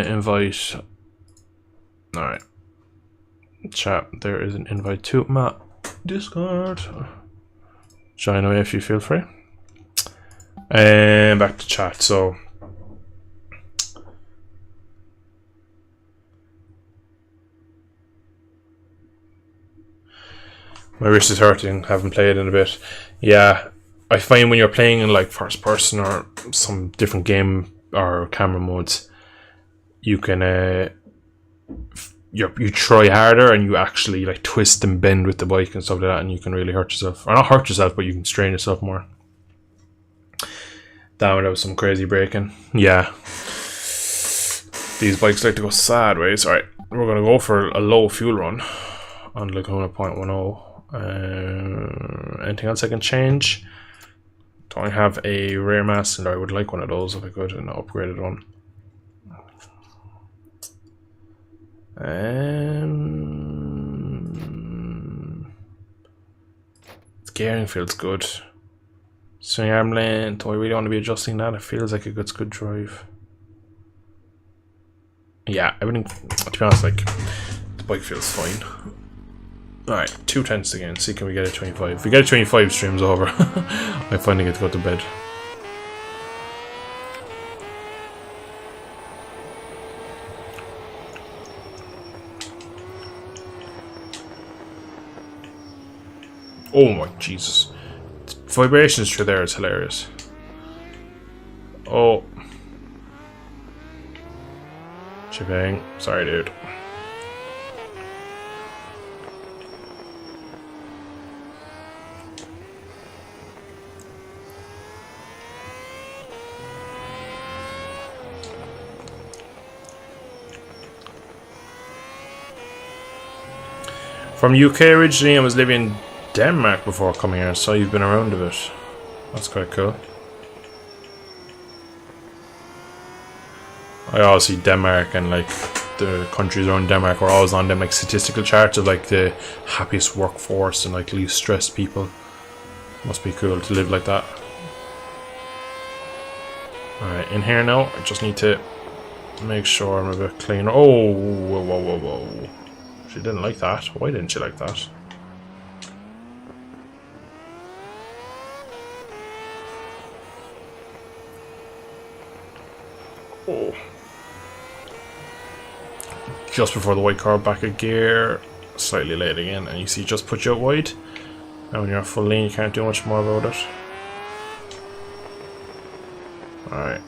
Invite. Alright. Chat, there is an invite to my Discord. Join away if you feel free. And back to chat, so my wrist is hurting, haven't played in a bit. Yeah, I find when you're playing in like first person or some different game or camera modes, you can you try harder and you actually like twist and bend with the bike and stuff like that, and you can really hurt yourself. Or not hurt yourself, but you can strain yourself more. Damn, that was some crazy braking. Yeah. These bikes like to go sideways. Alright, we're gonna go for a low fuel run on Laguna 0.10. Anything else I can change? Don't have a rear mass cylinder. I would like one of those if I could, an upgraded one. The gearing feels good. Swing arm length. Do I really want to be adjusting that? It feels like a good drive. Yeah, everything. To be honest, like the bike feels fine. Alright, 2/10 again. See, can we get a 25? If we get a 25, stream's over. I finally get to go to bed. Oh my Jesus. Vibrations through there is hilarious. Oh. Shebang. Sorry, dude. From UK originally, I was living in Denmark before coming here, so you've been around a bit. That's quite cool. I always see Denmark and like the countries around Denmark are always on them like statistical charts of like the happiest workforce and like least stressed people. Must be cool to live like that. Alright, in here now, I just need to make sure I'm a bit cleaner. Oh, whoa. She didn't like that. Why didn't she like that? Oh. Just before the white car back a gear, slightly late again, and you see just put you out wide. And when you're full lean, you can't do much more about it. Alright,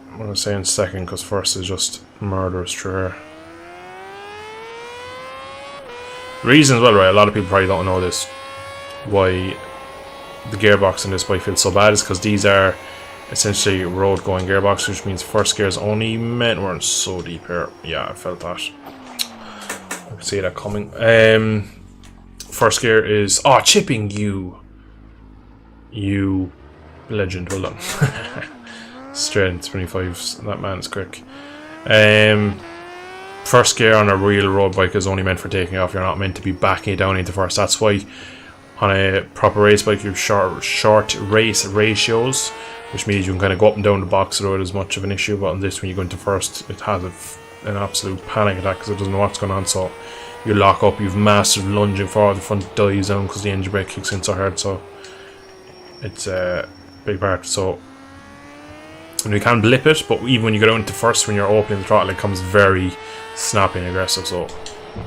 I'm gonna say in second because first is just murderous through here. Reason as well, right? A lot of people probably don't know this. Why the gearbox in this bike feels so bad is because these are essentially road going gearbox, which means first gear is only meant. We're so deep here. Yeah, I felt that. I can see that coming. First gear is chipping you legend. Well done. Strength 25. That man is quick. First gear on a real road bike is only meant for taking off. You're not meant to be backing it down into first. That's why on a proper race bike you have short race ratios, which means you can kind of go up and down the box without as much of an issue. But on this, when you go into first, it has an absolute panic attack because it doesn't know what's going on. So you lock up, you've massive lunging forward, the front dies down because the engine brake kicks in so hard. So it's a big part. So and you can blip it, but even when you go down to first, when you're opening the throttle, it comes very snappy and aggressive. So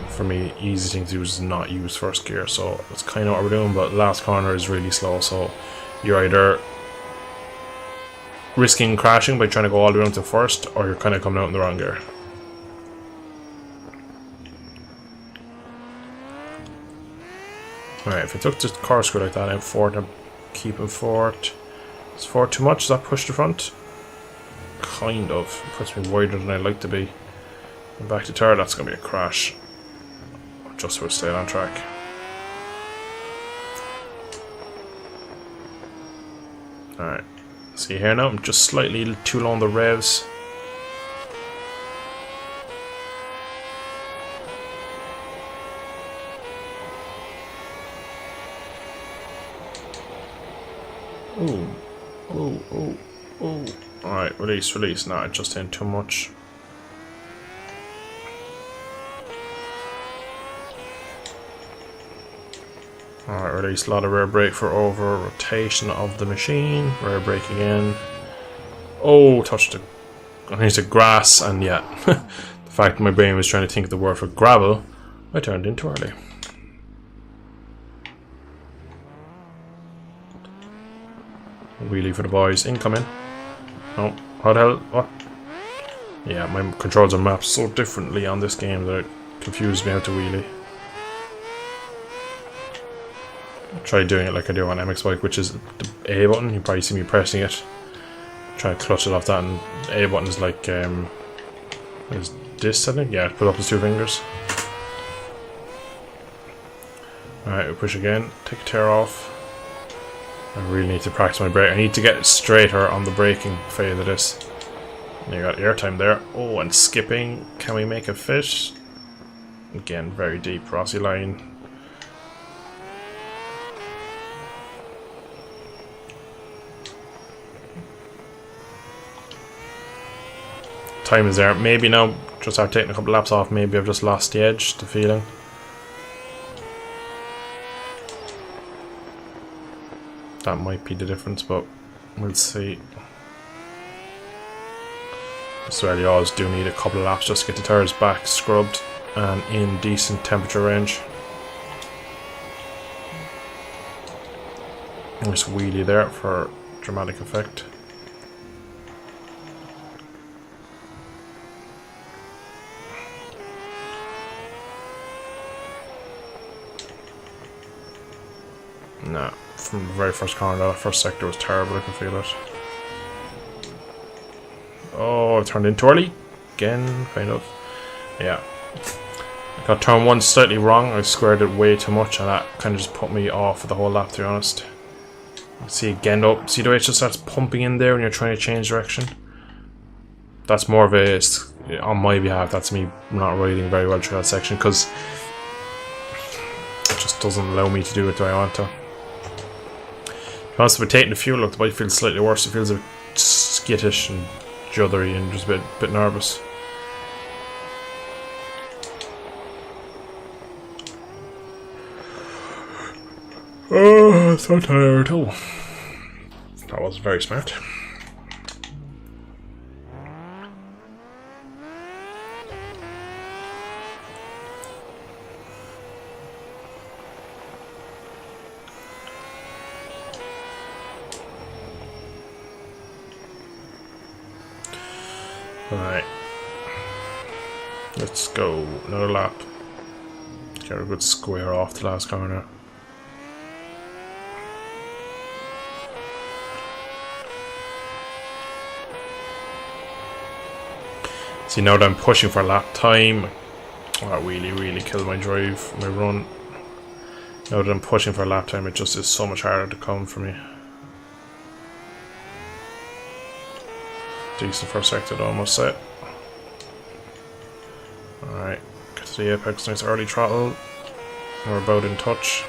for me, easy thing to do is not use first gear. So that's kind of what we're doing, but last corner is really slow. So you're either risking crashing by trying to go all the way down to first, or you're kind of coming out in the wrong gear. Alright, if I took just corkscrew like that, I'm forward, I'm keeping forward. Is forward too much? Does that push the front? Kind of. It puts me wider than I'd like to be. And back to third, that's going to be a crash. Just so it stayed on track. Alright. See here now, I'm just slightly too low on the revs. Ooh. Ooh, ooh, ooh. Alright, release, release. Nah, just in too much. Alright, release. A lot of rear brake for over rotation of the machine. Rear brake again. Oh, touched the underneath the grass, and yeah. The fact that my brain was trying to think of the word for gravel, I turned in too early. Wheelie for the boys. Incoming. Oh, how the hell? What? Yeah, my controls are mapped so differently on this game that it confused me how to wheelie. Try doing it like I do on MX Bike, which is the A button. You probably see me pressing it. Try to clutch it off that, and A button is like is this, I think? Yeah, put up his 2 fingers. Alright, we push again. Take a tear off. I really need to practice my brake. I need to get straighter on the braking phase of this. And you got airtime there. Oh, and skipping. Can we make a fit? Again, very deep Rossi line. Time is there. Maybe now, just after taking a couple laps off, maybe I've just lost the edge, the feeling. That might be the difference, but we'll see. So you always do need a couple of laps just to get the tyres back scrubbed and in decent temperature range. Nice wheelie there for dramatic effect. Nah, from the very first corner, that first sector was terrible, I can feel it. Oh, I turned in too early. Again, kind of. Yeah. I got turn 1 slightly wrong, I squared it way too much, and that kind of just put me off for the whole lap, to be honest. See again though, see the way it just starts pumping in there when you're trying to change direction? That's more of a, on my behalf, that's me not riding very well through that section, because it just doesn't allow me to do it the way I want to. Also, with taking the fuel up, the bike feels slightly worse. It feels a bit skittish and juddery and just a bit nervous. Oh, so tired. Oh, that was very smart. Alright, let's go, another lap. Get a good square off the last corner. See, now that I'm pushing for lap time, that really killed my drive, my run. Now that I'm pushing for lap time, it just is so much harder to come for me. Decent first sector though, I must say. Alright, get to the apex, nice early throttle. We're about in touch.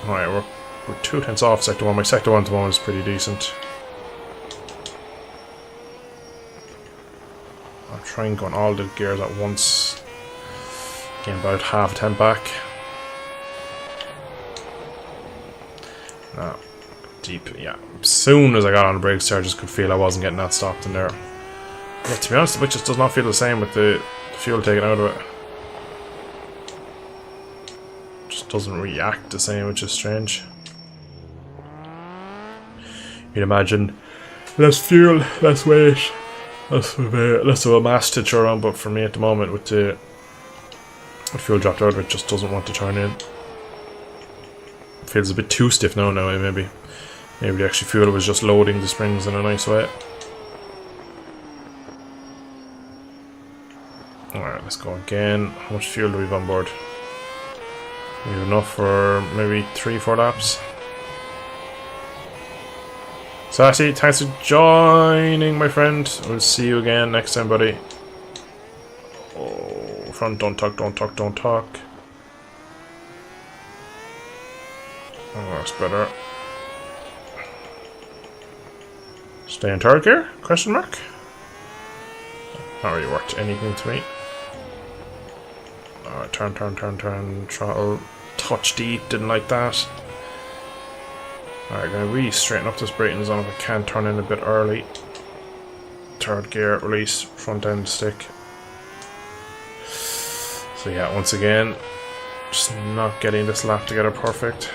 Alright, we're 2 tenths off sector 1. My sector 1 at the moment is pretty decent. I'll try and go on all the gears at once. Gain about half a tenth back. No, deep, yeah. As soon as I got on the brakes there, I just could feel I wasn't getting that stopped in there. Yeah, to be honest, the bike just does not feel the same with the fuel taken out of it. Just doesn't react the same, which is strange. You'd imagine less fuel, less weight, less of a mass to turn around, but for me at the moment with the fuel dropped out of it, just doesn't want to turn in. Feels a bit too stiff now, maybe the actual fuel was just loading the springs in a nice way. Alright, let's go again. How much fuel do we have on board? We have enough for maybe 3-4 laps. Sassy, thanks for joining, my friend. We'll see you again next time, buddy. Oh, front, don't talk. Oh, that's better. Stay in third gear? Question mark? Not really worked anything to me. Alright, turn, throttle. Touch deep, didn't like that. Alright, gonna really straighten up this braking zone if I can turn in a bit early. Third gear, release, front end stick. So yeah, once again, just not getting this lap together perfect.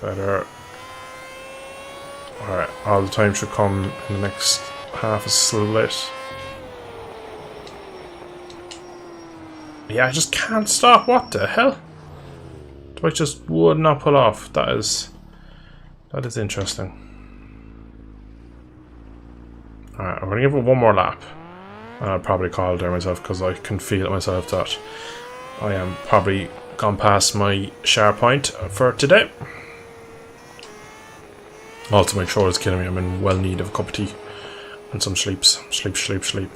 Better. Alright, all the time should come in the next half a split. Yeah, I just can't stop. What the hell? The bike just would not pull off. That is interesting. Alright, I'm gonna give it one more lap. I'll probably call it there myself because I can feel it myself that I am probably gone past my sharp point for today. Also, my throat is killing me. I'm in well need of a cup of tea and some sleeps. Sleep.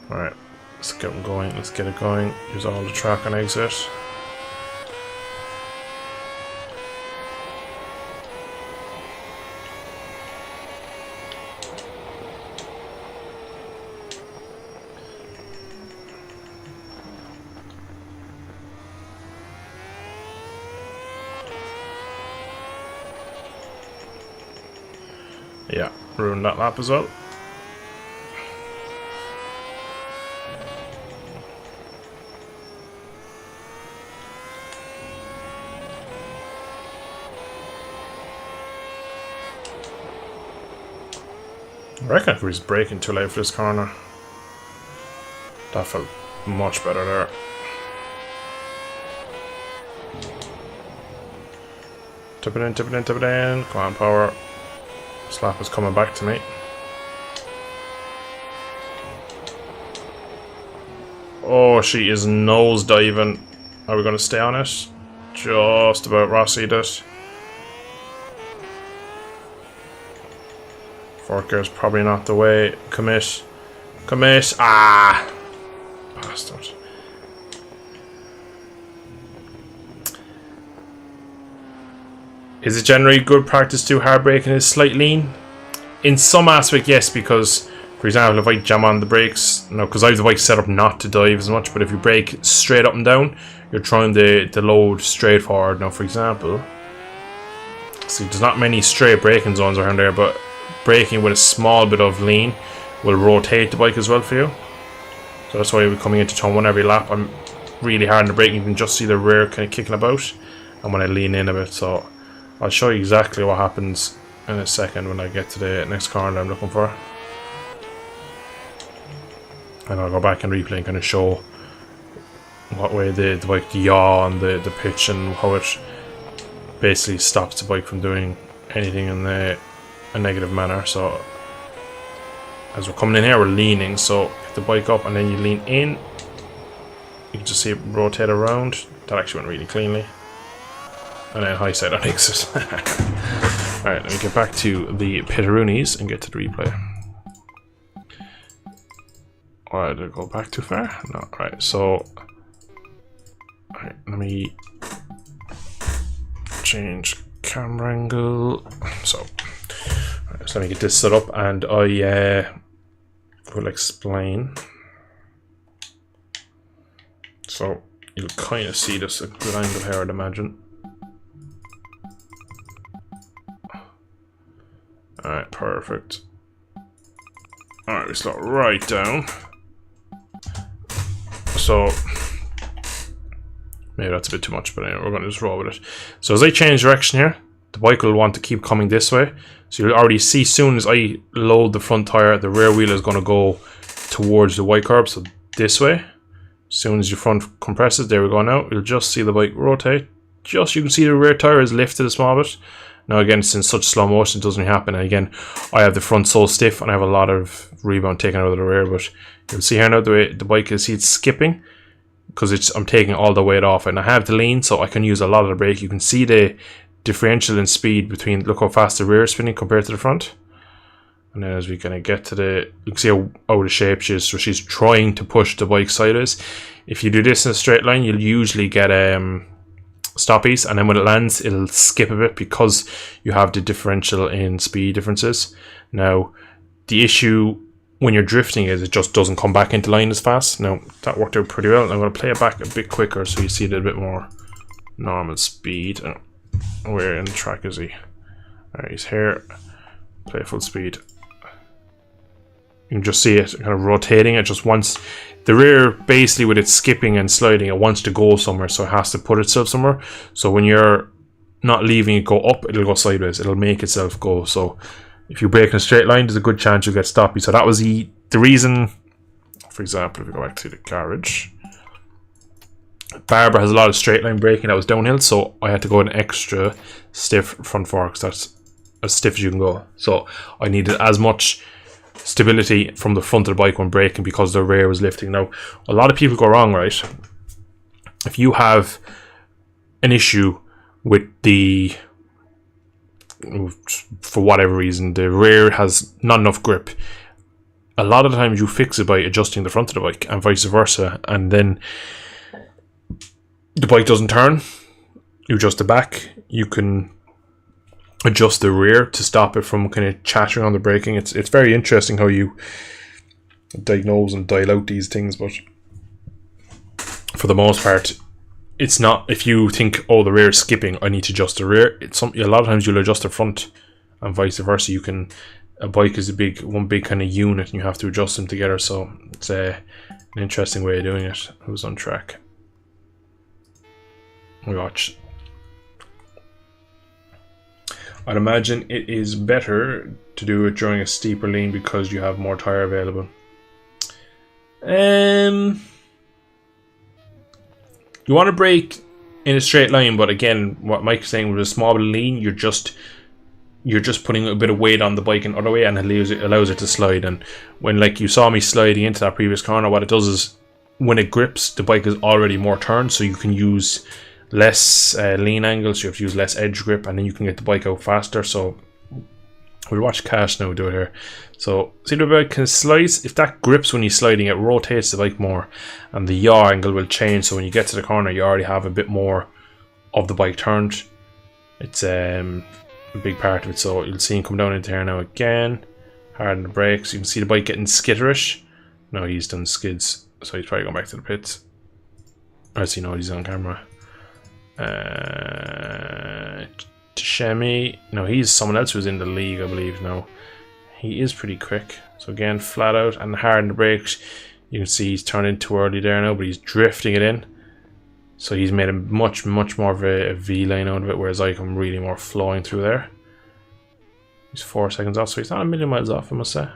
Alright, let's get it going. Use all the track and exit. Yeah, ruined that lap as well. I reckon if we was braking too late for this corner. That felt much better there. Tip it in. Come on, power. This lap is coming back to me. Oh, she is nose diving. Are we going to stay on it? Just about Rossi it. Fourth gear is probably not the way. Commit. Ah! Bastard. Is it generally good practice to hard braking is slight lean? In some aspect, yes, because, for example, if I jam on the brakes, because I have the bike set up not to dive as much, but if you brake straight up and down, you're trying to load straight forward. Now, for example, see, there's not many straight braking zones around there, but braking with a small bit of lean will rotate the bike as well for you. So that's why we're coming into turn one every lap. I'm really hard on the braking, you can just see the rear kind of kicking about, and when I lean in a bit, so I'll show you exactly what happens in a second when I get to the next corner I'm looking for. And I'll go back and replay and kind of show what way the bike yaw on the pitch and how it basically stops the bike from doing anything in a negative manner. So as we're coming in here, we're leaning, so pick the bike up and then you lean in. You can just see it rotate around. That actually went really cleanly. And then high side on exit. Alright, let me get back to the Pitteroonies and get to the replay. Alright, did I go back too far? No, right, so alright, let me change camera angle. So let me get this set up and I will explain. So you'll kind of see this at a good angle here, I'd imagine. Alright, perfect. Alright, we slow right down. So Maybe that's a bit too much, but anyway, we're going to just roll with it. So as I change direction here, the bike will want to keep coming this way. So you'll already see, soon as I load the front tire, the rear wheel is going to go towards the Y curb, so this way. As soon as your front compresses, there we go now, you'll just see the bike rotate. Just, you can see the rear tire is lifted a small bit. Now again, it's in such slow motion, it doesn't happen. And again, I have the front so stiff and I have a lot of rebound taken out of the rear, but you'll see here now the way the bike is, see it's skipping, because I'm taking all the weight off, and I have the lean, so I can use a lot of the brake. You can see the differential in speed between, look how fast the rear is spinning compared to the front. And then as we kind of get to the, you can see how out of shape she is, so she's trying to push the bike sideways. If you do this in a straight line, you'll usually get stoppies, and then when it lands, it'll skip a bit because you have the differential in speed differences. Now, the issue when you're drifting is it just doesn't come back into line as fast. Now, that worked out pretty well. I'm going to play it back a bit quicker so you see it a bit more normal speed. Where in the track is he? Alright, he's here. Play full speed. You can just see it kind of rotating. It just wants the rear, basically with it skipping and sliding, it wants to go somewhere, so it has to put itself somewhere. So when you're not leaving it go up, it'll go sideways. It'll make itself go. So if you brake in a straight line, there's a good chance you'll get stoppy. So that was the reason. For example, if we go back to the garage, Barbara has a lot of straight line braking that was downhill, so I had to go with an extra stiff front fork. That's as stiff as you can go. So I needed as much stability from the front of the bike when braking because the rear was lifting. Now, a lot of people go wrong, right? If you have an issue with the, for whatever reason, the rear has not enough grip, a lot of the times you fix it by adjusting the front of the bike and vice versa, and then the bike doesn't turn, you adjust the back, you can adjust the rear to stop it from kind of chattering on the braking. It's very interesting how you diagnose and dial out these things, but for the most part, it's not. If you think, oh, the rear is skipping, I need to adjust the rear, it's a lot of times you'll adjust the front and vice versa. You can, a bike is one big kind of unit and you have to adjust them together, so it's an interesting way of doing it. Who's on track? We watch. I'd imagine it is better to do it during a steeper lean because you have more tire available. You want to brake in a straight line, but again, what Mike's saying, with a small bit of lean, you're just putting a bit of weight on the bike in other way, and it allows it to slide. And when, like, you saw me sliding into that previous corner, what it does is when it grips, the bike is already more turned, so you can use less lean angles, you have to use less edge grip, and then you can get the bike out faster. So we'll watch Cash now do it here. So see, the bike can slide. If that grips when you're sliding, it rotates the bike more and the yaw angle will change, so when you get to the corner you already have a bit more of the bike turned. It's a big part of it. So you'll see him come down into here now again, harden the brakes. You can see the bike getting skitterish. No, he's done skids, so he's probably going back to the pits. As you know, he's on camera. Shemi, no, he's someone else who's in the league, I believe. No, he is pretty quick. So again, flat out and hard in the brakes. You can see he's turning too early there now, but he's drifting it in. So he's made a much more of a V line out of it, whereas I come really more flowing through there. He's 4 seconds off, so he's not a million miles off, I must say.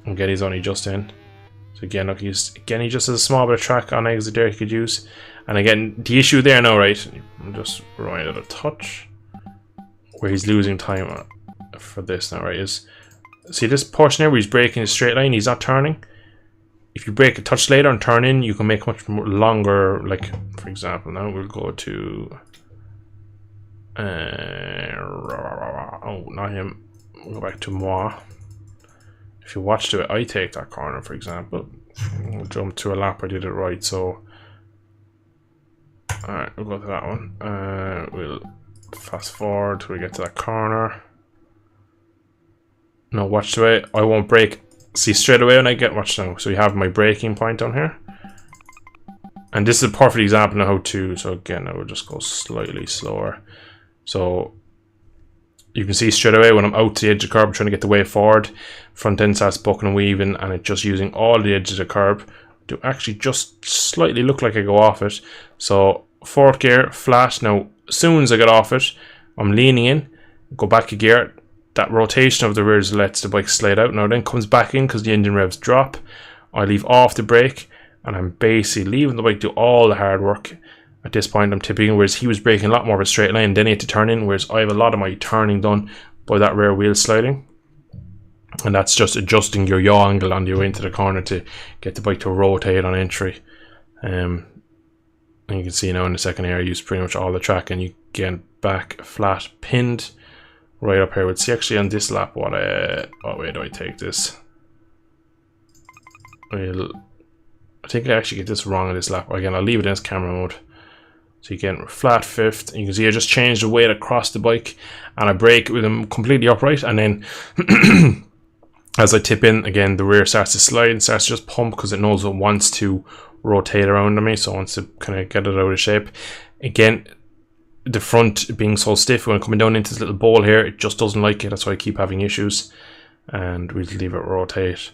And again, he's only just in. So again, look, he just has a small bit of track on exit there he could use. And again, the issue there now, right, I'm just rewind it a touch, where he's losing time for this now, right, is, see this portion here where he's braking a straight line, he's not turning. If you brake a touch later and turn in, you can make much more longer, like, for example, now we'll go to, oh, not him, we'll go back to moi. If you watch to it, I take that corner, for example, we'll jump to a lap, I did it right, so alright, we'll go to that one. We'll fast forward till we get to that corner. No, watch the way. I won't brake. See, straight away when I get, watch now. So you have my braking point down here. And this is a perfect example of how to, so again, I will just go slightly slower. So you can see straight away when I'm out to the edge of the curb, trying to get the way forward, front end starts bucking and weaving, and it's just using all the edges of the curb. do actually just slightly look like I go off it. So 4th gear, flat. Now, as soon as I get off it, I'm leaning in, go back a gear. That rotation of the rears lets the bike slide out. Now then comes back in because the engine revs drop. I leave off the brake, and I'm basically leaving the bike do all the hard work. At this point, I'm tipping, whereas he was braking a lot more of a straight line, then he had to turn in, whereas I have a lot of my turning done by that rear wheel sliding. And that's just adjusting your yaw angle on the way into the corner to get the bike to rotate on entry. And you can see now in the second air, I use pretty much all the track, and you get back flat pinned right up here. We'll see actually on this lap what way do I take this? I think I actually get this wrong on this lap. Again, I'll leave it in its camera mode. So you get flat 5th. You can see I just changed the weight across the bike, and I brake with them completely upright, and then as I tip in, again, the rear starts to slide and starts to just pump because it knows it wants to rotate around on me, so it wants to kind of get it out of shape. Again, the front being so stiff when coming down into this little bowl here, it just doesn't like it. That's why I keep having issues. And we'll leave it rotate.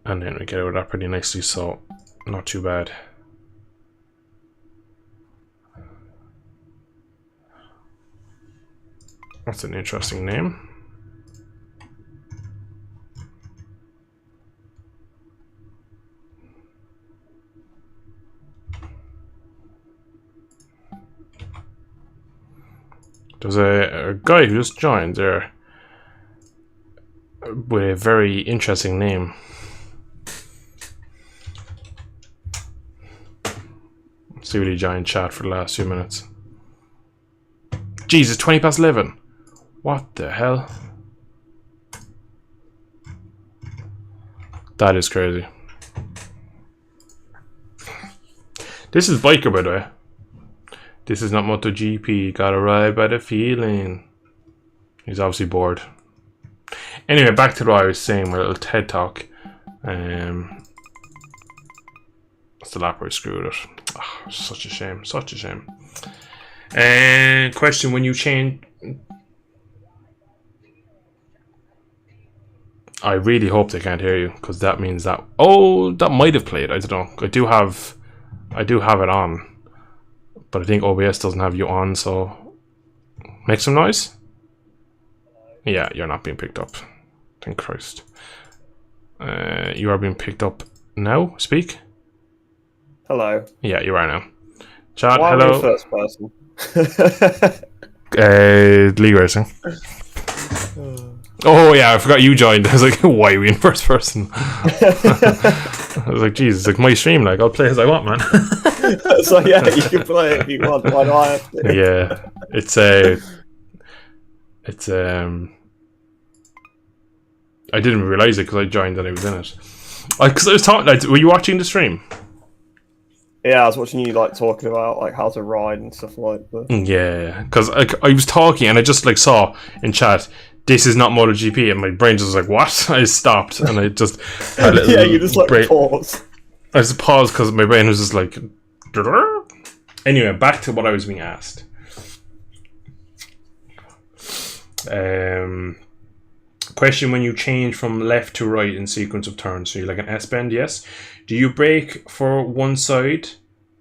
And then we get out of that pretty nicely, so not too bad. That's an interesting name. There's a guy who just joined there with a very interesting name. Let's see what he joined chat for the last few minutes. Jesus, 20 past 11. What the hell? That is crazy. This is Biker, by the way. This is not MotoGP. Gotta ride by the feeling. He's obviously bored. Anyway, back to what I was saying, my little TED talk. That's the lap where I screwed it. Oh, such a shame. Such a shame. And question: when you change, I really hope they can't hear you, because that means that that might have played. I don't know. I do have it on. But I think OBS doesn't have you on, so make some noise. Yeah, you're not being picked up. Thank Christ. You are being picked up now. Speak. Hello. Yeah, you are now. Chat. Why Hello. are you first person? League Racing. Oh yeah, I forgot you joined. I was like, why are we in first person? I was like, Jesus, like my stream, like I'll play as I want, man. So yeah, you can play it if you want. Why do I have to? Yeah, it's I didn't realize it because I joined and I was in it. Because I was talking. Like, were you watching the stream? Yeah, I was watching you like talking about like how to ride and stuff like that. Yeah, because I was talking and I just like saw in chat, this is not MotoGP, and my brain just was like, what? I stopped and I just had a little Yeah, you just like pause. I just paused because my brain was just like. Anyway, back to what I was being asked. Question: when you change from left to right in sequence of turns, so you're like an S bend, yes. Do you brake for one side,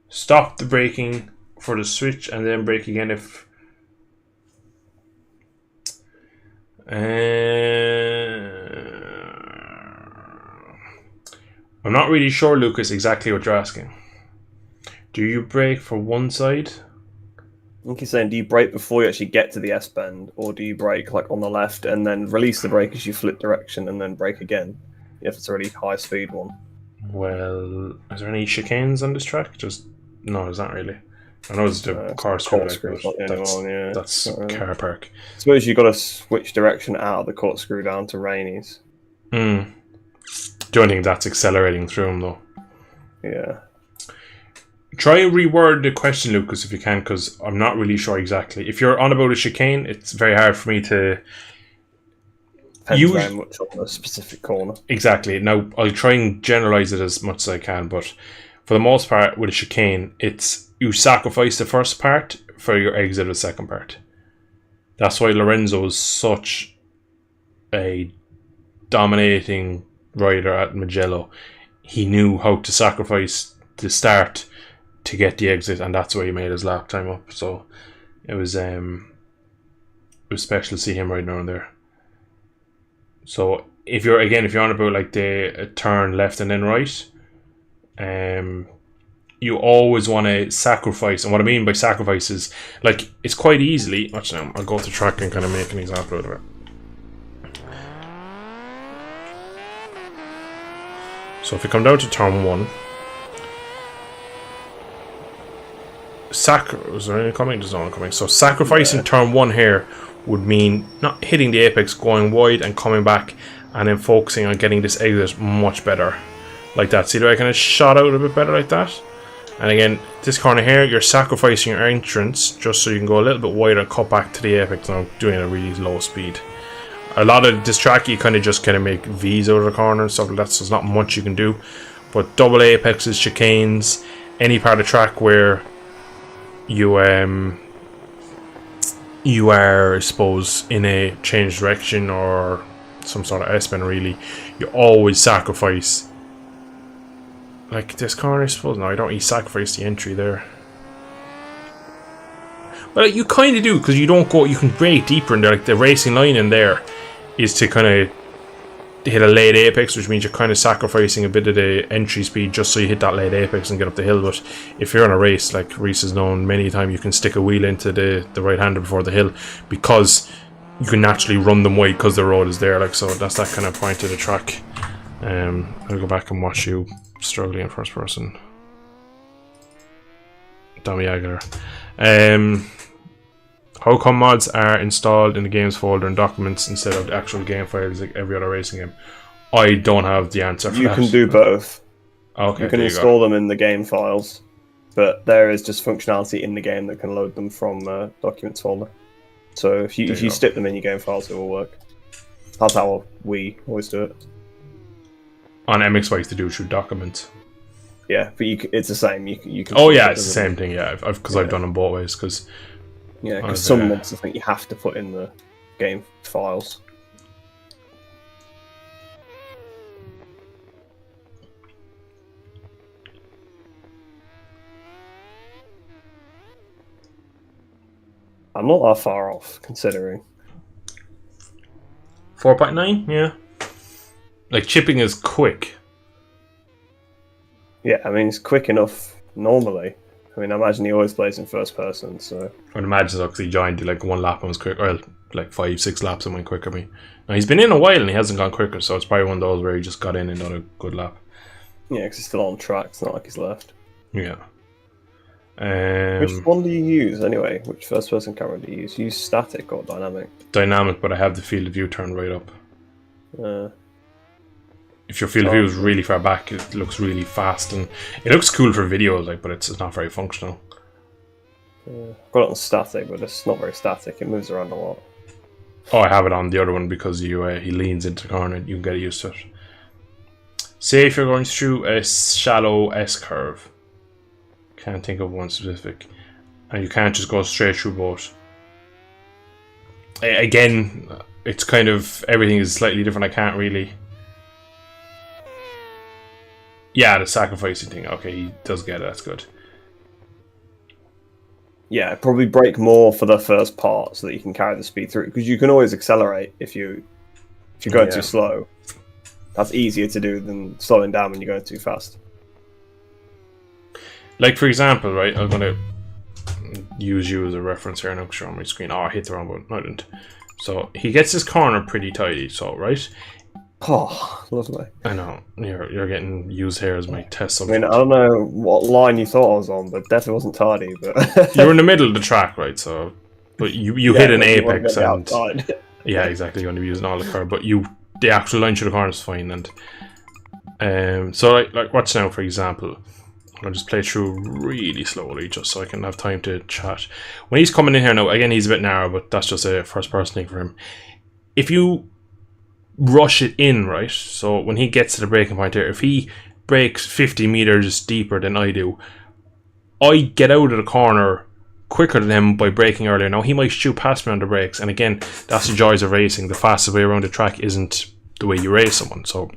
stop the braking for the switch, and then brake again if? I'm not really sure, Lucas, exactly what you're asking. Do you brake for one side? I think he's saying, do you brake before you actually get to the S bend, or do you brake like on the left and then release the brake as you flip direction and then brake again if it's a really high speed one? Well, is there any chicanes on this track? No, there's not really. I know it's the corkscrew, that's really. car park. I suppose you've got to switch direction out of the corkscrew down to Rainey's. The only thing that's accelerating through them, though. Yeah. Try and reword the question, Lucas, if you can, because I'm not really sure exactly. If you're on about a chicane, it's very hard for me to... Depends very much on the specific corner. Exactly. Now, I'll try and generalise it as much as I can, but for the most part, with a chicane, it's you sacrifice the first part for your exit of the second part. That's why Lorenzo is such a dominating rider at Mugello. he knew how to sacrifice the start to get the exit, and that's why he made his lap time up. So it was special to see him riding around there. So if you're on about like the turn left and then right, you always want to sacrifice. And what I mean by sacrifice is, like, it's quite easily. Watch now, I'll go to track and kind of make an example out of it. So if you come down to turn 1, is there any coming? There's no one coming. So sacrificing turn 1 here would mean not hitting the apex, going wide and coming back, and then focusing on getting this exit much better, like that. See the way I kind of shot out a bit better like that? And again, this corner here, you're sacrificing your entrance just so you can go a little bit wider and cut back to the apex now, doing a really low speed. A lot of this track, you kind of make V's out of the corner and stuff like that, so there's not much you can do. But double apexes, chicanes, any part of the track where you are, I suppose, in a change direction or some sort of S-bend, really, you always sacrifice. Like this corner, I suppose. No, I don't really sacrifice the entry there. Well, you kind of do, because you don't go. You can break deeper in there. Like the racing line in there is to kind of hit a late apex, which means you're kind of sacrificing a bit of the entry speed just so you hit that late apex and get up the hill. But if you're on a race, like Reese has known many times, you can stick a wheel into the right hander before the hill, because you can naturally run them wide because the road is there. Like, so that's that kind of point of the track. I'll go back and watch you struggling in first person. Tommy Aguilar. How come mods are installed in the games folder and documents instead of the actual game files like every other racing game? I don't have the answer for that. You can do both. Okay, you can install them in the game files, but there is just functionality in the game that can load them from documents folder. So if you stick them in your game files, it will work. That's how we always do it. On MXY, used to do it through documents. Yeah, but it's the same. You can. Oh yeah, it's the same thing. Yeah, because I've done them both ways. Because some mods, I think you have to put in the game files. I'm not that far off, considering. 4.9, yeah. Like, chipping is quick. Yeah, I mean, it's quick enough normally. I mean, I imagine he always plays in first person, so... I'd imagine so, because he joined like 1 lap and was quick, or like 5-6 laps and went quicker than me. Now, he's been in a while and he hasn't gone quicker, so it's probably one of those where he just got in and done a good lap. Yeah, because he's still on track, it's not like he's left. Yeah. Which one do you use, anyway? Which first person camera do you use? Use static or dynamic? Dynamic, but I have the field of view turned right up. If your field of view is really far back, it looks really fast, and it looks cool for videos, like, but it's not very functional. I've got it on static, but it's not very static. It moves around a lot. Oh, I have it on the other one because he leans into the corner and you can get used to it. Say if you're going through a shallow S-curve, can't think of one specific, and you can't just go straight through both. Again, it's kind of, everything is slightly different. I can't really... Yeah, the sacrificing thing. Okay, he does get it. That's good. Yeah, probably brake more for the first part so that you can carry the speed through. Because you can always accelerate if you're going too slow. That's easier to do than slowing down when you're going too fast. Like, for example, right, I'm going to use you as a reference here, and I'll show on my screen. Oh, I hit the wrong button. No, I didn't. So, he gets his corner pretty tidy, so, right? Oh, lovely. I know. You're getting used here as my test subject. I mean, I don't know what line you thought I was on, but definitely wasn't tardy. But you were in the middle of the track, right? So, but you hit an apex, and yeah, exactly. You're going to be using all the curve, but the actual line through the corner is fine. And so, like, watch now, for example. I'll just play through really slowly, just so I can have time to chat. When he's coming in here now, again, he's a bit narrow, but that's just a first-person thing for him. If you rush it in, right? So when he gets to the braking point here, if he brakes 50 meters deeper than I do, I get out of the corner quicker than him by braking earlier. Now he might shoot past me on the brakes, and again, that's the joys of racing. The fastest way around the track isn't the way you race someone. So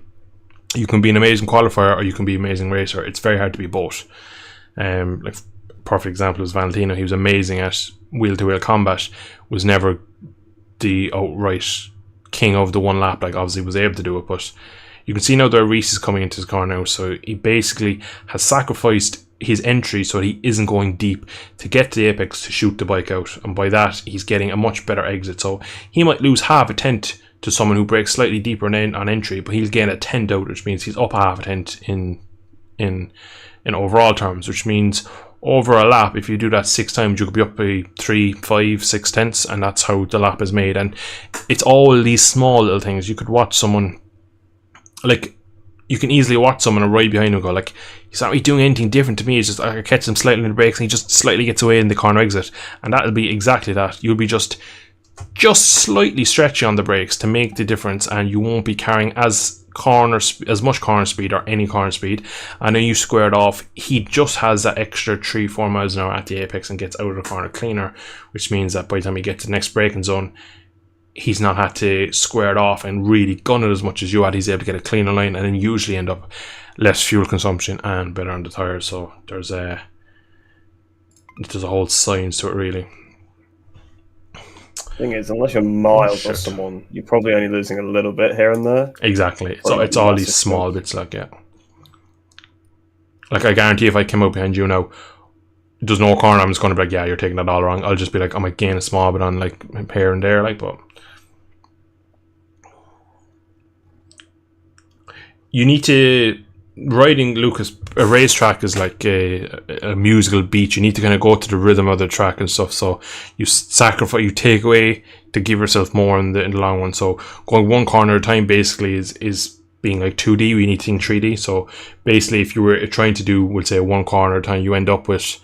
You can be an amazing qualifier or you can be an amazing racer. It's very hard to be both. Like perfect example is Valentino. He was amazing at wheel-to-wheel combat, was never the outright king of the one lap. Like obviously was able to do it, but you can see now that Reese is coming into his car now, so he basically has sacrificed his entry so he isn't going deep to get to the apex to shoot the bike out, and by that he's getting a much better exit. So he might lose half a tenth to someone who breaks slightly deeper on entry, but he'll gain a tenth out, which means he's up half a tenth in overall terms, which means over a lap, if you do that 6 times, you could be up by 3, 5, 6 tenths, and that's how the lap is made. And it's all these small little things. You could watch someone, like, you can easily watch someone right behind him and go, like, he's not really doing anything different to me. It's just I catch him slightly in the brakes and he just slightly gets away in the corner exit. And that'll be exactly that. You'll be just slightly stretchy on the brakes to make the difference, and you won't be carrying as much corner speed or any corner speed, and then you square it off. He just has that extra 3-4 miles an hour at the apex and gets out of the corner cleaner, which means that by the time he gets to the next braking zone, he's not had to square it off and really gun it as much as you had. He's able to get a cleaner line and then usually end up less fuel consumption and better on the tires. So there's a whole science to it, really. Thing is, unless you're miles off someone, you're probably only losing a little bit here and there. Exactly. So it's all these small bits, like, yeah. Like, I guarantee if I came up behind you now, there's no corner, I'm just going to be like, yeah, you're taking that all wrong. I'll just be like, I might gain a small bit on, like, here and there, like, but you need to... Riding, Lucas, a racetrack is like a musical beat. You need to kind of go to the rhythm of the track and stuff. So you sacrifice, you take away to give yourself more in the long run. So going one corner at a time basically is being like 2D. We need to think 3D. So basically, if you were trying to do, we'll say, one corner at a time, you end up with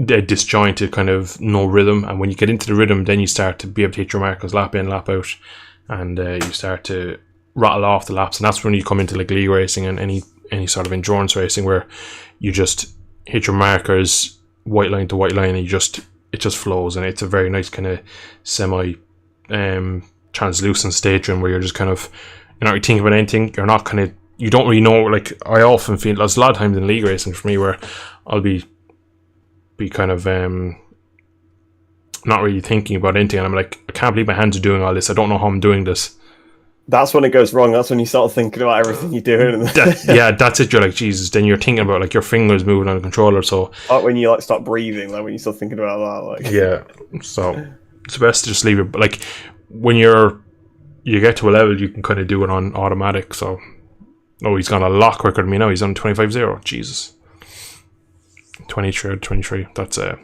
a disjointed kind of no rhythm. And when you get into the rhythm, then you start to be able to hit your markers lap in, lap out, and you start to rattle off the laps. And that's when you come into like league racing and any sort of endurance racing, where you just hit your markers white line to white line and it just flows, and it's a very nice kind of semi translucent stage where you're just kind of, you're not really thinking about anything. You're not kind of, you don't really know. Like, I often feel there's a lot of times in league racing for me where I'll be kind of not really thinking about anything, and I'm like, I can't believe my hands are doing all this. I don't know how I'm doing this. That's when it goes wrong. That's when you start thinking about everything you're doing. Yeah, that's it. You're like, Jesus. Then you're thinking about like your fingers moving on the controller. So like when you like start breathing, like when you start thinking about that, like, yeah. So it's best to just leave it. But like when you get to a level, you can kind of do it on automatic. So he's gone a lot quicker than me now. He's on 25.0. Jesus, 23. That's a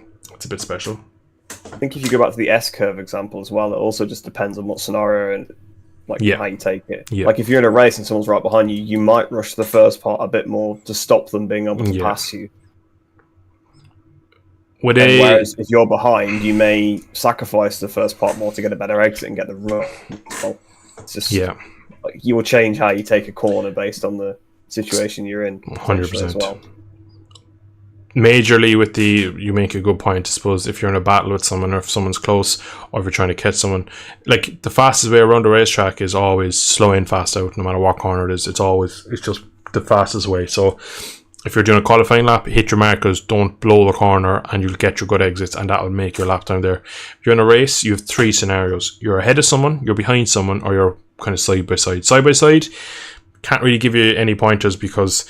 bit special. I think if you go back to the S curve example as well, it also just depends on what scenario and how you take it. Yeah. Like if you're in a race and someone's right behind you, you might rush the first part a bit more to stop them being able to pass you. Whereas if you're behind, you may sacrifice the first part more to get a better exit and get the run. Well, it's just like, you will change how you take a corner based on the situation you're in. 100% as well. Majorly with you make a good point. I suppose if you're in a battle with someone, or if someone's close, or if you're trying to catch someone, like the fastest way around the racetrack is always slow in, fast out, no matter what corner it is. It's just the fastest way. So if you're doing a qualifying lap, hit your markers, don't blow the corner, and you'll get your good exits, and that will make your lap time there. If you're in a race, you have 3 scenarios. You're ahead of someone, you're behind someone, or you're kind of side by side. Side by side, can't really give you any pointers because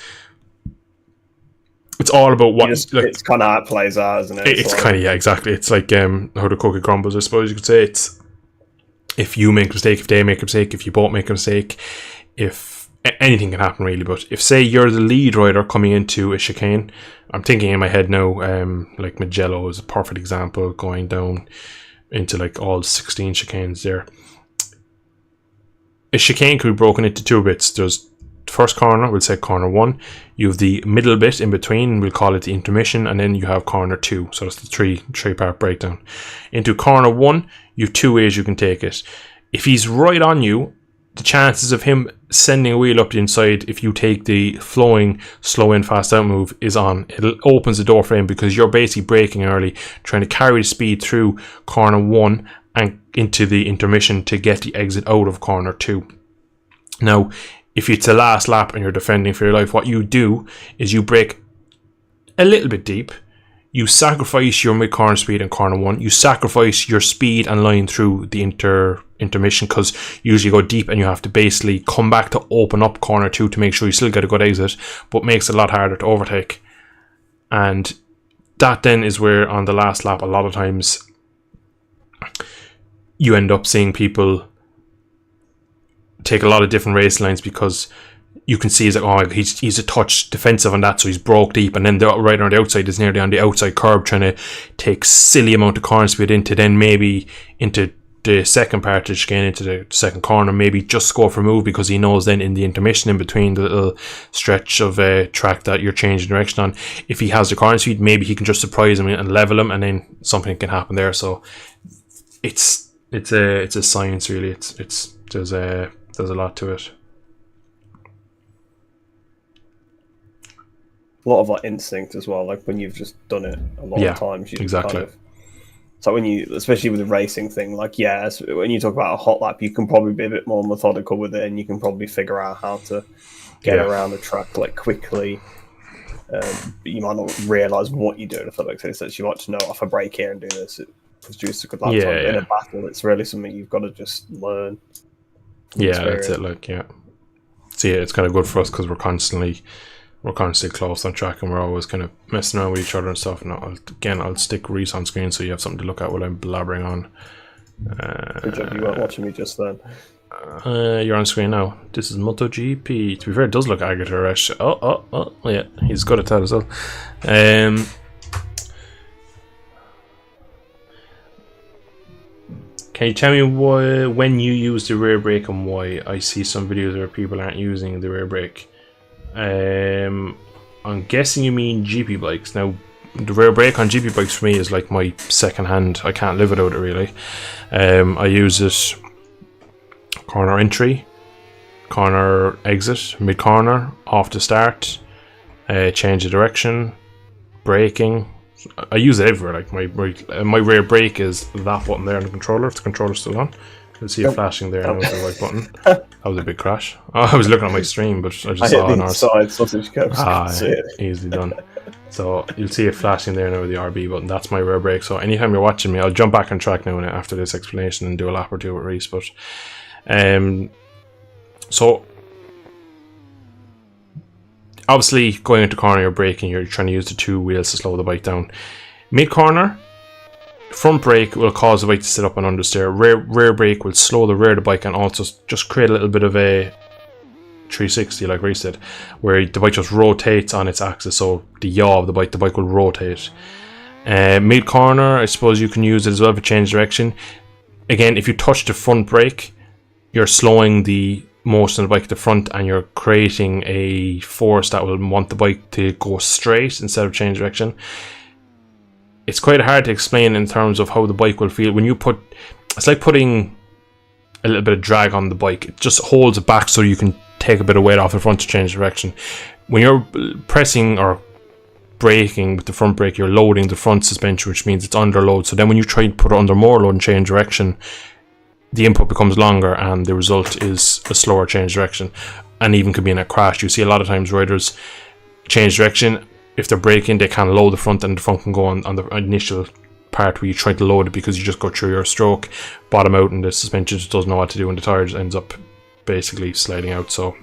it's all about what... it's kind of how it plays out, isn't it? It's kind of, yeah, exactly. It's like how the cookie crumbles, I suppose you could say. It's if you make a mistake, if they make a mistake, if you both make a mistake, if anything can happen, really. But if, say, you're the lead rider coming into a chicane, I'm thinking in my head now, like Mugello is a perfect example, going down into like all 16 chicanes there. A chicane could be broken into 2 bits. There's first corner, we'll say corner 1, you have the middle bit in between, we'll call it the intermission, and then you have corner 2, so that's the three part breakdown. Into corner 1, you have 2 ways you can take it. If he's right on you, the chances of him sending a wheel up the inside, if you take the flowing slow in fast out move, is on. It opens the door for him because you're basically braking early, trying to carry the speed through corner 1 and into the intermission to get the exit out of corner 2. Now, if it's the last lap and you're defending for your life, what you do is you brake a little bit deep. You sacrifice your mid-corner speed in corner 1. You sacrifice your speed and line through the intermission, because you usually go deep and you have to basically come back to open up corner 2 to make sure you still get a good exit, but makes it a lot harder to overtake. And that then is where on the last lap, a lot of times you end up seeing people take a lot of different race lines, because you can see he's a touch defensive on that, so he's broke deep, and then the right on the outside is nearly on the outside curb, trying to take silly amount of corner speed into then maybe into the second part, again into the second corner, maybe just score for move, because he knows then in the intermission in between the little stretch of track that you're changing direction on, if he has the corner speed, maybe he can just surprise him and level him, and then something can happen there. So it's a science, really. There's a lot to it. A lot of like instinct as well, like when you've just done it a lot of times. Exactly. So when you, especially with the racing thing, like when you talk about a hot lap, you can probably be a bit more methodical with it, and you can probably figure out how to get around the track like quickly. You might not realise what you're doing, if that makes any sense. You might just know, if I brake here and do this, it produces a good lap time. In a battle, it's really something you've got to just learn. That's it. So it's kind of good for us, because we're constantly close on track, and we're always kind of messing around with each other and stuff. And I'll stick Reese on screen so you have something to look at while I'm blabbering on. Good job you weren't watching me just then. You're on screen now. This is MotoGP. To be fair, it does look Agata Arash. Oh, yeah, he's good at that as well. Can you tell me when you use the rear brake and why? I see some videos where people aren't using the rear brake. I'm guessing you mean GP bikes. Now, the rear brake on GP bikes for me is like my second hand. I can't live without it, really. I use it corner entry, corner exit, mid corner, off the start, change of direction, braking. I use it everywhere. Like my rear brake is that button there on the controller. If the controller's still on, you'll see it flashing there with the right button. That was a big crash. I was looking at my stream, but I just saw it on our side sausage cups. Easily done. So you'll see it flashing there now with the RB button. That's my rear brake. So anytime you're watching me, I'll jump back on track now after this explanation and do a lap or two with Reese. But so obviously going into corner, you're braking. You're trying to use the two wheels to slow the bike down. Mid corner, front brake will cause the bike to sit up and understeer. Rear brake will slow the rear of the bike and also just create a little bit of a 360, like Reese did, where the bike just rotates on its axis. So the yaw of the bike will rotate. Mid corner, I suppose you can use it as well for change direction. Again, if you touch the front brake, you're slowing the motion of the bike to the front, and you're creating a force that will want the bike to go straight instead of change direction. It's quite hard to explain in terms of how the bike will feel when you put. It's like putting a little bit of drag on the bike. It just holds it back so you can take a bit of weight off the front to change direction. When you're pressing or braking with the front brake, you're loading the front suspension, which means it's under load. So then when you try and put it under more load and change direction, the input becomes longer, and the result is a slower change direction, and even could be in a crash. You see a lot of times riders change direction. If they're braking, they can load the front, and the front can go on the initial part where you try to load it, because you just go through your stroke, bottom out, and the suspension just doesn't know what to do, and the tire ends up basically sliding out. So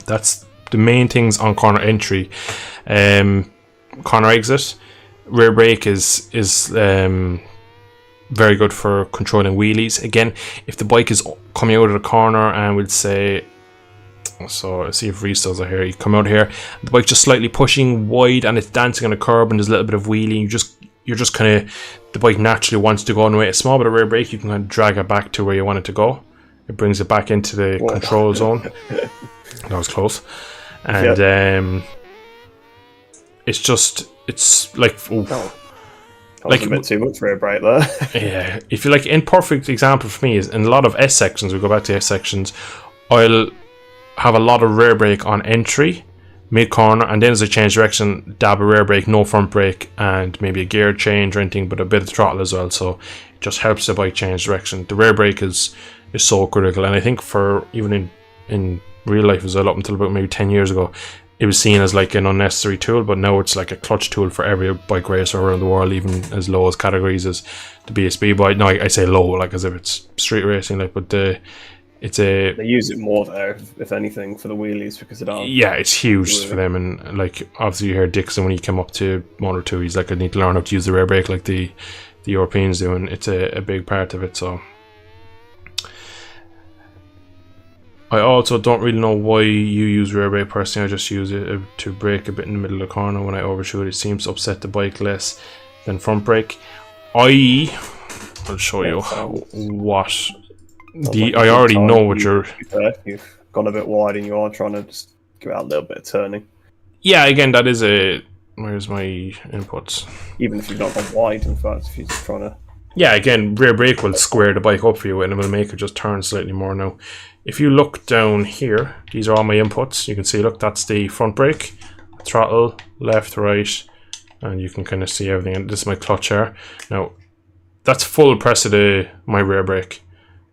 that's the main things on corner entry. Corner exit, rear brake is very good for controlling wheelies. Again, if the bike is coming out of the corner, and we'll say, so let's see if Reese does it here. You come out here, the bike just slightly pushing wide, and it's dancing on a curb, and there's a little bit of wheeling. You're just kind of, the bike naturally wants to go on the way. A small bit of rear brake, you can kind of drag it back to where you want it to go. It brings it back into the control zone. That was close. And it's like, like a bit too much rear brake there. Yeah, if you like, in perfect example for me is in a lot of S sections. We go back to S sections. I'll have a lot of rear brake on entry, mid corner, and then as I change direction, dab a rear brake, no front brake, and maybe a gear change or anything, but a bit of throttle as well. So it just helps the bike change direction. The rear brake is so critical, and I think for even in real life as well. Up until about maybe 10 years ago, it was seen as like an unnecessary tool, but now it's like a clutch tool for every bike racer around the world, even as low as categories as the BSB bike. No, I say low, like as if it's street racing, like, but it's a... They use it more there, if anything, for the wheelies because it are. Yeah, it's huge for them, and like obviously you hear Dixon when he came up to Moto 2, he's like, I need to learn how to use the rear brake like the Europeans do, and it's a big part of it. So I also don't really know why you use rear brake personally. I just use it to brake a bit in the middle of the corner when I overshoot. It seems to upset the bike less than front brake. I'll show you what I already know what you're... You've gone a bit wide and you are trying to just give out a little bit of turning. Yeah, again, that is a... Where's my inputs? Even if you've not gone wide, in fact, if you're just trying to... Yeah, again, rear brake will square the bike up for you and it will make it just turn slightly more now. If you look down here, these are all my inputs. You can see, look, that's the front brake, throttle, left, right, and you can kind of see everything. And this is my clutch here. Now, that's full press of my rear brake.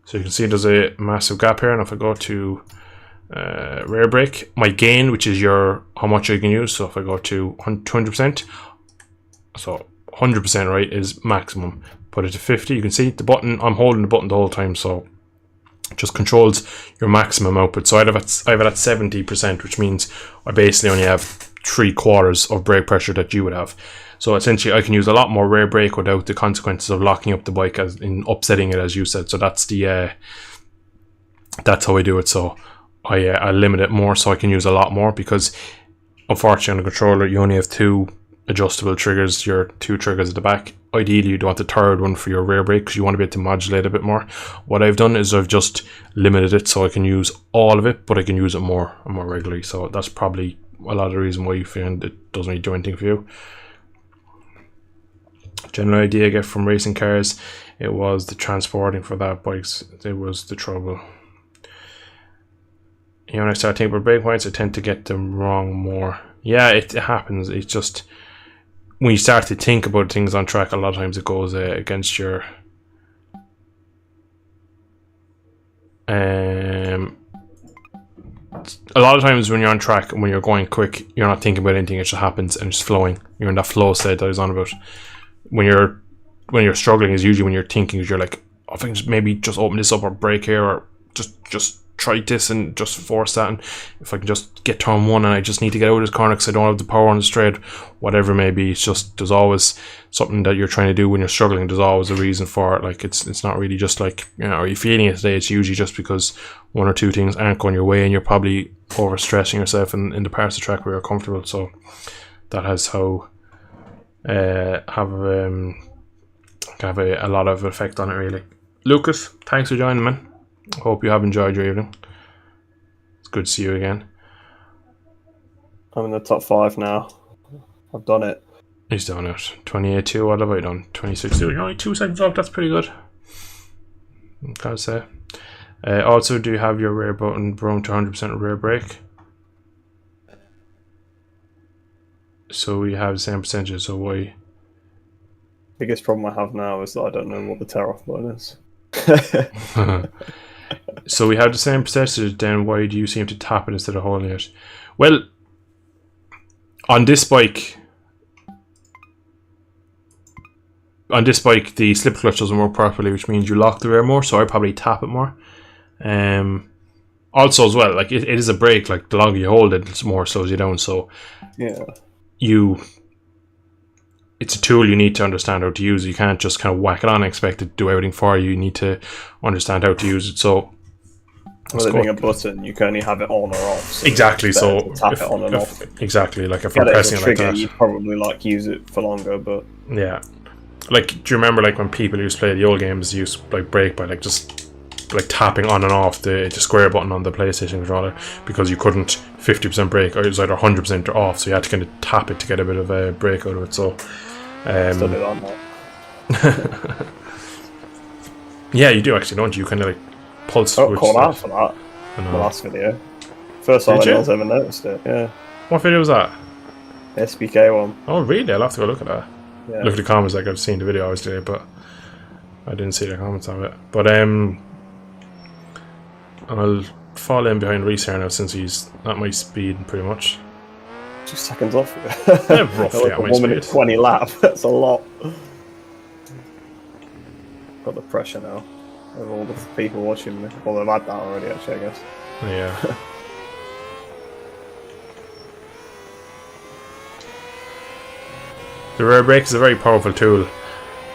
So you can see there's a massive gap here, and if I go to rear brake, my gain, which is how much you can use, so if I go to 200%, so 100% right is maximum. Put it to 50, you can see the button, I'm holding the button the whole time, so it just controls your maximum output. So I have it at 70%, which means I basically only have 3/4 of brake pressure that you would have. So essentially I can use a lot more rear brake without the consequences of locking up the bike as in upsetting it, as you said. So that's that's how I do it. So I limit it more so I can use a lot more, because unfortunately on the controller you only have 2 adjustable triggers, your 2 triggers at the back. Ideally you'd want the third one for your rear brake because you want to be able to modulate a bit more. What I've done is I've just limited it so I can use all of it, but I can use it more and more regularly. So that's probably a lot of the reason why you find it doesn't really do anything for you. General idea I get from racing cars, it was the transporting for that bikes, it was the trouble. You know, when I start thinking about brake points, I tend to get them wrong more. Yeah, it happens. It's just when you start to think about things on track, a lot of times it goes against your a lot of times when you're on track and when you're going quick, you're not thinking about anything, it just happens and it's flowing. You're in that flow state that I was on about. When you're struggling is usually when you're thinking, you're like, oh, if I can just maybe just open this up or brake here, or just try this and just force that, and if I can just get turn 1 and I just need to get out of this corner because I don't have the power on the straight, whatever it may be. It's just, there's always something that you're trying to do when you're struggling. There's always a reason for it. Like it's not really just like, you know, are you feeling it today? It's usually just because 1 or 2 things aren't going your way and you're probably overstressing yourself in the parts of the track where you're comfortable. So that has how have a lot of effect on it, really. Lucas, thanks for joining, man. Hope you have enjoyed your evening. It's good to see you again. I'm in the top 5 now. I've done it. He's done it. 28-2. What have I done? 26-2. You're only 2 seconds off. That's pretty good, gotta say. Also, do you have your rear button brought to 100% rear brake? So we have the same percentage. So why? Biggest problem I have now is that I don't know what the tear off button is. So we have the same percentage, then why do you seem to tap it instead of holding it? Well, on this bike the slip clutch doesn't work properly, which means you lock the rear more, so I probably tap it more. Also as well, like it is a brake, like the longer you hold it, it's more slows you down. So yeah, it's a tool you need to understand how to use. You can't just kind of whack it on and expect it to do everything for you. You need to understand how to use it. So with it being a button, you can only have it on or off. So exactly. So tap it on and off. Exactly. Like if I'm pressing it like that, you'd probably like use it for longer. But yeah, like do you remember like when people used to play the old games, they used like brake by like just like tapping on and off the square button on the PlayStation controller, because you couldn't 50% brake, or it was either 100% or off, so you had to kind of tap it to get a bit of a brake out of it. So still do on that. Yeah, you do actually, don't you? Kind of like pulse. I got called out for that in the last video. First time anyone's ever noticed it. Yeah. What video was that? The SBK one. Oh really? I'll have to go look at that. Yeah. Look at the comments. Like I've seen the video obviously, but I didn't see the comments of it. But I'll fall in behind Reese here now since he's at my speed pretty much. 2 seconds off. Yeah, roughly like at a my 1 minute speed. 20 lap. That's a lot. Got the pressure now of all the people watching me. Well, they've had that already, actually, I guess. Yeah. The rear brake is a very powerful tool,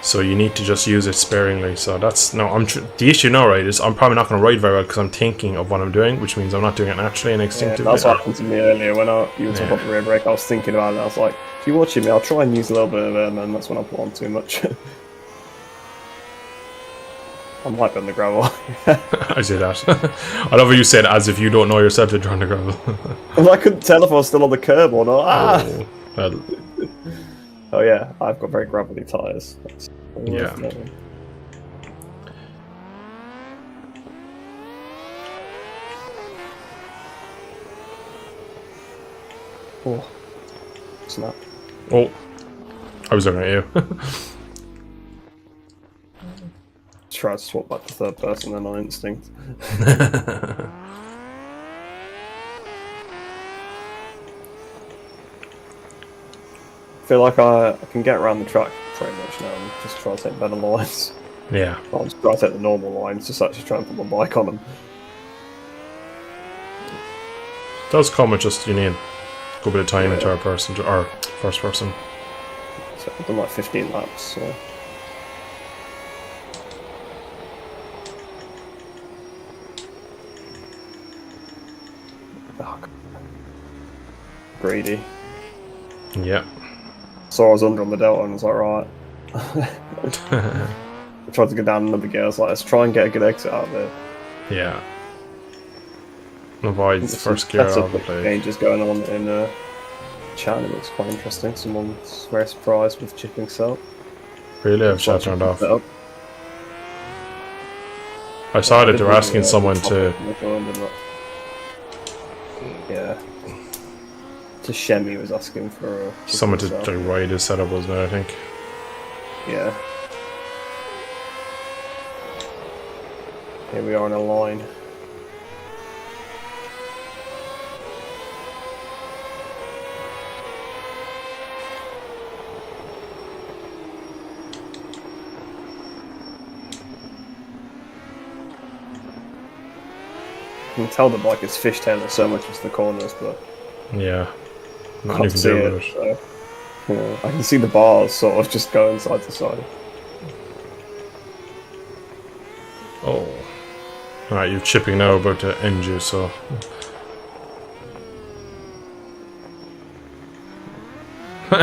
so you need to just use it sparingly. So that's the issue now, right? Is I'm probably not going to ride very well because I'm thinking of what I'm doing, which means I'm not doing it naturally and Yeah, instinctively. that's what happened to me earlier when you were talking about the rear brake. I was thinking about it. I was like, if you're watching me, I'll try and use a little bit of it, and then that's when I put on too much. I might be on the gravel. I say that. I love what you said, as if you don't know yourself that you're on the gravel. Well, I couldn't tell if I was still on the curb or not. Oh, well, Oh yeah, I've got very gravelly tyres. Yeah. Oh, snap. oh, I was looking at you. Try to swap back to third person then on instinct. I feel like I can get around the track pretty much now and just try to take better lines. Yeah. I'll just try to take the normal lines, just actually try and put my bike on them. Does come with just, you need a good bit of time into our person, or first person. So I've done like 15 laps, so... Oh, greedy. Yeah. So I was under on the delta and I was like, right. I tried to go down another gear. I was like, let's try and get a good exit out of it. Yeah. Avoids the first gear obviously. Changes going on in chat. It looks quite interesting. Someone's very surprised with chipping cell. Really? I've chat turned off. Up. I saw that they were asking someone to... Yeah. To Shemi was asking for someone to ride his setup, wasn't it, I think? Yeah. Here we are on a line. You can tell the bike is fishtailing so much into the corners, but yeah, I can't see it. So, yeah, I can see the bars sort of just going side to side. Oh, alright, you're chipping now about to end you, so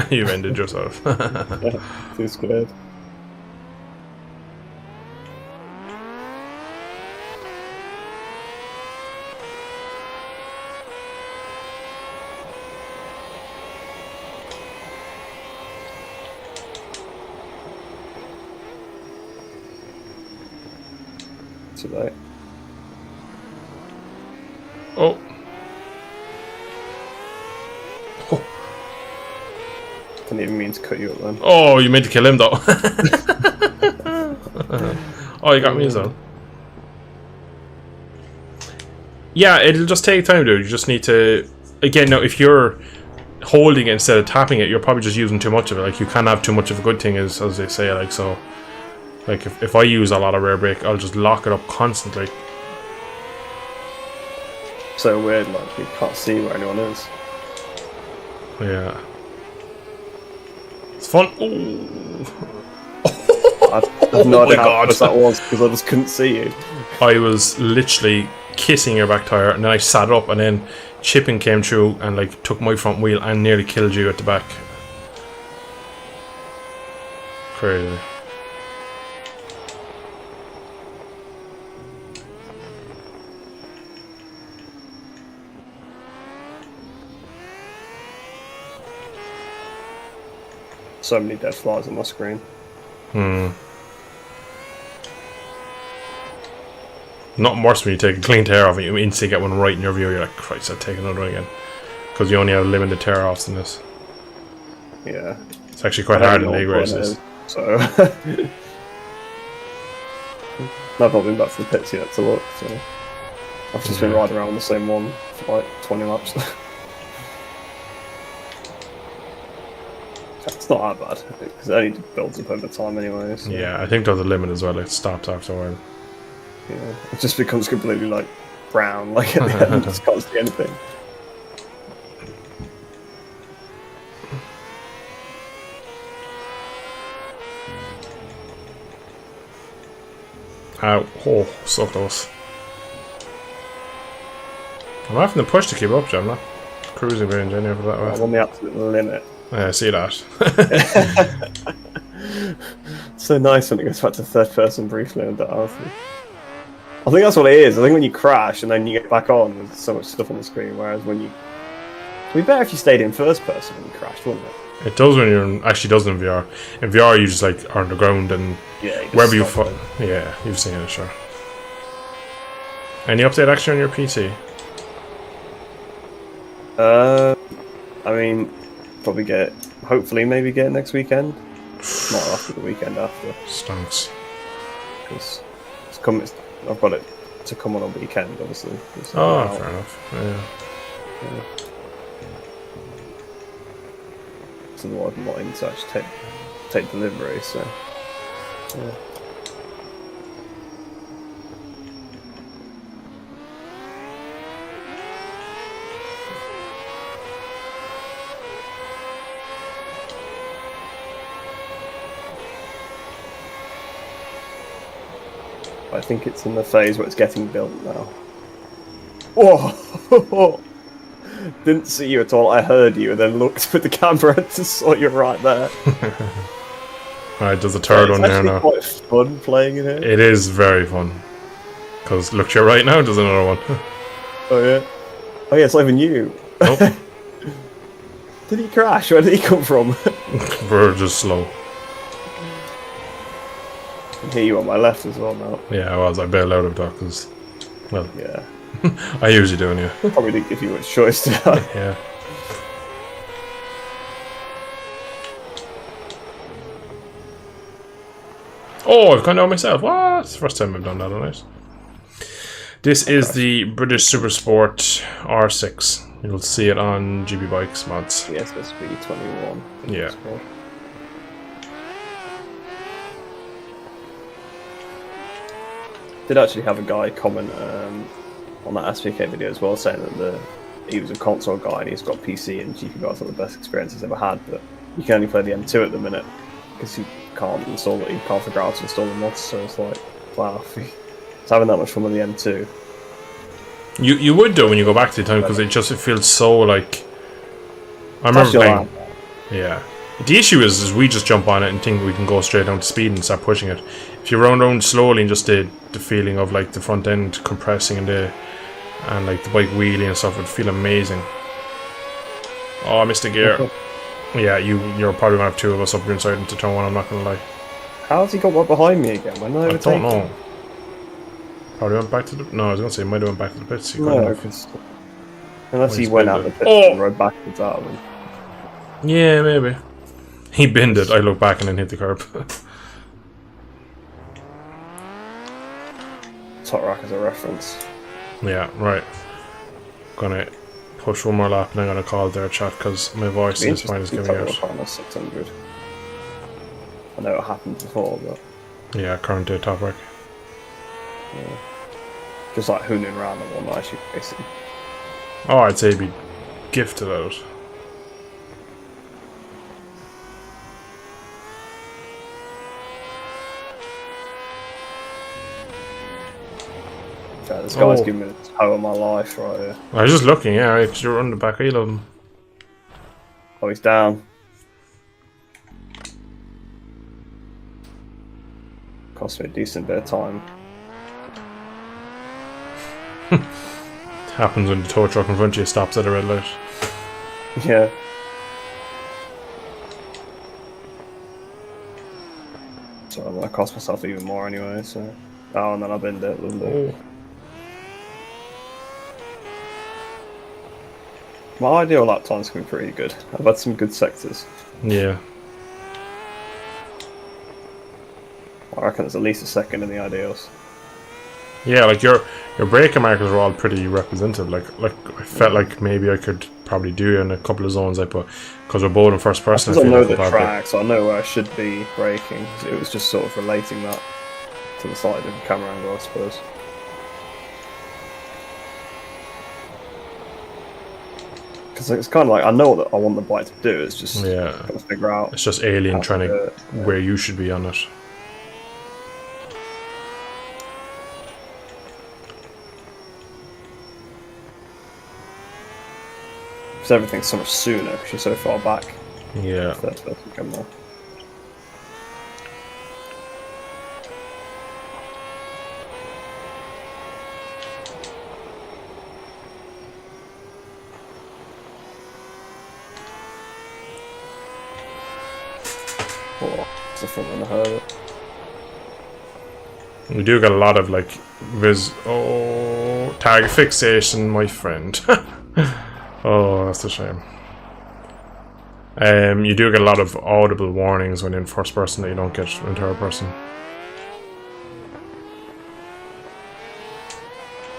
you've ended yourself. Yeah, too scared. Today. Oh. Oh. Didn't even mean to cut you up then. Oh, you meant to kill him though. Oh, you got me as well. Yeah, it'll just take time, dude. You just need to... Again, now, if you're holding it instead of tapping it, you're probably just using too much of it. Like, you can't have too much of a good thing, as they say, like, so... Like, if I use a lot of rear brake, I'll just lock it up constantly. So weird, like, you can't see where anyone is. Yeah. It's fun. Ooh. I've no idea how close that was, because I just couldn't see you. I was literally kissing your back tyre, and then I sat up, and then chipping came through and, like, took my front wheel and nearly killed you at the back. Crazy. So many dead flies on my screen. Not worse when you take a clean tear off and you instantly get one right in your view. You're like, Christ, I'll take another one again. Because you only have limited tear offs in this. Yeah. It's actually quite hard in league races. So. I've not been back to the pits yet to look, so. I've just been riding around the same one for like 20 laps. It's not that bad, because it only builds up over time anyway. So, Yeah, I think there's a limit as well. It stops after a while. yeah, it just becomes completely like brown, like at the end, just can't see anything. Oh, so close. I'm having to push to keep up, Jim. I'm not cruising very engineer for that way. I'm on the absolute limit. Yeah, I see that. So nice when it goes back to third person briefly on that. I think that's what it is. I think when you crash and then you get back on, there's so much stuff on the screen. Whereas when you, it'd be better if you stayed in first person when you crashed, wouldn't it? It does when you're in, actually does in VR. In VR, you just like are on the ground and Yeah. wherever you fall. Yeah, you've seen it, sure. Any update actually on your PC? I mean, probably get, hopefully maybe get it next weekend. Not after the weekend after, Stunts. because it's come. I've got it to come on a weekend, obviously. It's Oh, out. fair enough. Yeah. So otherwise I'm not in to actually take delivery. So yeah. I think it's in the phase where it's getting built now. Whoa! Didn't see you at all. I heard you and then looked with the camera and just saw you right there. Alright, there's a third one there now. It's quite fun playing in here. It is very fun. Because look to your right now, there's another one. Oh yeah. Oh yeah, it's not even you. Nope. Did he crash? Where did he come from? We're just slow. I can hear you on my left as well now. Yeah, I bailed out of that because, well, Yeah. I usually do, yeah. Probably didn't give you much choice to that. Yeah. Oh, I've gone down myself. What? It's the first time I've done that, alright. This is the British Supersport R6. You'll see it on GB Bikes mods. Yes, SSB 21. Yeah. Did actually have a guy comment on that SPK video as well, saying that he was a console guy and he's got PC and GP Bikes are the best experience he's ever had, but you can only play the M2 at the minute because you can't install it, you can't figure out how to install the mods. So it's like, wow, if he's having that much fun with the M2. You would do when you go back to the time because it feels so like. I remember playing. Yeah. The issue is we just jump on it and think we can go straight down to speed and start pushing it. If you run around slowly and just the feeling of like the front end compressing and like the bike wheeling and stuff would feel amazing. Oh, I missed a gear. Yeah, you're probably gonna have two of us up your inside into turn one, I'm not gonna lie. How's he got one behind me again? When I don't know. Probably went back to the. No, I was gonna say he might have went back to the pits. No, unless he went out the pits and rode backwards out of him. Yeah, maybe. He binned it. I looked back and then hit the curb. Tot Rack as a reference. Yeah, right. Gonna push one more lap and I'm gonna call their chat because my voice is fine is giving out. 600. I know it happened before, but Yeah, current day top rack. yeah. Just like hooning around the one actually racing. Oh, I'd say he'd be gifted out. Yeah, this guy's giving me the toe of my life right here. I was just looking, yeah, right, you're on the back heel of him. Oh, he's down. Cost me a decent bit of time. Happens when the tow truck in front of you stops at a red light. Yeah. So I'm gonna cost myself even more anyway, so. Oh, and then I've been there a little bit. My ideal lap time's been pretty good. I've had some good sectors. Yeah. I reckon there's at least a second in the ideals. Yeah, like your braking markers were all pretty representative. Like I felt like maybe I could probably do in a couple of zones I put, because we're both in first person. Because I feel know like the we'll have track, so I know where I should be braking. It was just sort of relating that to the side of the camera angle, I suppose. Because it's kind of like I know what I want the bike to do. It's just Yeah. got to figure out. It's just Alien how to trying do to it. where you should be on it. Because everything's so much sooner because you're so far back. Yeah. First person camera. Oh, it's a front runner hurdle. We do get a lot of like target fixation, my friend. Oh, that's a shame. You do get a lot of audible warnings when in first person that you don't get in third person.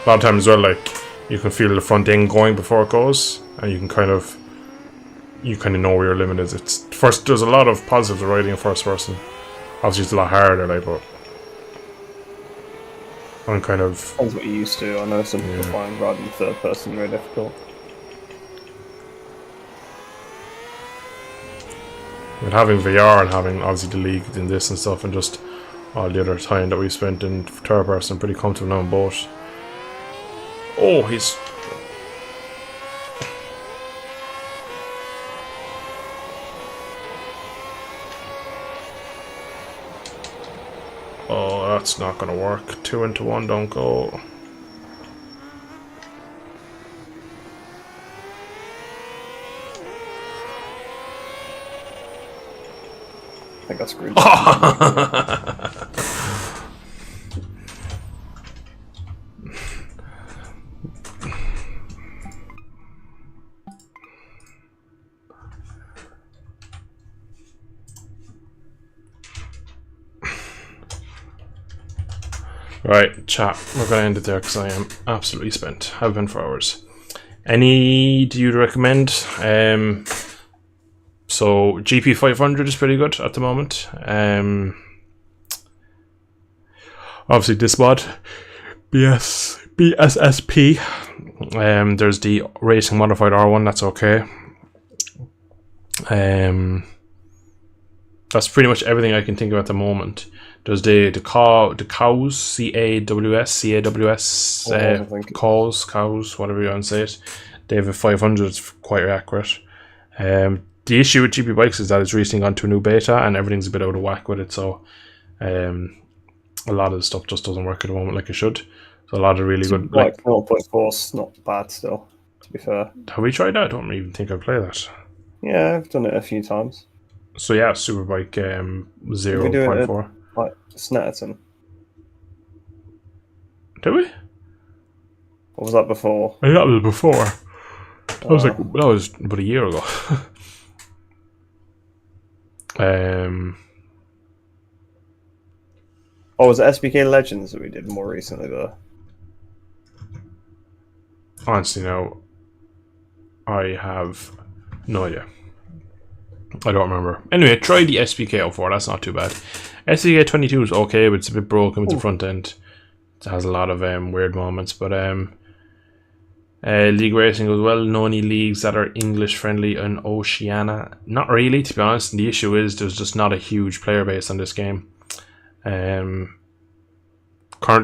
A lot of times as well, like you can feel the front end going before it goes, and you kind of know where your limit is. It's first. There's a lot of positives of riding in first person. Obviously, it's a lot harder, like, but I'm kind of. Depends what you used to. I know some people find riding third person very difficult. With having VR and having obviously the league in this and stuff, and just all the other time that we spent in third person, pretty comfortable now in both. Oh, he's. Oh, that's not gonna work. 2 into 1 don't go. I think I screwed. Right, chat. We're gonna end it there because I am absolutely spent. Have been for hours. Any do you recommend? So GP 500 is pretty good at the moment. Obviously this mod, BSSP. There's the Racing Modified R1. That's okay. That's pretty much everything I can think of at the moment. There's the cows, cows, whatever you want to say it. They have a 500. It's quite accurate. The issue with GP bikes is that it's recently gone to a new beta and everything's a bit out of whack with it. So a lot of the stuff just doesn't work at the moment like it should. So a lot of really good. Like 0.4 is not bad still, to be fair. Have we tried that? I don't even think I've played that. Yeah, I've done it a few times. So yeah, Superbike 0.4. Like Snetterton. Did we? What was that before? I think that was before. That was about a year ago. Oh, was it SBK Legends that we did more recently though? Honestly, no. I have no idea. I don't remember. Anyway, try the SBK 04. That's not too bad. SBK 22 is okay, but it's a bit broken with the front end. It has a lot of weird moments, but league racing goes well. Know any leagues that are English friendly in Oceania? Not really, to be honest. The issue is there's just not a huge player base on this game. Currently,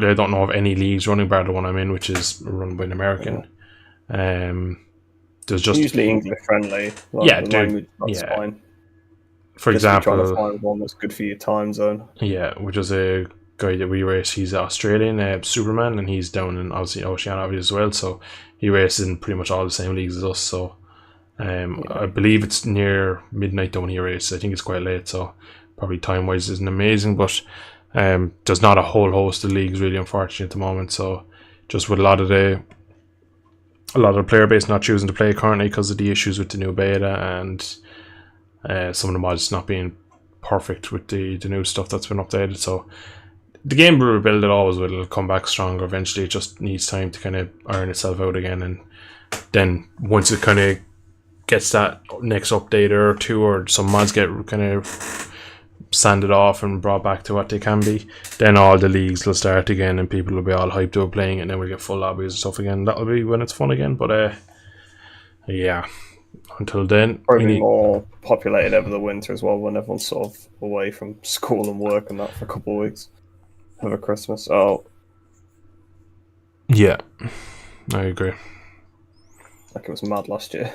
I don't know of any leagues running bar the one I'm in, which is run by an American. There's just usually English friendly. Like the language, that's fine. For example, trying to find one that's good for your time zone. Yeah, which is a guy that we race. He's Australian, Superman, and he's down in obviously Oceania as well. So he races in pretty much all the same leagues as us. So I believe it's near midnight when he races. I think it's quite late, so probably time wise isn't amazing. But there's not a whole host of leagues really, unfortunately, at the moment. So just with a lot of the player base not choosing to play currently because of the issues with the new beta and some of the mods not being perfect with the new stuff that's been updated. So the game will rebuild, it always will. It'll come back stronger eventually. It just needs time to kind of iron itself out again, and then once it kind of gets that next update or two, or some mods get kind of sanded off and brought back to what they can be, then all the leagues will start again and people will be all hyped up playing it, and then we'll get full lobbies and stuff again. That'll be when it's fun again. But yeah, until then, probably more populated over the winter as well, when everyone's sort of away from school and work and that for a couple of weeks over Christmas. Oh, yeah, I agree. Like it was mad last year.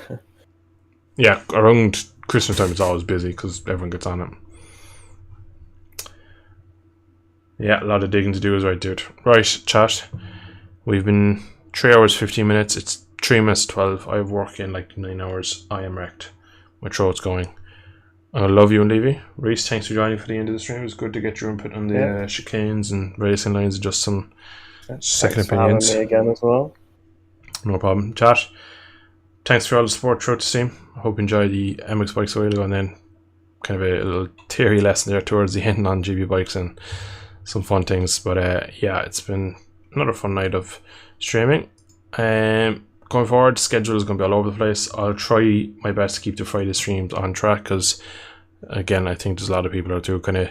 Yeah, around Christmas time it's always busy because everyone gets on it. Yeah, a lot of digging to do is right, dude. Right, chat. We've been 3 hours 15 minutes. It's 3 minutes 12. I have work in like 9 hours. I am wrecked. My throat's going. I love you and Levy. Reese, thanks for joining for the end of the stream. It was good to get your input on the chicanes and racing lines and just some second opinions. Thanks for having me again as well. No problem. Chat. Thanks for all the support throughout the stream. I hope you enjoyed the MX bikes a while ago, and then kind of a little theory lesson there towards the end on GB bikes and some fun things. But yeah, it's been another fun night of streaming. Going forward, the schedule is going to be all over the place. I'll try my best to keep the Friday streams on track, because again, I think there's a lot of people out there who kind of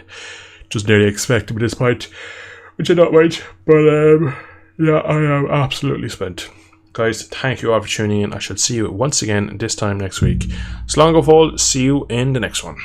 just nearly expect them at this point, which I don't mind. But yeah, I am absolutely spent. Guys, thank you all for tuning in. I shall see you once again this time next week. So long, go fall. See you in the next one.